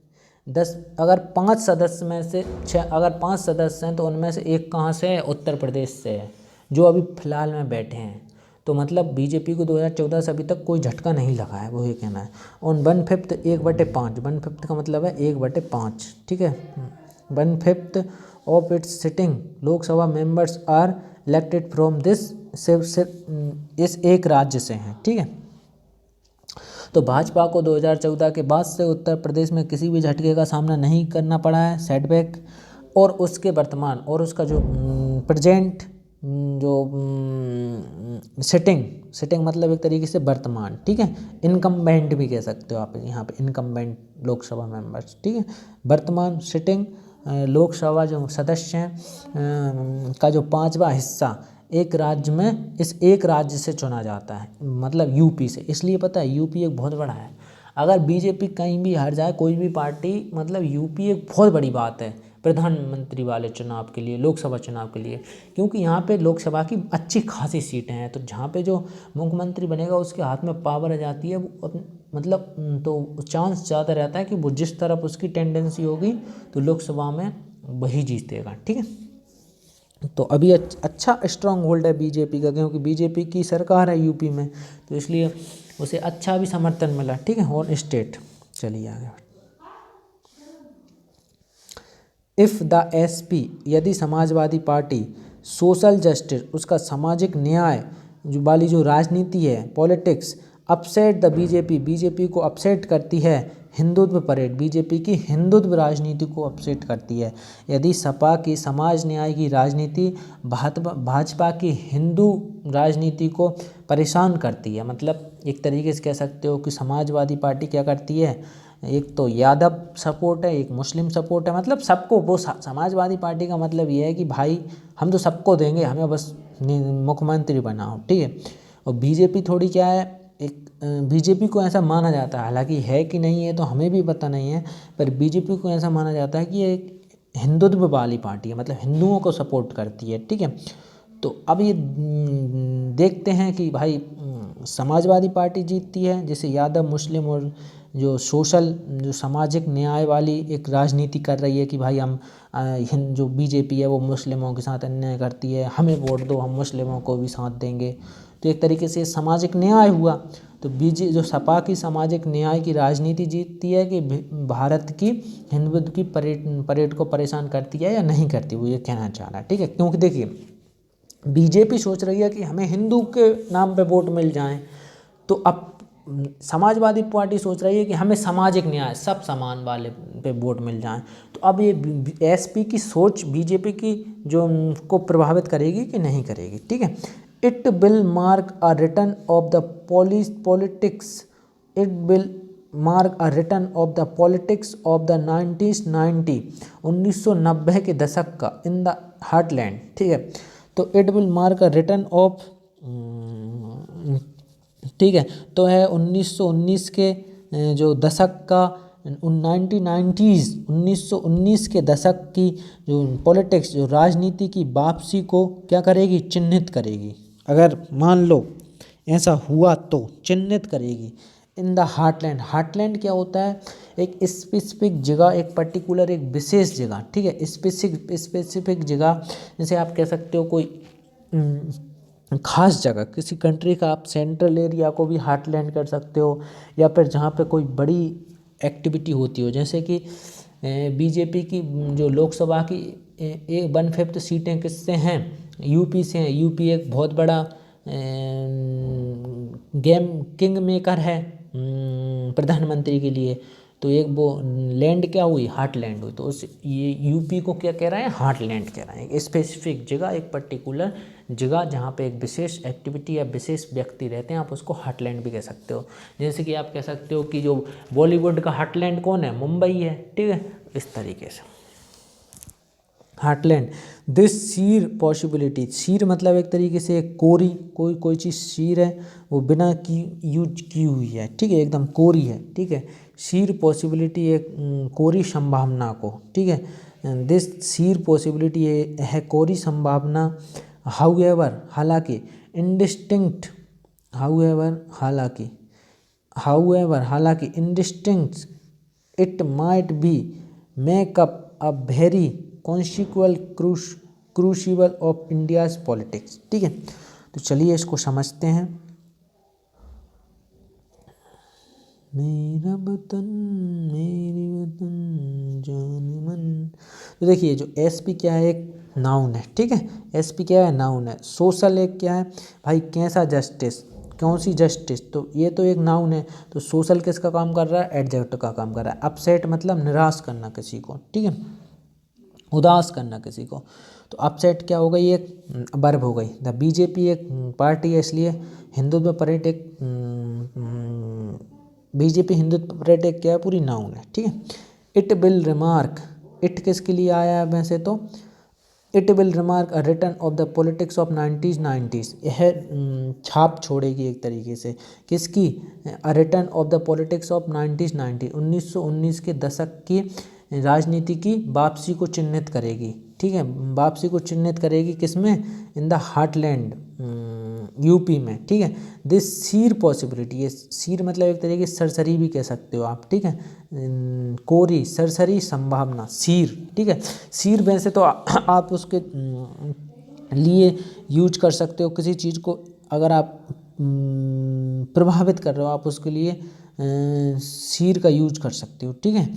10, अगर 5 सदस्य में से 6, अगर 5 सदस्य हैं तो उनमें से 1 कहाँ से है? उत्तर प्रदेश से है, जो अभी फिलहाल में बैठे हैं। तो मतलब बीजेपी को 2014 से अभी तक कोई झटका नहीं लगा है, वो ये कहना है। और 1/5 1/5, 1/5 का मतलब है 1/5। ठीक है। 1/5 of its sitting Lok Sabha members are elected from this, इस एक राज्य से हैं। ठीक है। तो भाजपा को 2014 के बाद से उत्तर प्रदेश में किसी भी झटके का सामना नहीं करना पड़ा है, सेटबैक। और उसके वर्तमान और उसका जो प्रेजेंट जो सिटिंग मतलब एक तरीके से वर्तमान। ठीक है। इनकम्बेंट भी कह सकते हो आप यहाँ पे, इनकम्बेंट लोकसभा मेंबर्स। ठीक है। वर्तमान सिटिंग लोकसभा जो सदस्य हैं का जो 5वां हिस्सा एक राज्य में, इस एक राज्य से चुना जाता है, मतलब यूपी से। इसलिए पता है यूपी एक बहुत बड़ा है। अगर बीजेपी कहीं भी हार जाए, कोई भी पार्टी, मतलब यूपी एक बहुत बड़ी बात है प्रधानमंत्री वाले चुनाव के लिए, लोकसभा चुनाव के लिए। क्योंकि यहाँ पे लोकसभा की अच्छी खासी सीटें हैं, तो जहाँ पे जो मुख्यमंत्री बनेगा उसके हाथ में पावर आ जाती है, वो मतलब तो चांस ज़्यादा रहता है कि वो जिस तरफ उसकी टेंडेंसी होगी तो लोकसभा में वही जीतेगा। ठीक है। तो अभी अच्छा स्ट्रांग होल्ड है बीजेपी का, क्योंकि बीजेपी की सरकार है यूपी में, तो इसलिए उसे अच्छा भी समर्थन मिला। ठीक है। और स्टेट, चलिए आगे। इफ़ द एसपी, यदि समाजवादी पार्टी सोशल जस्टिस, उसका सामाजिक न्याय जो वाली जो राजनीति है, पॉलिटिक्स, अपसेट द बीजेपी को अपसेट करती है, हिंदुत्व परेड, बीजेपी की हिंदुत्व राजनीति को अपसेट करती है। यदि सपा की समाज न्याय की राजनीति भाजपा की हिंदू राजनीति को परेशान करती है, मतलब एक तरीके से कह सकते हो कि समाजवादी पार्टी क्या करती है, एक तो यादव सपोर्ट है, एक मुस्लिम सपोर्ट है, मतलब सबको, वो समाजवादी पार्टी का मतलब ये है कि भाई हम तो सबको देंगे, हमें बस मुख्यमंत्री बनाओ। ठीक है। और बीजेपी थोड़ी क्या है, एक बीजेपी को ऐसा माना जाता है, हालांकि है कि नहीं है तो हमें भी पता नहीं है, पर बीजेपी को ऐसा माना जाता है कि ये एक हिंदुत्व वाली पार्टी है, मतलब हिंदुओं को सपोर्ट करती है। ठीक है। तो अब ये देखते हैं कि भाई समाजवादी पार्टी जीतती है, जिसे यादव, मुस्लिम और जो सोशल जो सामाजिक न्याय वाली एक राजनीति कर रही है कि भाई हम जो बीजेपी है वो मुस्लिमों के साथ अन्याय करती है, हमें वोट दो, हम मुस्लिमों को भी साथ देंगे। तो एक तरीके से सामाजिक न्याय हुआ। तो जो सपा की सामाजिक न्याय की राजनीति जीतती है कि भारत की हिंदुत्व की परेड को परेशान करती है या नहीं करती, वो ये कहना चाह रहा है। ठीक है, क्योंकि देखिए बीजेपी सोच रही है कि हमें हिंदू के नाम पे वोट मिल जाएं, तो अब समाजवादी पार्टी सोच रही है कि हमें सामाजिक न्याय सब समान वाले पे वोट मिल जाएं। तो अब ये एसपी की सोच बीजेपी की जो को प्रभावित करेगी कि नहीं करेगी। ठीक है, it will mark a return of the politics it will mark a return of the politics of the 1990 के दशक का इन द हार्टलैंड। ठीक है, तो it will mark a return of, ठीक है, तो है 1919 के जो दशक का 1919 के दशक की जो पॉलिटिक्स जो राजनीति की वापसी को क्या करेगी, चिन्हित करेगी। अगर मान लो ऐसा हुआ तो चिन्हित करेगी। इन द हार्टलैंड, हार्टलैंड क्या होता है, एक स्पेसिफिक जगह, एक पर्टिकुलर एक विशेष जगह। ठीक है, स्पेसिफिक जगह, जैसे आप कह सकते हो कोई खास जगह, किसी कंट्री का आप सेंट्रल एरिया को भी हार्टलैंड कर सकते हो, या फिर जहाँ पे कोई बड़ी एक्टिविटी होती हो, जैसे कि बीजेपी की जो लोकसभा की 1/5 सीटें किससे हैं, यूपी से हैं। यूपी एक बहुत बड़ा गेम किंग मेकर है प्रधानमंत्री के लिए। तो एक वो लैंड क्या हुई, हार्टलैंड हुई। तो उस ये यूपी को क्या कह रहे हैं, हार्टलैंड कह रहे हैं। एक स्पेसिफिक जगह, एक पर्टिकुलर जगह जहाँ पे एक विशेष एक्टिविटी या विशेष व्यक्ति रहते हैं, आप उसको हार्टलैंड भी कह सकते हो। जैसे कि आप कह सकते हो कि जो बॉलीवुड का हार्टलैंड कौन है, मुंबई है। ठीक है, इस तरीके से हार्टलैंड। दिस शीर पॉसिबिलिटी, शीर मतलब एक तरीके से एक कोरी, कोई चीज़ शीर है वो बिना की यूज की हुई है। ठीक है, एकदम कोरी है। ठीक है, शीर पॉसिबिलिटी एक कोरी संभावना को। ठीक है, दिस शीर पॉसिबिलिटी है कोरी संभावना। हाउएवर हालांकि, इंडिस्टिंक्ट, हाउएवर हालांकि indistinct, it might be make up a very consequential crucial of India's politics. ठीक है, तो चलिए इसको समझते हैं। मेरा वतन मेरी वतन जान मन। तो देखिए जो एसपी क्या है, एक नाउन है। ठीक है, एसपी क्या है, नाउन है। सोशल एक क्या है भाई, कैसा जस्टिस, कौन सी जस्टिस, तो ये तो एक नाउन है। तो सोशल किसका काम कर रहा है, एडजेक्टिव का काम कर रहा है। अपसेट मतलब निराश करना किसी को। ठीक है, उदास करना किसी को। तो अपसेट क्या हो गई, एक वर्ब हो गई। द बीजेपी एक पार्टी है, इसलिए हिंदुत्व परेड एक बीजेपी हिंदुत्व परेड एक क्या है, पूरी नाउन है। ठीक है, इट विल रिमार्क, इट किसके लिए आया है वैसे तो, it will remark a return of the politics of 1990s, यह छाप छोड़ेगी एक तरीके से किसकी, a return of the politics of 1990, 1919 के दशक की राजनीति की वापसी को चिन्हित करेगी। ठीक है, वापसी को चिन्हित करेगी किसमें, इन द हार्टलैंड यूपी में। ठीक है, दिस शीर पॉसिबिलिटी, ये शीर मतलब एक तरीके से सरसरी भी कह सकते हो आप। ठीक है, कोरी सरसरी संभावना शीर। ठीक है, शीर वैसे तो आप उसके लिए यूज कर सकते हो, किसी चीज़ को अगर आप प्रभावित कर रहे हो, आप उसके लिए शीर का यूज कर सकते हो। ठीक है,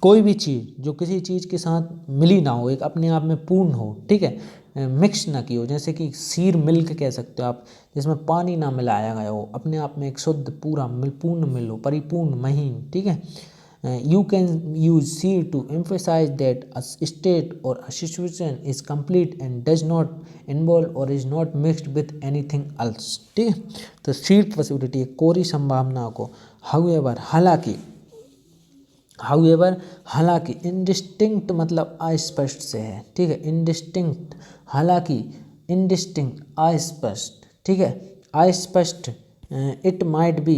कोई भी चीज़ जो किसी चीज़ के साथ मिली ना हो, एक अपने आप में पूर्ण हो। ठीक है, मिक्स ना की हो, जैसे कि सीर मिल्क कह सकते हो आप, जिसमें पानी ना मिलाया गया हो, अपने आप में एक शुद्ध पूरा पूर्ण मिल हो, परिपूर्ण महीन। ठीक है, you can use sheer to emphasise that a state or a situation is complete and does not involve or is not mixed with anything else. ठीक है, तो सीर पॉसिबिलिटी कोरी संभावना को, हाउएवर हालांकि इंडिस्टिंक्ट मतलब अस्पष्ट से है। ठीक है, इंडिस्टिंक्ट हालांकि, इंडिस्टिंक्ट अस्पष्ट। ठीक है, अस्पष्ट। इट माइट बी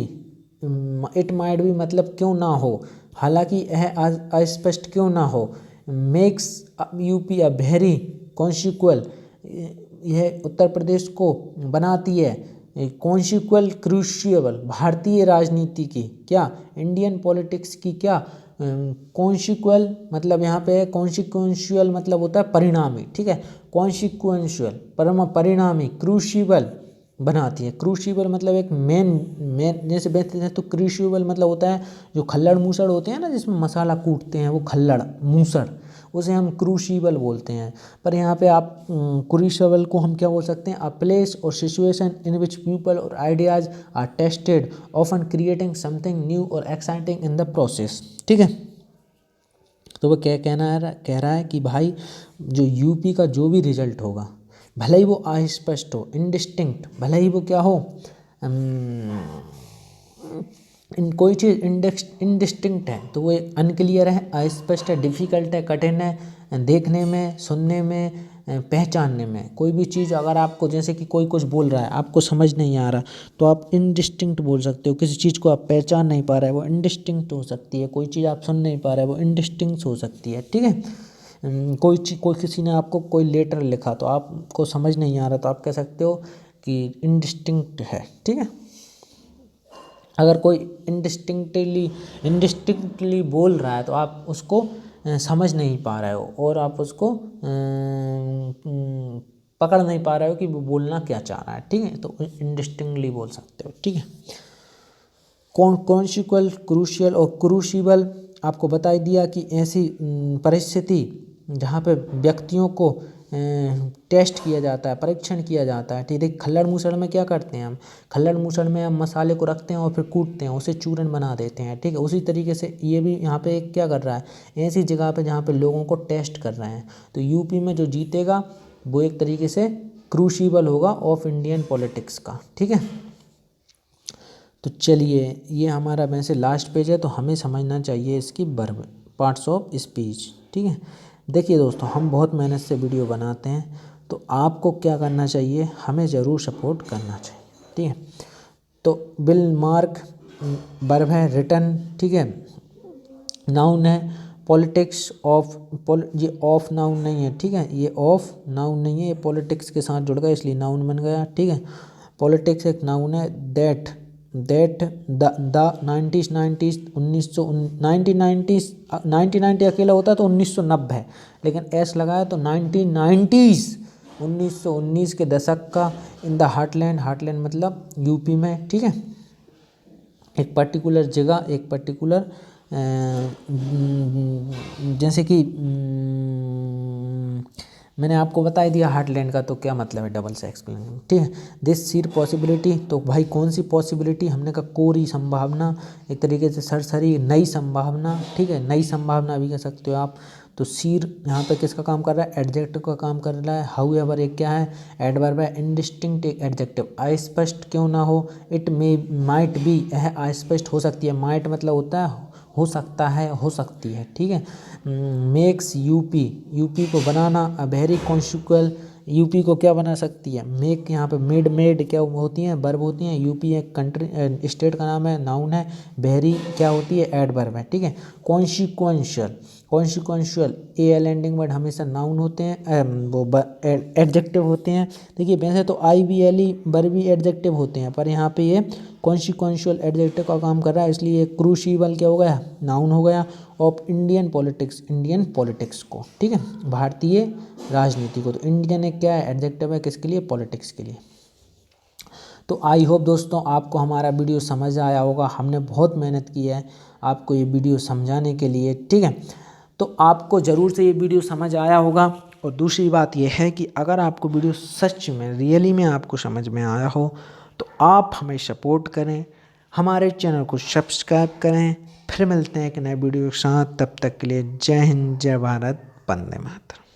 मतलब क्यों ना हो, हालांकि यह अस्पष्ट क्यों ना हो। मेक्स यूपी अ वेरी कॉन्सिक्वल, यह उत्तर प्रदेश को बनाती है कॉन्सिक्वल क्रूशियल, भारतीय राजनीति की क्या, इंडियन पॉलिटिक्स की क्या, कॉन्सिक्वल मतलब यहाँ पे कॉन्सिक्वेंशियल मतलब होता है परिणामी, ठीक है, कॉन्सिक्वेंशियल परिणामी, क्रूशियल बनाती है, क्रूशियल मतलब एक मेन जैसे बेचते हैं, तो क्रूशियल मतलब होता है जो खल्लड़ मूसड़ होते हैं ना, जिसमें मसाला कूटते हैं वो खल्लड़ मूसड़, उसे हम क्रूशियल बोलते हैं। पर यहाँ पे आप क्रूशियल को हम क्या बोल सकते हैं, a place or situation in which people or ideas are tested often creating something new or exciting in the process, ठीक है। तो वो क्या कह रहा है कि भाई जो यूपी का जो भी रिजल्ट होगा, भले ही वो अस्पष्ट हो, इनडिस्टिंक्ट, भले ही वो क्या हो, इन कोई चीज़ इनडिस्टिंक्ट है तो वो अनक्लियर है, अस्पष्ट है, डिफ़िकल्ट है, कठिन है देखने में, सुनने में, पहचानने में। कोई भी चीज़ अगर आपको, जैसे कि कोई कुछ बोल रहा है आपको समझ नहीं आ रहा, तो आप इनडिस्टिंक्ट बोल सकते हो। किसी चीज़ को आप पहचान नहीं पा रहे, वो इनडिस्टिंक्ट हो सकती है। कोई चीज़ आप सुन नहीं पा रहे, वो इनडिस्टिंक्ट हो सकती है, ठीक है। कोई किसी ने आपको कोई लेटर लिखा तो आपको समझ नहीं आ रहा, तो आप कह सकते हो कि इनडिस्टिंक्ट है, ठीक है। अगर कोई इनडिस्टिंक्टली बोल रहा है तो आप उसको समझ नहीं पा रहे हो, और आप उसको पकड़ नहीं पा रहे हो कि वो बोलना क्या चाह रहा है, ठीक है। तो इनडिस्टिंक्टली बोल सकते हो, ठीक है। कॉन्सिक्वल, क्रूशियल और क्रूशिबल आपको बता दिया कि ऐसी परिस्थिति जहाँ पे व्यक्तियों को टेस्ट किया जाता है, परीक्षण किया जाता है, ठीक है। खल्लड़ मूसड़ में क्या करते हैं हम, खल्लड़ मूसड़ में हम मसाले को रखते हैं और फिर कूटते हैं, उसे चूरन बना देते हैं, ठीक है। उसी तरीके से ये भी यहाँ पे क्या कर रहा है, ऐसी जगह पे जहाँ पे लोगों को टेस्ट कर रहे हैं। तो यूपी में जो जीतेगा वो एक तरीके से क्रूशिबल होगा ऑफ इंडियन पॉलिटिक्स का, ठीक है। तो चलिए, ये हमारा वैसे लास्ट पेज है, तो हमें समझना चाहिए इसकी वर्ब, पार्ट्स ऑफ स्पीच, ठीक है। देखिए दोस्तों, हम बहुत मेहनत से वीडियो बनाते हैं, तो आपको क्या करना चाहिए, हमें ज़रूर सपोर्ट करना चाहिए, ठीक है। तो विल मार्क वर्ब है, रिटन, ठीक है। नाउन है पॉलिटिक्स ऑफ, ये ऑफ नाउन नहीं है, ठीक है, ये ऑफ नाउन नहीं है, ये पॉलिटिक्स के साथ जुड़ गया इसलिए नाउन बन गया, ठीक है। पॉलिटिक्स एक नाउन है। दैट द 1990 1990 अकेला होता तो 1990 है, लेकिन एस लगाया तो 1990s 1919 के दशक का। इन द हार्टलैंड, हार्टलैंड मतलब यूपी में, ठीक है। एक पर्टिकुलर जगह, एक पर्टिकुलर जैसे कि मैंने आपको बता ही दिया हार्टलैंड का तो क्या मतलब है, डबल से एक्सप्लेन, ठीक है। दिस सीर पॉसिबिलिटी, तो भाई कौन सी पॉसिबिलिटी, हमने कहा कोरी संभावना, एक तरीके से सरसरी नई संभावना, ठीक है, नई संभावना भी कह सकते हो आप। तो सीर यहाँ पे किसका काम कर रहा है, एडजेक्टिव का काम कर रहा है। हाउ एवर एक क्या है, एडवर्ब है। इनडिस्टिंक्ट एक एडजेक्टिव, अस्पष्ट क्यों ना हो। इट मे माइट बी, यह अस्पष्ट हो सकती है, माइट मतलब होता है हो सकता है, हो सकती है, ठीक है। मेक्स यूपी, यूपी को बनाना, अ वेरी कॉन्सिक्वल, यूपी को क्या बना सकती है, मेक, यहाँ पे मेड क्या होती हैं, वर्ब होती हैं। यूपी एक कंट्री स्टेट का नाम है, नाउन है। वेरी क्या होती है, एडवर्ब है, ठीक है। Consequential, consequential L ending word हमेशा नाउन होते हैं, वो एडजेक्टिव होते हैं। देखिए वैसे तो आई बी एल ई वर्ब भी एडजेक्टिव होते हैं, पर यहाँ पे ये कॉन्सिक्वेंशियल एडजेक्टिव का काम कर रहा है, इसलिए क्रूशिबल क्या हो गया, नाउन हो गया। Of Indian politics, Indian politics को, ठीक है, भारतीय राजनीति को। तो इंडियन एक क्या है, एडजेक्टिव है, किसके लिए, पॉलिटिक्स के लिए। तो आई होप दोस्तों आपको हमारा वीडियो समझ आया होगा। हमने बहुत मेहनत की है आपको ये वीडियो समझाने के लिए, ठीक है। तो आपको ज़रूर से ये वीडियो समझ आया होगा। और दूसरी बात ये है कि अगर आपको वीडियो सच में रियली में आपको समझ में आया हो तो आप हमें सपोर्ट करें, हमारे चैनल को सब्सक्राइब करें। फिर मिलते हैं एक नए वीडियो के साथ, तब तक के लिए जय हिंद, जय भारत, वंदे मातरम।